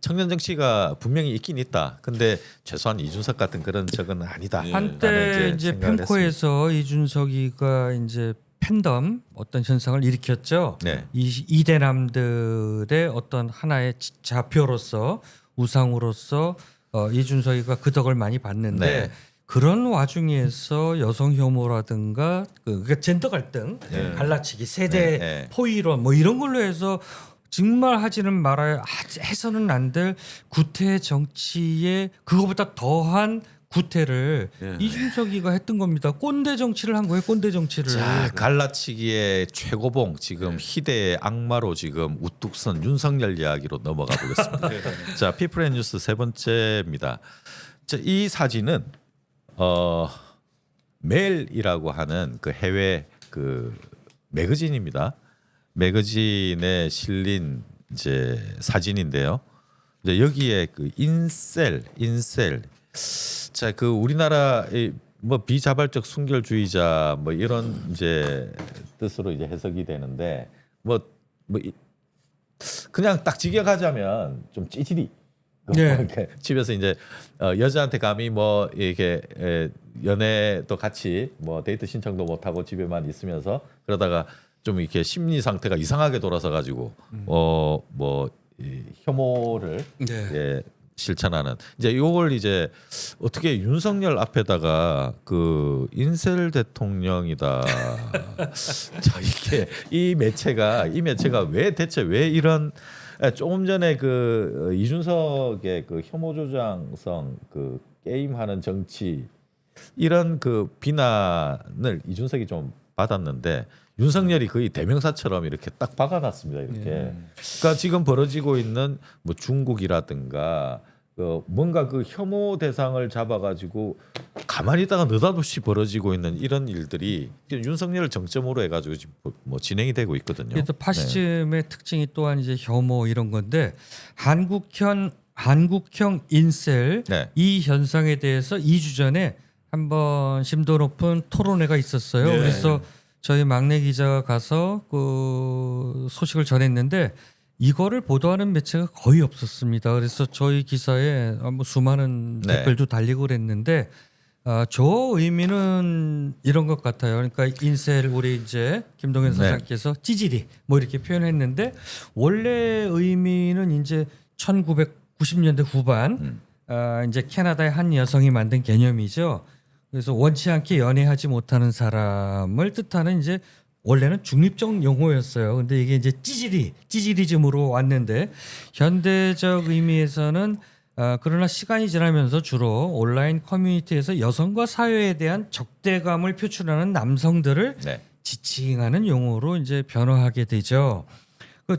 청년 정치가 분명히 있긴 있다. 근데 최소한 이준석 같은 그런 적은 아니다. 한때 라는 이제 생각을 펜코에서 이준석이가 이제 팬덤 어떤 현상을 일으켰죠. 네. 이 이대남들의 어떤 하나의 좌표로서 우상으로서 이준석이가 그 덕을 많이 봤는데 네. 그런 와중에서 여성 혐오라든가 그러니까 젠더 갈등, 갈라치기, 세대 네. 포이론 뭐 이런 걸로 해서 정말 하지는 말아야 해서는 안 될 구태 정치에 그거보다 더한 구태를 이준석이가 했던 겁니다. 꼰대 정치를 한 거예요. 꼰대 정치를. 자, 갈라치기의 최고봉 지금 희대의 악마로 지금 우뚝 선 윤석열 이야기로 넘어가 보겠습니다. 자, 피플앤뉴스 세 번째입니다. 자, 이 사진은 멜이라고 하는 그 해외 그 매거진입니다. 매거진에 실린 이제 사진인데요. 이제 여기에 그 인셀 자, 그 우리나라 뭐 비자발적 순결주의자 뭐 이런 이제 뜻으로 이제 해석이 되는데 그냥 딱 직역하자면 좀 찌질이 네. 이렇게 집에서 이제 여자한테 감히 뭐 이렇게 연애도 같이 뭐 데이트 신청도 못 하고 집에만 있으면서 그러다가 좀 이렇게 심리 상태가 이상하게 돌아서 가지고 혐오를 네. 실천하는 이제 요걸 이제 어떻게 윤석열 앞에다가 그 인셀 대통령이다. 자, 이게 이 매체가 왜 대체 왜 이런 조금 전에 그 이준석의 그 혐오 조장성 그 게임하는 정치 이런 그 비난을 이준석이 좀 받았는데 윤석열이 거의 대명사처럼 이렇게 딱 박아놨습니다. 이렇게. 그러니까 지금 벌어지고 있는 뭐 중국이라든가 뭔가 그 혐오 대상을 잡아가지고 가만히 있다가 느닷없이 벌어지고 있는 이런 일들이 윤석열을 정점으로 해가지고 지금 뭐 진행이 되고 있거든요. 이게 또 파시즘의 특징이 또한 이제 혐오 이런 건데 한국형 인셀 네. 이 현상에 대해서 2주 전에 한번 심도 높은 토론회가 있었어요. 네. 그래서 저희 막내 기자가 가서 그 소식을 전했는데 이거를 보도하는 매체가 거의 없었습니다. 그래서 저희 기사에 뭐 수많은 네. 댓글도 달리고 그랬는데 저 의미는 이런 것 같아요. 그러니까 인셀 우리 이제 김동현 사장께서 찌질이 뭐 이렇게 표현했는데 원래 의미는 이제 1990년대 후반 이제 캐나다의 한 여성이 만든 개념이죠. 그래서 원치 않게 연애하지 못하는 사람을 뜻하는 이제 원래는 중립적 용어였어요. 근데 이게 이제 찌질이즘으로 왔는데 현대적 의미에서는 그러나 시간이 지나면서 주로 온라인 커뮤니티에서 여성과 사회에 대한 적대감을 표출하는 남성들을 네. 지칭하는 용어로 이제 변화하게 되죠.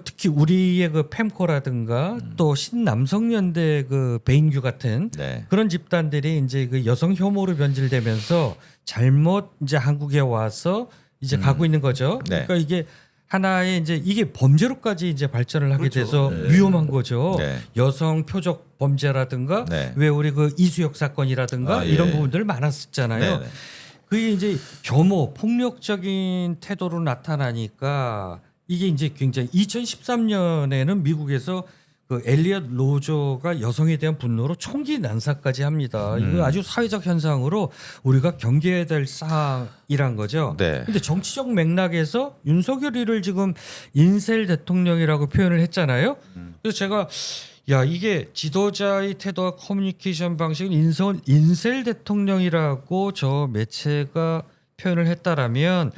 특히 우리의 그 팸코라든가 또 신남성연대 그 베인규 같은 네. 그런 집단들이 이제 그 여성 혐오로 변질되면서 잘못 이제 한국에 와서 이제 가고 있는 거죠. 네. 그러니까 이게 하나의 이제 이게 범죄로까지 이제 발전을 하게 그렇죠. 돼서 네. 위험한 거죠. 네. 여성 표적 범죄라든가 네. 왜 우리 그 이수역 사건이라든가 아, 이런 예. 부분들 많았었잖아요. 네. 네. 그게 이제 혐오, 폭력적인 태도로 나타나니까 이게 이제 굉장히 2013년에는 미국에서 그 엘리엇 로저가 여성에 대한 분노로 총기 난사까지 합니다. 이거 아주 사회적 현상으로 우리가 경계해야 될 사항이란 거죠. 네. 근데 정치적 맥락에서 윤석열이를 지금 인셀 대통령이라고 표현을 했잖아요. 그래서 제가 야 이게 지도자의 태도와 커뮤니케이션 방식은 인셀 대통령이라고 저 매체가 표현을 했다라면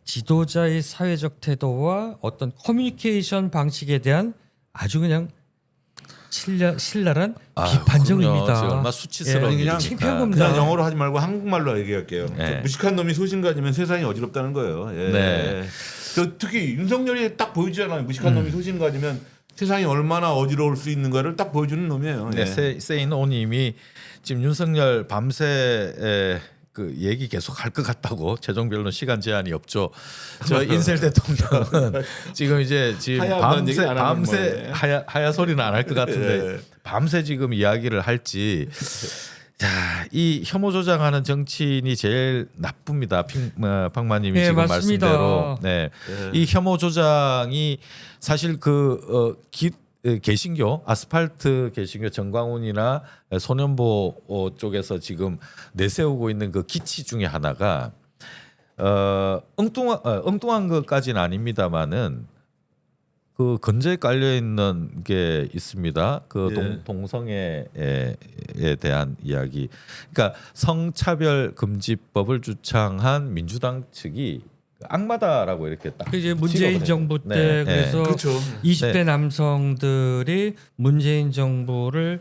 지도자의 사회적 태도와 어떤 커뮤니케이션 방식에 대한 아주 그냥 신랄한 비판적입니다. 그럼요. 지금 얼마나 수치스러운 예, 그냥 창피한 겁니다. 그냥 영어로 하지 말고 한국말로 얘기할게요. 네. 무식한 놈이 소신 가지면 세상이 어지럽다는 거예요. 예. 네. 특히 윤석열이 딱 보여주잖아요. 무식한 놈이 소신 가지면 세상이 얼마나 어지러울 수 있는가를 딱 보여주는 놈이에요. 네, 세인오님이 지금 윤석열 밤새 그 얘기 계속 할 것 같다고 최종 변론 시간 제한이 없죠. 저 인셀 대통령은 지금 하야만 얘기 안 하는 밤새 거예요. 하야 소리는 안 할 것 같은데 네. 밤새 지금 이야기를 할지. 자, 이 혐오 조장하는 정치인이 제일 나쁩니다. 박마님이 네, 지금 맞습니다. 말씀대로. 네. 이 혐오 조장이 사실 개신교 아스팔트 개신교 정광훈이나 소년보 쪽에서 지금 내세우고 있는 그 기치 중에 하나가 엉뚱한 것까지는 아닙니다만은 그 건재에 깔려 있는 게 있습니다. 그 예. 동성애에 대한 이야기. 그러니까 성차별 금지법을 주창한 민주당 측이 악마다라고 이렇게 딱. 그 이제 문재인 찍어버려요. 정부 때 네, 그래서 그렇죠. 20대 네. 남성들이 문재인 정부를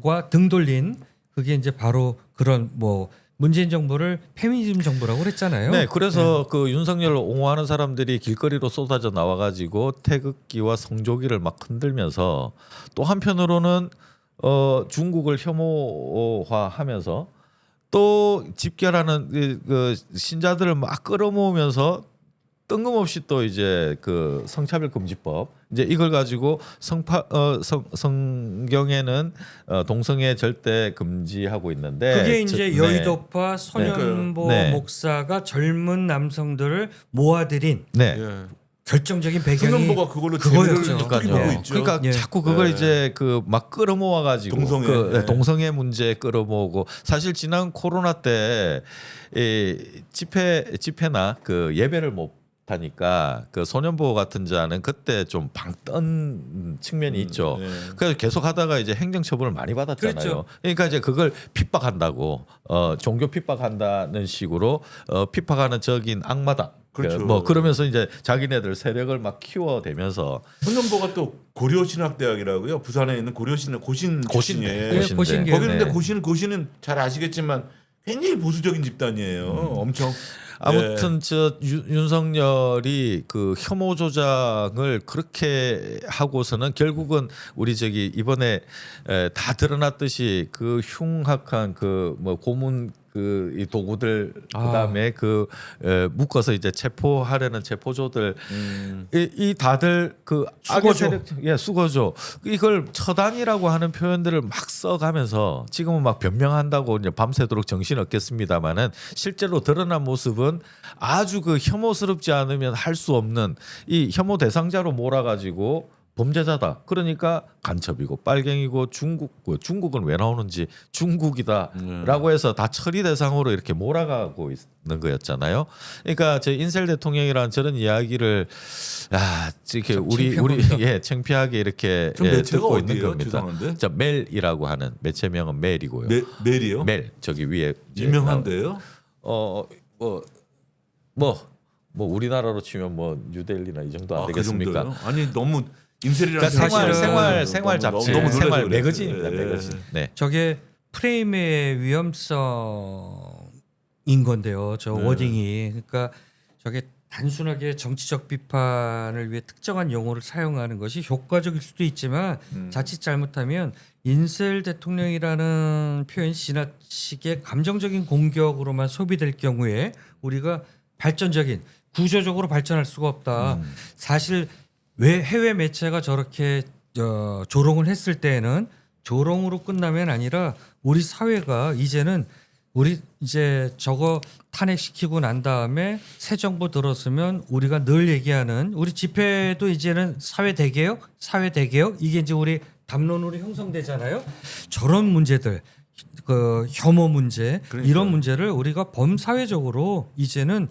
과 등 돌린 그게 이제 바로 그런 뭐 문재인 정부를 페미니즘 정부라고 그랬잖아요. 네, 그래서 그 윤석열을 옹호하는 사람들이 길거리로 쏟아져 나와가지고 태극기와 성조기를 막 흔들면서 또 한편으로는 중국을 혐오화하면서 또 집결하는 그 신자들을 막 끌어모으면서 뜬금없이 또 이제 그 성차별 금지법 이제 이걸 가지고 성경에는 동성애 절대 금지하고 있는데 그게 이제 네. 여의도파 손현보 네. 목사가 젊은 남성들을 모아들인 네. 예. 결정적인 배경이 손현보가 그걸로 그거였죠. 재미를 어떻게 보고 있죠. 그러니까 예. 자꾸 그걸 예. 이제 그 막 끌어모아 가지고 동성애. 예. 동성애 문제 끌어모으고 사실 지난 코로나 때 집회나 그 예배를 못 하니까 그 소년보 같은 자는 그때 좀 방떤 측면이 있죠. 예. 그래서 계속 하다가 이제 행정처분을 많이 받았잖아요. 그렇죠. 그러니까 이제 그걸 핍박한다고 종교 핍박한다는 식으로 핍박하는 적인 악마다. 그렇죠. 뭐 그러면서 이제 자기네들 세력을 막 키워대면서 손현보가 또 고려신학대학이라고요. 부산에 있는 고신 고신대. 출신이에요. 예, 고신계. 거기는데 네. 고신은 잘 아시겠지만 굉장히 보수적인 집단이에요. 엄청 아무튼 저 윤석열이 그 혐오 조장을 그렇게 하고서는 결국은 우리 저기 이번에 다 드러났듯이 그 흉악한 그 뭐 고문 그 이 도구들 그다음에 그 묶어서 이제 체포하려는 체포조들 이 다들 그 수거조. 악의 세력, 예, 수거조 이걸 처단이라고 하는 표현들을 막 써가면서 지금은 막 변명한다고 이제 밤새도록 정신 없겠습니다만은 실제로 드러난 모습은 아주 그 혐오스럽지 않으면 할 수 없는 이 혐오 대상자로 몰아가지고 범죄자다. 그러니까 간첩이고 빨갱이고 중국은 왜 나오는지 중국이다라고 해서 다 처리 대상으로 이렇게 몰아가고 있는 거였잖아요. 그러니까 제 인셀 대통령이라는 저런 이야기를 이렇게 우리 창피하게 이렇게 좀 매체가 듣고 있는 어디예요? 겁니다. 죄송한데. 자 멜이라고 하는 매체명은 멜이고요. 멜이요? 멜 저기 위에 이제 유명한데요? 뭐 우리나라로 치면 뭐 뉴델리나 이 정도 안 그 되겠습니까? 정도요? 아니 너무 인셀이라는 그러니까 사실은 생활 잡지, 너무 놀라서 생활 그래요. 매거진입니다. 예. 매거진. 네. 저게 프레임의 위험성인 건데요. 저 네. 워딩이 그러니까 저게 단순하게 정치적 비판을 위해 특정한 용어를 사용하는 것이 효과적일 수도 있지만 자칫 잘못하면 인셀 대통령이라는 표현이 지나치게 감정적인 공격으로만 소비될 경우에 우리가 발전적인 구조적으로 발전할 수가 없다. 사실 왜 해외 매체가 저렇게 조롱을 했을 때에는 조롱으로 끝나면 아니라 우리 사회가 이제는 우리 이제 저거 탄핵시키고 난 다음에 새 정부 들었으면 우리가 늘 얘기하는 우리 집회도 이제는 사회 대개혁 이게 이제 우리 담론으로 형성되잖아요. 저런 문제들 그 혐오 문제 이런 문제를 우리가 범사회적으로 이제는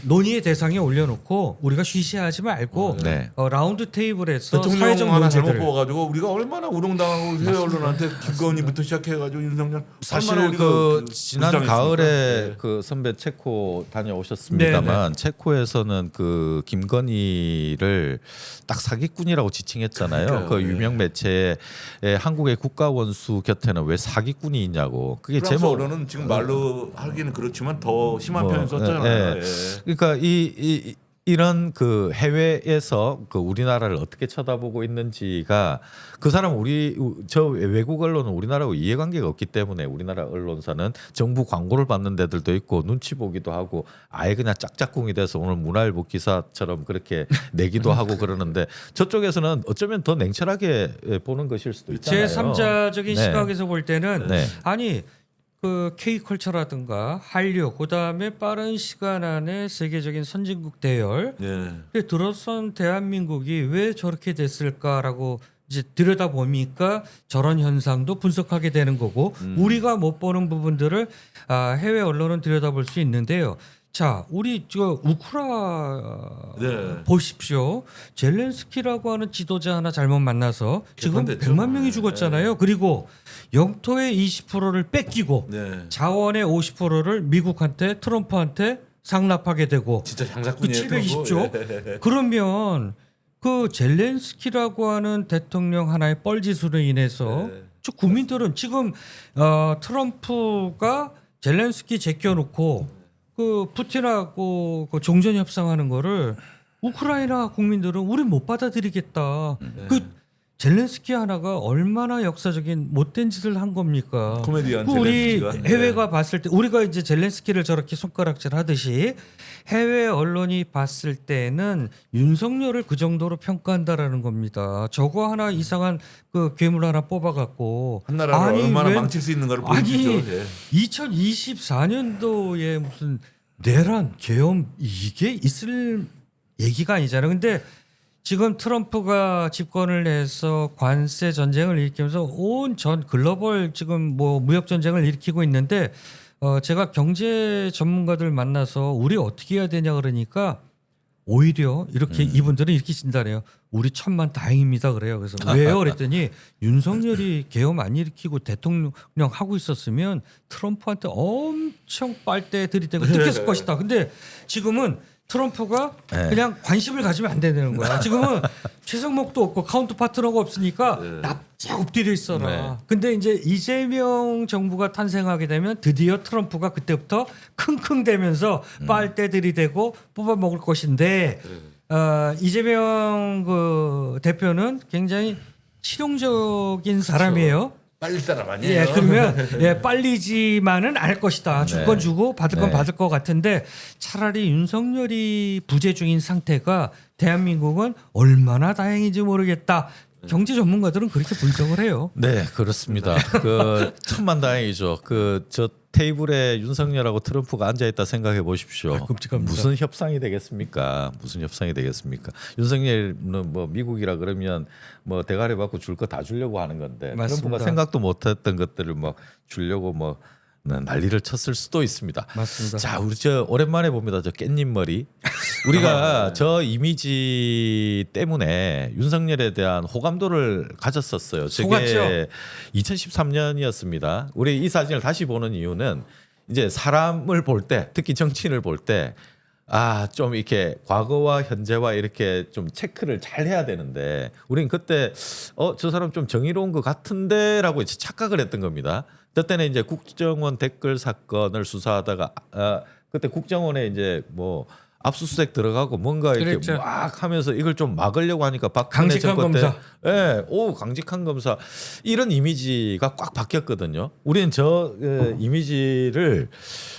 논의의 대상에 올려놓고 우리가 쉬쉬하지 말고 네. 라운드 테이블에서 대통령 사회적 하나 잘못 문제들을 뽑아가지고 우리가 얼마나 우롱당하고 해외 언론한테 김건희부터 시작해가지고 윤석열 사실 얼마나 우리가 그 지난 불쌍했습니까? 가을에 네. 그 선배 체코 다녀오셨습니다만 체코에서는 그 김건희를 딱 사기꾼이라고 지칭했잖아요. 그러니까요. 그 네. 유명 매체에 한국의 국가 원수 곁에는 왜 사기꾼이 있냐고. 그게 프랑스 제목 언론은 지금 말로 하기는 그렇지만 더 심한 뭐, 표현 썼잖아요. 예. 그러니까 이런 그 해외에서 그 우리나라를 어떻게 쳐다보고 있는지가 그 사람 저 외국 언론은 우리나라하고 이해관계가 없기 때문에 우리나라 언론사는 정부 광고를 받는 데들도 있고 눈치 보기도 하고 아예 그냥 짝짝꿍이 돼서 오늘 문화일보 기사처럼 그렇게 내기도 하고 그러는데 저쪽에서는 어쩌면 더 냉철하게 보는 것일 수도 있잖아요. 제3자적인 네. 시각에서 볼 때는 네. 아니 그 K컬처라든가 한류 그다음에 빠른 시간 안에 세계적인 선진국 대열 예. 들어선 대한민국이 왜 저렇게 됐을까라고 이제 들여다보니까 저런 현상도 분석하게 되는 거고 우리가 못 보는 부분들을 해외 언론은 들여다볼 수 있는데요. 자, 우리 저 우크라 네. 보십시오. 젤렌스키라고 하는 지도자 하나 잘못 만나서 지금 개판됐죠. 100만 명이 죽었잖아요. 그리고 영토의 20%를 뺏기고 네. 자원의 50%를 미국한테 트럼프한테 상납하게 되고 진짜 그 장사꾼이에요. 720조 예. 그러면 그 젤렌스키라고 하는 대통령 하나의 뻘짓으로 인해서 네. 저 국민들은 지금 트럼프가 젤렌스키 제껴놓고 그 푸틴하고 그 종전 협상하는 거를 우크라이나 국민들은 우리 못 받아들이겠다. 그 젤렌스키 하나가 얼마나 역사적인 못된 짓을 한 겁니까? 코미디언 그 우리 젤렌스키가. 해외가 봤을 때 우리가 이제 젤렌스키를 저렇게 손가락질 하듯이 해외 언론이 봤을 때는 윤석열을 그 정도로 평가한다라는 겁니다. 저거 하나 이상한 그 괴물 하나 뽑아갖고 한 나라를 아니, 얼마나 왜- 망칠 수 있는 가를 아니 보여주죠. 예. 2024년도에 무슨 내란 계엄 이게 있을 얘기가 아니잖아요. 근데 지금 트럼프가 집권을 해서 관세 전쟁을 일으키면서 온 전 글로벌 지금 뭐 무역 전쟁을 일으키고 있는데 제가 경제 전문가들 만나서 우리 어떻게 해야 되냐 그러니까 오히려 이렇게 이분들은 이렇게 진단해요. 우리 천만 다행입니다 그래요. 그래서 왜요? 그랬더니 윤석열이 계엄 안 일으키고 대통령 하고 있었으면 트럼프한테 엄청 빨대 들이대고 뜯겼을 것이다. 근데 지금은 트럼프가 네. 그냥 관심을 가지면 안 되는 거야. 지금은 최성목도 없고 카운터 파트너가 없으니까 납작 엎드려 있어라. 네. 근데 이제 이재명 정부가 탄생하게 되면 드디어 트럼프가 그때부터 킁킁대면서 빨대 들이대고 뽑아 먹을 것인데 이재명 그 대표는 굉장히 실용적인 사람이에요. 빨리 사람 아니에요. 예, 그러면 빨리지만은 않을 것이다. 줄 건 주고 받을 건 네. 받을 것 같은데 차라리 윤석열이 부재 중인 상태가 대한민국은 얼마나 다행인지 모르겠다. 경제 전문가들은 그렇게 분석을 해요. 네, 그렇습니다. 그 천만다행이죠. 그 저 테이블에 윤석열하고 트럼프가 앉아 있다 생각해 보십시오. 끔찍합니다. 무슨 협상이 되겠습니까? 무슨 협상이 되겠습니까? 윤석열은 뭐 미국이라 그러면 뭐 대가리 받고 줄 거 다 주려고 하는 건데 맞습니다. 트럼프가 생각도 못했던 것들을 뭐 주려고 뭐 난리를 쳤을 수도 있습니다. 맞습니다. 자, 우리 저 오랜만에 봅니다. 저 깻잎 머리. 우리가 저 이미지 때문에 윤석열에 대한 호감도를 가졌었어요. 속았죠? 저게 2013년이었습니다. 우리 이 사진을 다시 보는 이유는 이제 사람을 볼 때, 특히 정치인을 볼 때 좀 이렇게 과거와 현재와 이렇게 좀 체크를 잘 해야 되는데 우린 그때 저 사람 좀 정의로운 것 같은데라고 이제 착각을 했던 겁니다. 그때는 이제 국정원 댓글 사건을 수사하다가 그때 국정원에 이제 뭐 압수수색 들어가고 뭔가 이렇게 그랬죠. 막 하면서 이걸 좀 막으려고 하니까 박근혜 강직한 정권 때 검사. 강직한 검사 이런 이미지가 꽉 바뀌었거든요. 우리는 이미지를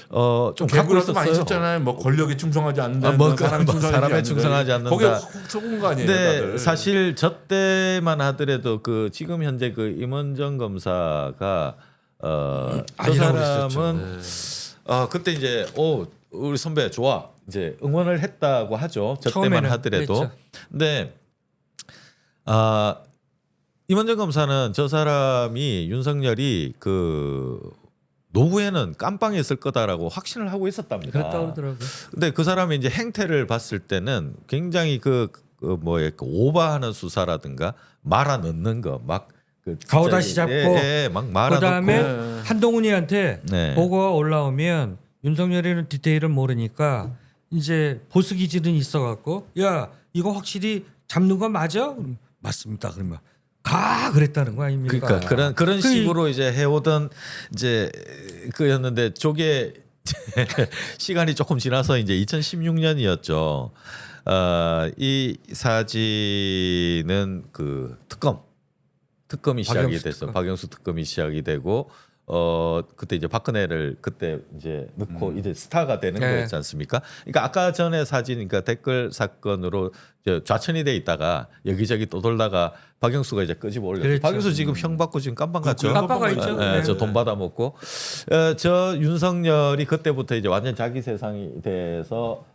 좀 갖고 개구라도 많이 있었어요. 썼잖아요. 뭐 권력에 충성하지 않는다. 사람에 충성하지 않는다. 거기에 훅 속은 거 아니에요, 근데 다들. 사실 저 때만 하더라도 그 지금 현재 그 임원정 검사가 저 아니라고 사람은 그때 이제 우리 선배 좋아 이제 응원을 했다고 하죠. 저 때만 처음에는 하더라도. 그랬죠. 근데 임원정 검사는 저 사람이 윤석열이 그 노후에는 깜빵에 있을 거다라고 확신을 하고 있었답니다. 그랬다 그러더라고요. 근데 그 사람이 이제 행태를 봤을 때는 굉장히 오버하는 수사라든가 말아 넣는 거 막 가오다시 잡고 막 말아 그다음에 넣고 한동훈이한테 네. 보고가 올라오면 윤석열이는 디테일을 모르니까 이제 보수 기질은 있어갖고 야 이거 확실히 잡는 거 맞아? 그럼 맞습니다. 그러면 가 그랬다는 거 아닙니까? 그러니까 그런 식으로 이제 해오던 이제 그였는데 저게 시간이 조금 지나서 이제 2016년이었죠. 이 사진은 그 특검이 시작이 박영수 됐어. 특검. 박영수 특검이 시작이 되고 그때 이제 박근혜를 그때 이제 넣고 이제 스타가 되는 네. 거였지 않습니까? 그러니까 아까 전에 사진, 그러니까 댓글 사건으로 이제 좌천이 돼 있다가 여기저기 또 돌다가 박영수가 이제 끄집어 올렸죠. 그렇죠. 박영수 지금 형 받고 지금 깜빵 갔죠. 깜빵가 있죠. 네. 저 돈 받아 먹고 저 윤석열이 그때부터 이제 완전 자기 세상이 돼서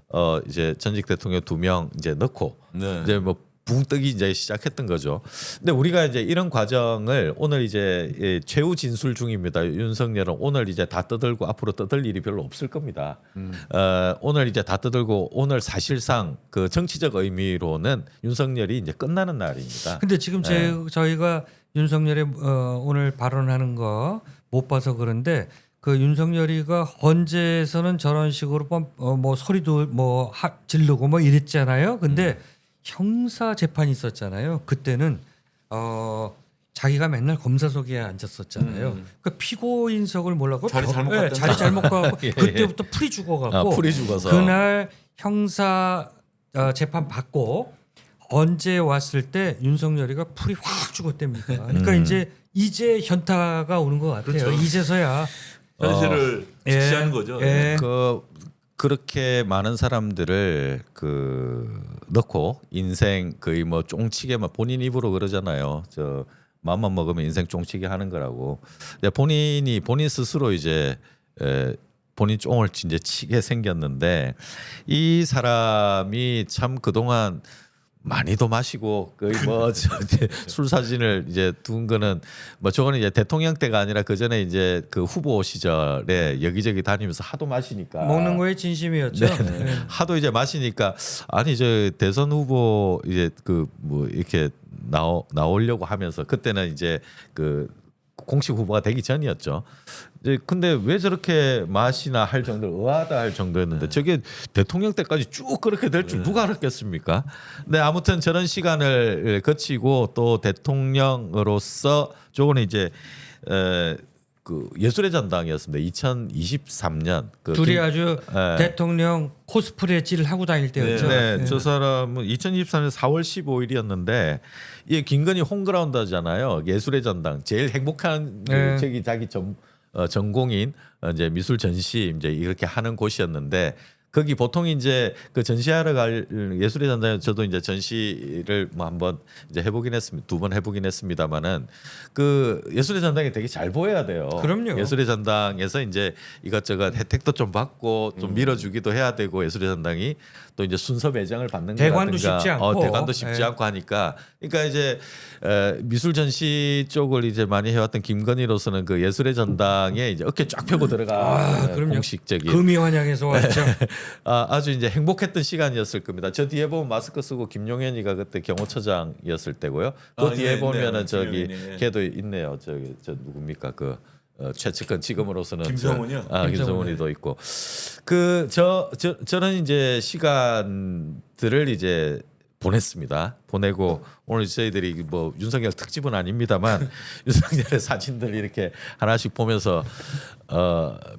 이제 전직 대통령 2명 이제 넣고 네. 이제 뭐 붕 뜨기 이제 시작했던 거죠. 근데 우리가 이제 이런 과정을 오늘 이제 최후 진술 중입니다. 윤석열은 오늘 이제 다 떠들고 앞으로 떠들 일이 별로 없을 겁니다. 오늘 이제 다 떠들고 오늘 사실상 그 정치적 의미로는 윤석열이 이제 끝나는 날입니다. 근데 지금 저희가 윤석열의 오늘 발언하는 거 못 봐서 그런데 그 윤석열이가 헌재에서는 저런 식으로 뭐 소리도 뭐 지르고 뭐 이랬잖아요. 근데 형사 재판이 있었잖아요. 그때는 자기가 맨날 검사석에 앉았었잖아요. 그 피고인석을 몰라고 자리 잘못 갔다. 자리 잘못 가고 그때부터 풀이 죽어갖고 풀이 죽어서 그날 형사 재판 받고 언제 왔을 때 윤석열이가 풀이 확 죽었답니다. 그러니까 이제 현타가 오는 것 같아요. 그렇죠. 이제서야 현실을 직시하는 거죠. 예. 그렇게 많은 사람들을 넣고 인생 거의 뭐 쫑치게 막 본인 입으로 그러잖아요. 저 마음만 먹으면 인생 쫑치게 하는 거라고. 근데 본인 스스로 이제 본인 쫑을 이제 치게 생겼는데 이 사람이 참 그동안 많이도 마시고 거의 뭐 술 사진을 이제 둔 거는 뭐 저거는 이제 대통령 때가 아니라 그 전에 이제 그 후보 시절에 여기저기 다니면서 하도 마시니까 먹는 거에 진심이었죠. 네. 하도 이제 마시니까 아니 저 대선 후보 이제 그 뭐 이렇게 나오려고 하면서 그때는 이제 그 공식 후보가 되기 전이었죠. 이제 근데 왜 저렇게 마시나 할 정도로 의아하다 할 정도였는데 저게 대통령 때까지 쭉 그렇게 될 줄 누가 알았겠습니까? 근데 아무튼 저런 시간을 거치고 또 대통령으로서 저거는 이제 그 예술의 전당이었습니다. 2023년 둘이 아주 네. 대통령 코스프레질을 하고 다닐 때였죠. 네, 저 사람은 2023년 4월 15일이었는데 이게 김건희 홈그라운드잖아요. 예술의 전당 제일 행복한 네. 저기 자기 전공인 이제 미술 전시 이제 이렇게 하는 곳이었는데 거기 보통 이제 그 전시하러 갈 예술의 전당에 저도 이제 전시를 뭐 한번 이제 해보긴 했습니다. 2번 해보긴 했습니다만은 그 예술의 전당이 되게 잘 보여야 돼요. 그럼요. 예술의 전당에서 이제 이것저것 혜택도 좀 받고 좀 밀어주기도 해야 되고 예술의 전당이 또 이제 순서 배정을 받는 대관도 거라든가 쉽지 않고. 대관도 쉽지 예. 않고 하니까 그러니까 이제 미술 전시 쪽을 이제 많이 해왔던 김건희로서는 그 예술의 전당에 이제 어깨 쫙 펴고 들어가 그럼요. 공식적인 금이 환영해서 왔죠. 아주 이제 행복했던 시간이었을 겁니다. 저 뒤에 보면 마스크 쓰고 김용현이가 그때 경호처장이었을 때고요. 그 뒤에 있네요. 보면은 저기 김용현이. 걔도 있네요. 저기 저 누굽니까 그 최측근 지금으로서는 김성훈이요? 김성훈이도 있고 저는 이제 시간들을 이제 보냈습니다. 보내고 오늘 저희들이 뭐 윤석열 특집은 아닙니다만 윤석열의 사진들 이렇게 하나씩 보면서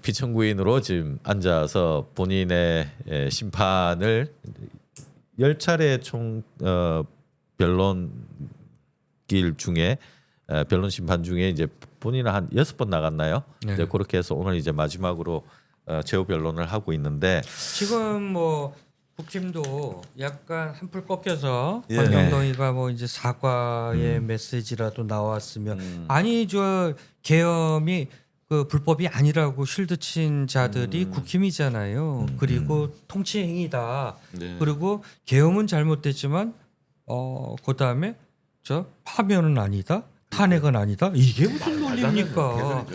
피청구인으로 지금 앉아서 본인의 심판을 10차례 총 변론길 중에 변론 심판 중에 이제 본인은 한 6번 나갔나요? 네. 이제 그렇게 해서 오늘 이제 마지막으로 최후 변론을 하고 있는데 지금 뭐 국힘도 약간 한풀 꺾여서 예. 황교안동이가 뭐 이제 사과의 메시지라도 나왔으면 아니 저 계엄이 그 불법이 아니라고 쉴드 친 자들이 국힘이잖아요. 그리고 통치 행위다. 네. 그리고 계엄은 잘못됐지만 그다음에 저 파면은 아니다. 탄핵은 아니다. 이게 무슨 논리입니까?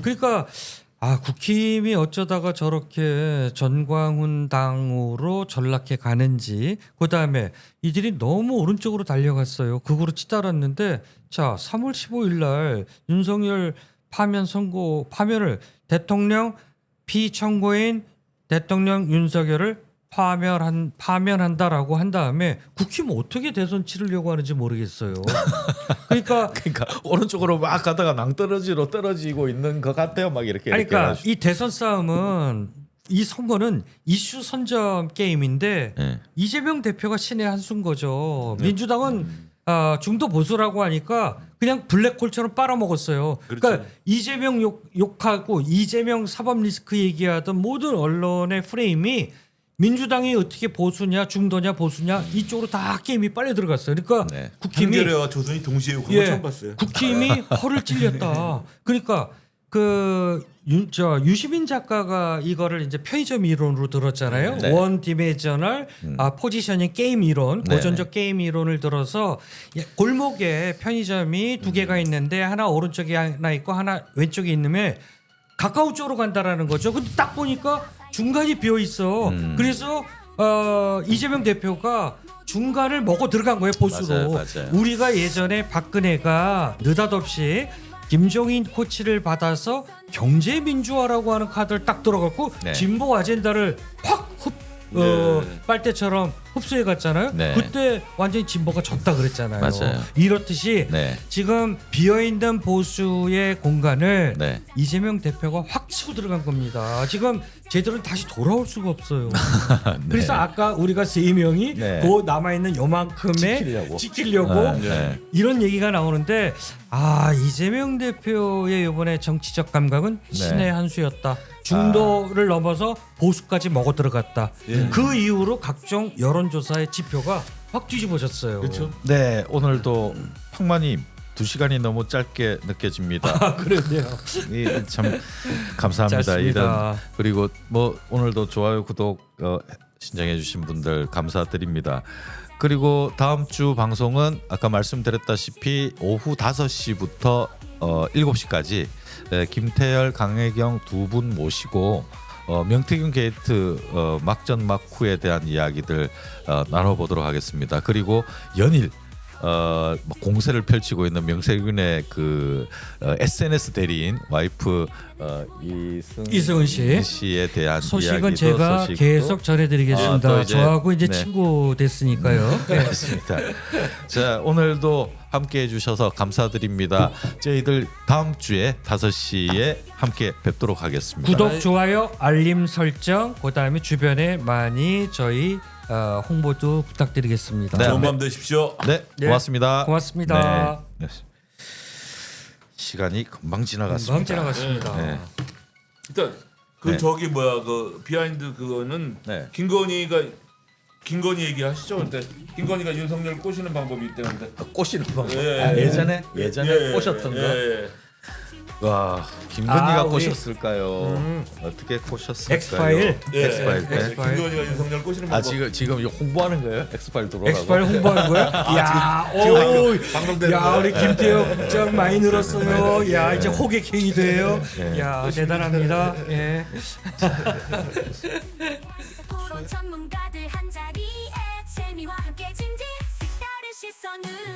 그러니까 국힘이 어쩌다가 저렇게 전광훈 당으로 전락해 가는지 그다음에 이들이 너무 오른쪽으로 달려갔어요. 극으로 치달았는데 자 3월 15일 날 윤석열 파면을 대통령 피청구인 대통령 윤석열을 파면한다라고 한 다음에 국힘은 어떻게 대선 치르려고 하는지 모르겠어요. 그러니까 오른쪽으로 막 가다가 낭떠러지로 떨어지고 있는 것 같아요. 막 이렇게. 그러니까 이 대선 싸움은 이 선거는 이슈 선점 게임인데 네. 이재명 대표가 신의 한수인 거죠. 민주당은 중도 보수라고 하니까 그냥 블랙홀처럼 빨아먹었어요. 그러니까 이재명 욕하고 이재명 사법 리스크 얘기하던 모든 언론의 프레임이 민주당이 어떻게 보수냐 중도냐 보수냐 이쪽으로 다 게임이 빨려 들어갔어요. 그러니까 네. 국힘이 한겨레와 조선이 동시에 욕한 거 처음 봤어요. 국힘이 허를 찔렸다. 그러니까 유시민 작가가 이거를 이제 편의점 이론으로 들었잖아요. 네. 원 디메저널 포지셔닝 게임 이론, 네. 고전적 게임 이론을 들어서 골목에 편의점이 두 개가 있는데 하나 오른쪽에 하나 있고 하나 왼쪽에 있는데 가까운 쪽으로 간다라는 거죠. 근데 딱 보니까 중간이 비어 있어. 그래서 이재명 대표가 중간을 먹어 들어간 거예요, 보수로. 맞아요. 우리가 예전에 박근혜가 느닷없이 김종인 코치를 받아서 경제 민주화라고 하는 카드를 딱 들어갔고 네. 진보 아젠다를 확 빨대처럼 흡수해 갔잖아요. 네. 그때 완전히 진보가 졌다 그랬잖아요. 맞아요. 이렇듯이 네. 지금 비어 있는 보수의 공간을 네. 이재명 대표가 확 치고 들어간 겁니다. 지금 쟤들은 다시 돌아올 수가 없어요. 그래서 아까 우리가 세 명이 네. 그 남아 있는 요만큼에 지키려고 네. 이런 얘기가 나오는데 이재명 대표의 이번에 정치적 감각은 신의 한 수였다. 중도를 넘어서 보수까지 먹어 들어갔다. 그 이후로 각종 여론조사의 지표가 확 뒤집어졌어요. 그렇죠. 네, 오늘도 평마님 2시간이 너무 짧게 느껴집니다. 그러네요. 참 감사합니다. 짧습니다. 그리고 뭐 오늘도 좋아요, 구독 신청해 주신 분들 감사드립니다. 그리고 다음 주 방송은 아까 말씀드렸다시피 오후 5시부터 7시까지 김태열, 강혜경 두 분 모시고 명태균 게이트 막전 막후에 대한 이야기들 나눠보도록 하겠습니다. 그리고 연일 공세를 펼치고 있는 명태균의 그 SNS 대리인 와이프 이승은 씨에 대한 소식은 이야기도 제가 계속 전해드리겠습니다. 또 이제, 저하고 이제 네. 친구 됐으니까요. 그렇습니다. 자, 오늘도 함께해 주셔서 감사드립니다. 저희들 다음 주에 5시에 함께 뵙도록 하겠습니다. 구독, 좋아요, 알림 설정, 그다음에 주변에 많이 저희 홍보도 부탁드리겠습니다. 네. 좋은 밤 되십시오. 네, 네, 고맙습니다. 고맙습니다. 네. 시간이 금방 지나갔습니다. 금방 지나갔습니다. 네. 일단 네. 저기 그 비하인드 그거는 네. 김건희 얘기하시죠. 근데 김건희가 윤석열 꼬시는 방법이 있다는데. 꼬시는 방법. 예. 예전에 꼬셨던 거. 예. 와, 김건희가 우리 꼬셨을까요? 어떻게 꼬셨을까요? 엑스파일. 엑스파일 때. 엑스파일. 김건희가 윤석열 꼬시는 방법. 지금 이거 홍보하는 거예요? 엑스파일 들어오라고. 엑스파일 홍보하는 거야? 야, 방송되는 야, 거야? 우리 김태혁 좀 많이 늘었어요. 야, 이제 호객행위 돼요. 네. 야, 대단합니다. 예. 전문가들 한 자리에 재미와 함께 진지 색다른 시선으로